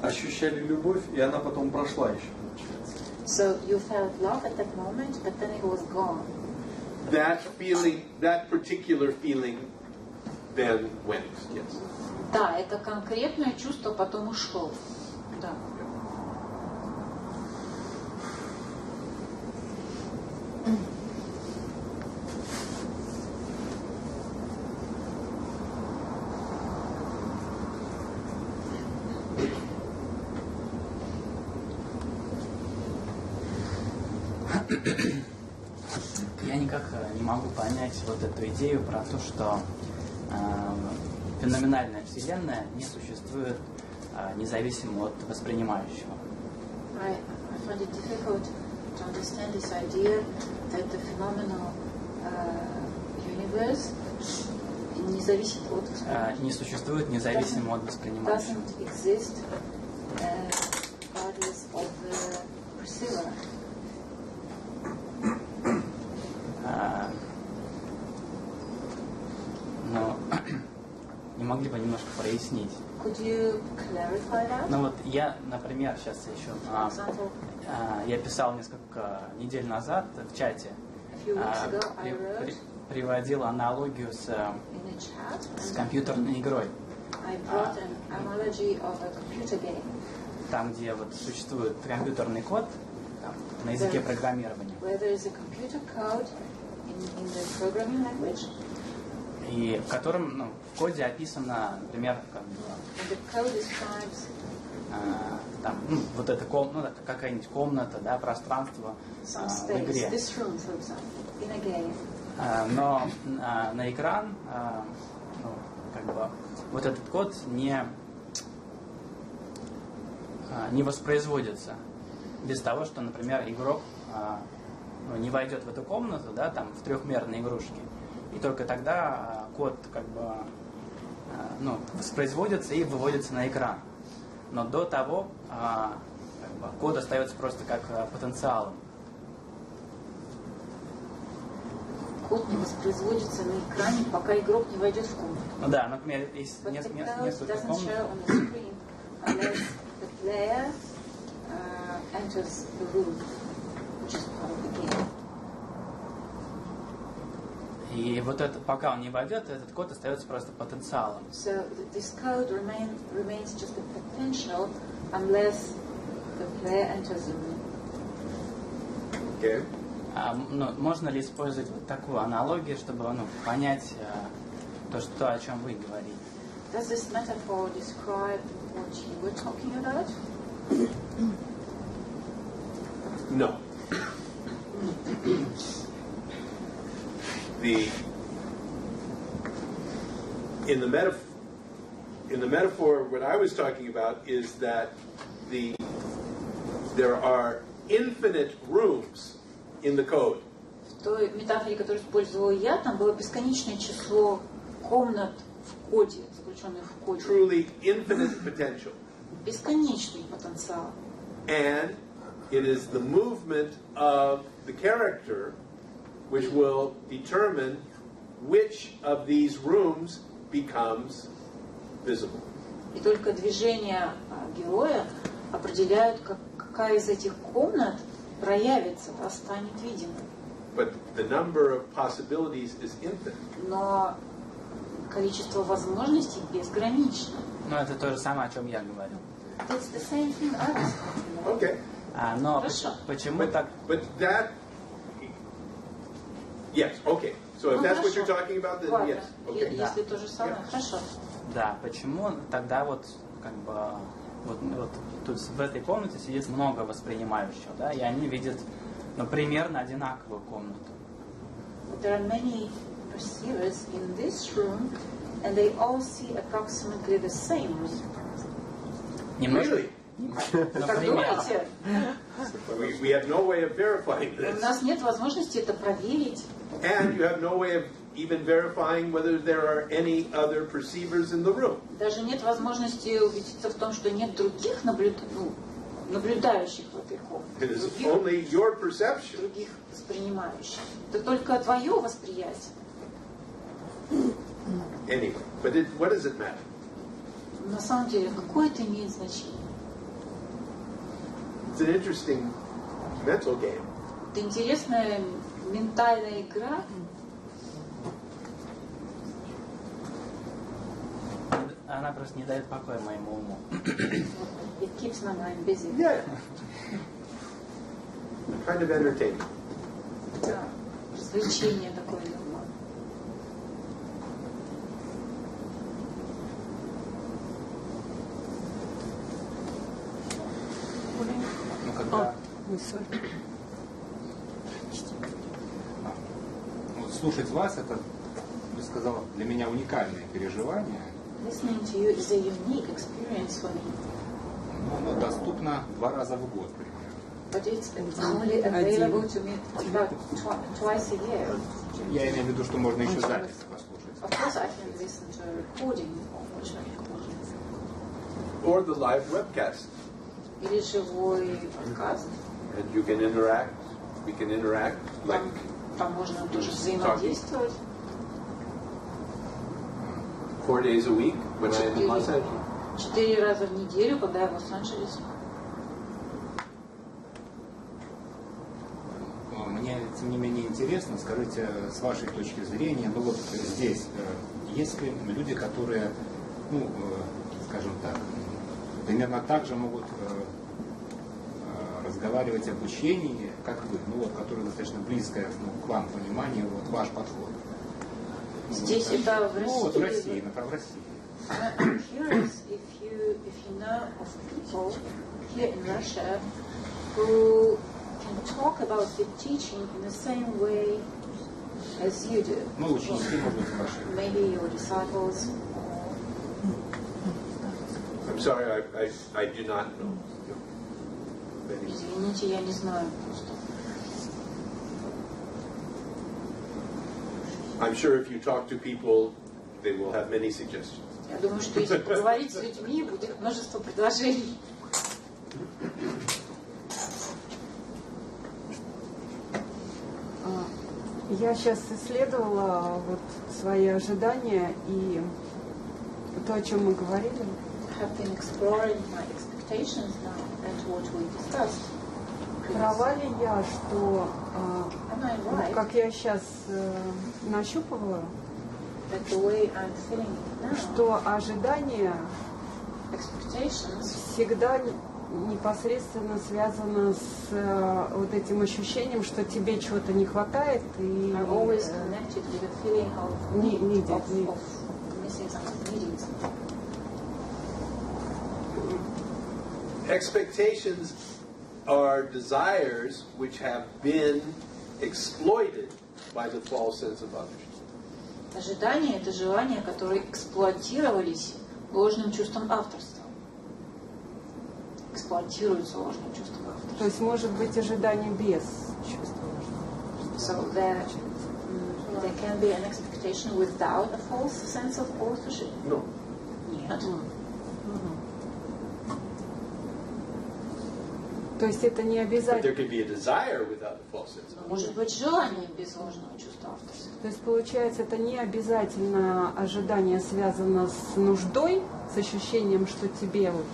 Ощущали любовь, и она потом прошла еще. So you felt love at that moment, but then it was gone. That feeling, that particular feeling, then went. Yes. Да, это конкретное чувство потом ушло. Да. Я никак не могу понять вот эту идею про то, что феноменальная Вселенная не существует независимо от воспринимающего. I find it difficult to understand this idea that the phenomenal others, не зависит от не существует независимо от воспринимающего. Doesn't exist regardless of the perceiver. Но не могли бы немножко прояснить? Could you clarify that? Ну вот я, например, сейчас еще я писал несколько недель назад в чате, приводил аналогию с компьютерной игрой. I brought an analogy of a computer game. Там, где вот существует компьютерный код там, на языке программирования. Where there is a computer code in the programming language. И в котором в коде описано, например, там, вот эта комната, какая-нибудь комната, да, пространство в игре. Но на экран вот этот код не воспроизводится без того, что, например, игрок не войдет в эту комнату, да, там, в трехмерной игрушке. И только тогда код воспроизводится и выводится на экран. Но до того код остается просто как потенциалом. Код не воспроизводится на экране, пока игрок не войдет в комнату. Ну да, например, есть несколько комнат. И вот это, пока он не войдет, этот код остается просто потенциалом. So this code remains just a potential unless the player enters the room. Okay. Можно ли использовать вот такую аналогию, чтобы понять то, о чем вы говорите? Does this metaphor describe what you were talking about? No. In the metaphor, what I was talking about is that there are infinite rooms in the code. В той метафоре, которую использовал я, там было бесконечное число комнат в коде, заключенных в коде. Truly infinite potential. Бесконечный потенциал. And it is the movement of the character which will determine which of these rooms becomes visible. И только движения героя определяют, какая из этих комнат проявится, станет видимой. But the number of possibilities is infinite. Но количество возможностей безгранично. Ну, это то же самое, о чем я говорил. It's the same thing I was talking about. Okay. Но почему так? But that, yes, okay. So if that's what you're talking about, then yes. Okay. Если то же самое, хорошо. Да, почему тогда вот тут в этой комнате сидит много воспринимающих, да, и они видят, примерно одинаковую комнату. There are many perceivers in this room, and they all see approximately the same room. Really? Как думаете? We have no way of verifying У this. нас нет возможности это проверить. And you have no way of even verifying whether there are any other perceivers in the room. Даже нет возможности убедиться в том, что нет других наблюдающих в этой комнате. It is only your perception. Других воспринимающих. Это только твое восприятие. Anyway, but what does it matter? На самом деле, какое это имеет значение? It's an interesting mental game. Это интересная ментальная игра. Она просто не дает покоя моему уму. It keeps my mind busy. Yeah. Kind of entertaining. Да. Развлечение такое. Когда слушать вас, это, я сказала, для меня уникальное переживание. Listening to you is a unique experience for me. Оно доступно 2 раза в год примерно. But it's only available to me about twice a year. Я имею в виду, что можно еще запись послушать. Of course, I can listen to a recording of Or the live webcast. или живой подкаст. And you can interact. We can interact like. Там можно тоже взаимодействовать. 4 days a week when I'm in Los Angeles. 4 раза в неделю, когда я в Лос-Анджелесе. Мне, тем не менее, интересно, скажите, с вашей точки зрения, ну вот здесь, есть ли люди, которые, ну, скажем так, примерно так же могут разговаривать об учении, как вы, ну вот, которые достаточно близкое к вам пониманию, вот ваш подход? Здесь это в России? Ну вот в России, направо в России. I'm curious if you know of people here in Russia who can talk about the teaching in the same way as you do. Ну, ученики, может быть, ваши. Maybe your disciples. I'm sorry, I do not know. Извините, я не знаю просто. I'm sure if you talk to people, they will have many suggestions. Я думаю, что если поговорить с людьми, будет множество предложений. Я сейчас исследовала вот свои ожидания и то, о чем мы говорили. Have been exploring my expectations now and what we discussed. Права ли я, что, right? как я сейчас нащупываю, что ожидания всегда непосредственно связано с вот этим ощущением, что тебе чего-то не хватает и Expectations are desires which have been exploited by the false sense of others. Ожидания – это желания, которые эксплуатировались ложным чувством авторства. Эксплуатируются ложным чувством авторства. То есть может быть ожидание без чувства. So there can be an expectation without a false sense of authorship? No. Нет. То есть это не обязательно. Может быть желание без ложного чувства авторства. То есть получается, это не обязательно ожидание связано с нуждой, с ощущением, что тебе вот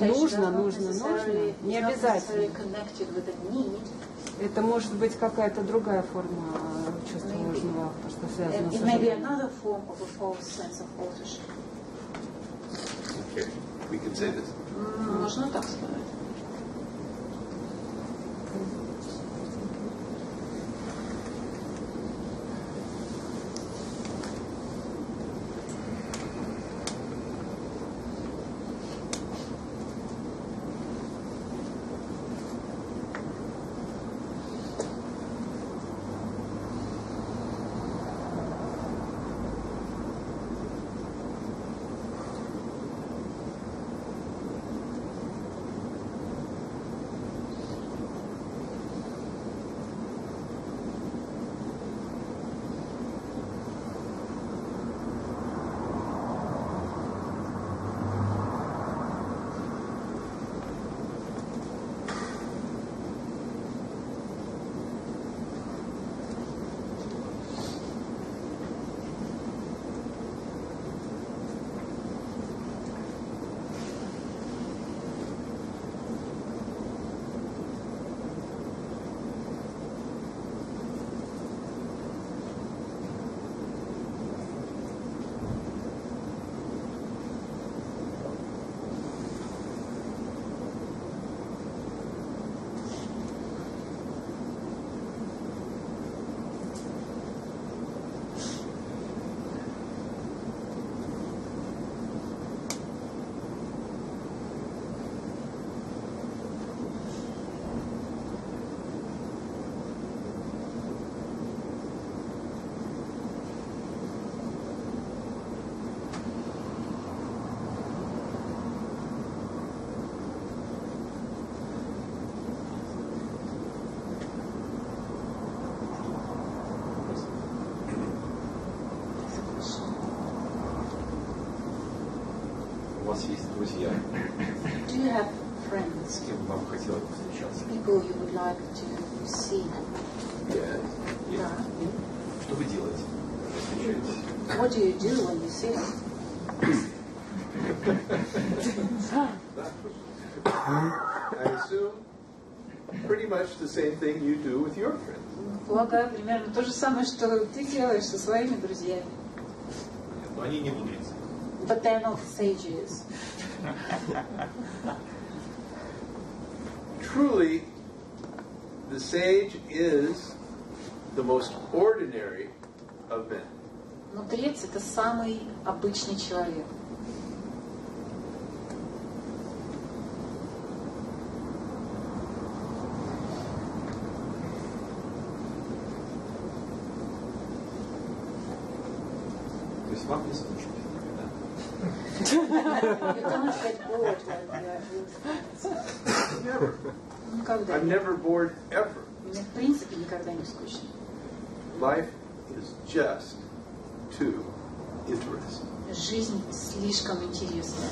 нужно. Не обязательно. Это может быть какая-то другая форма чувства ложного авторства, связана с ожиданием. We can say this. Можно так сказать. вас есть друзья? Do you have friends? С кем вам хотелось встречаться? People you would like to see? Да. Что вы делаете, когда встречаетесь? What do you do when you see them? I assume pretty much the same thing you do with your friends. Полагаю, примерно то же самое, что ты делаешь со своими друзьями. Но они не мудрецы. But they're not sages. Truly, the sage is the most ordinary of men. Мудрец — это самый обычный человек. То есть вам не скучно никогда? You don't get bored when you are with friends. Never. Никогда. I'm never bored ever. Мне в принципе никогда не скучно. Life is just too interesting. Жизнь слишком интересная.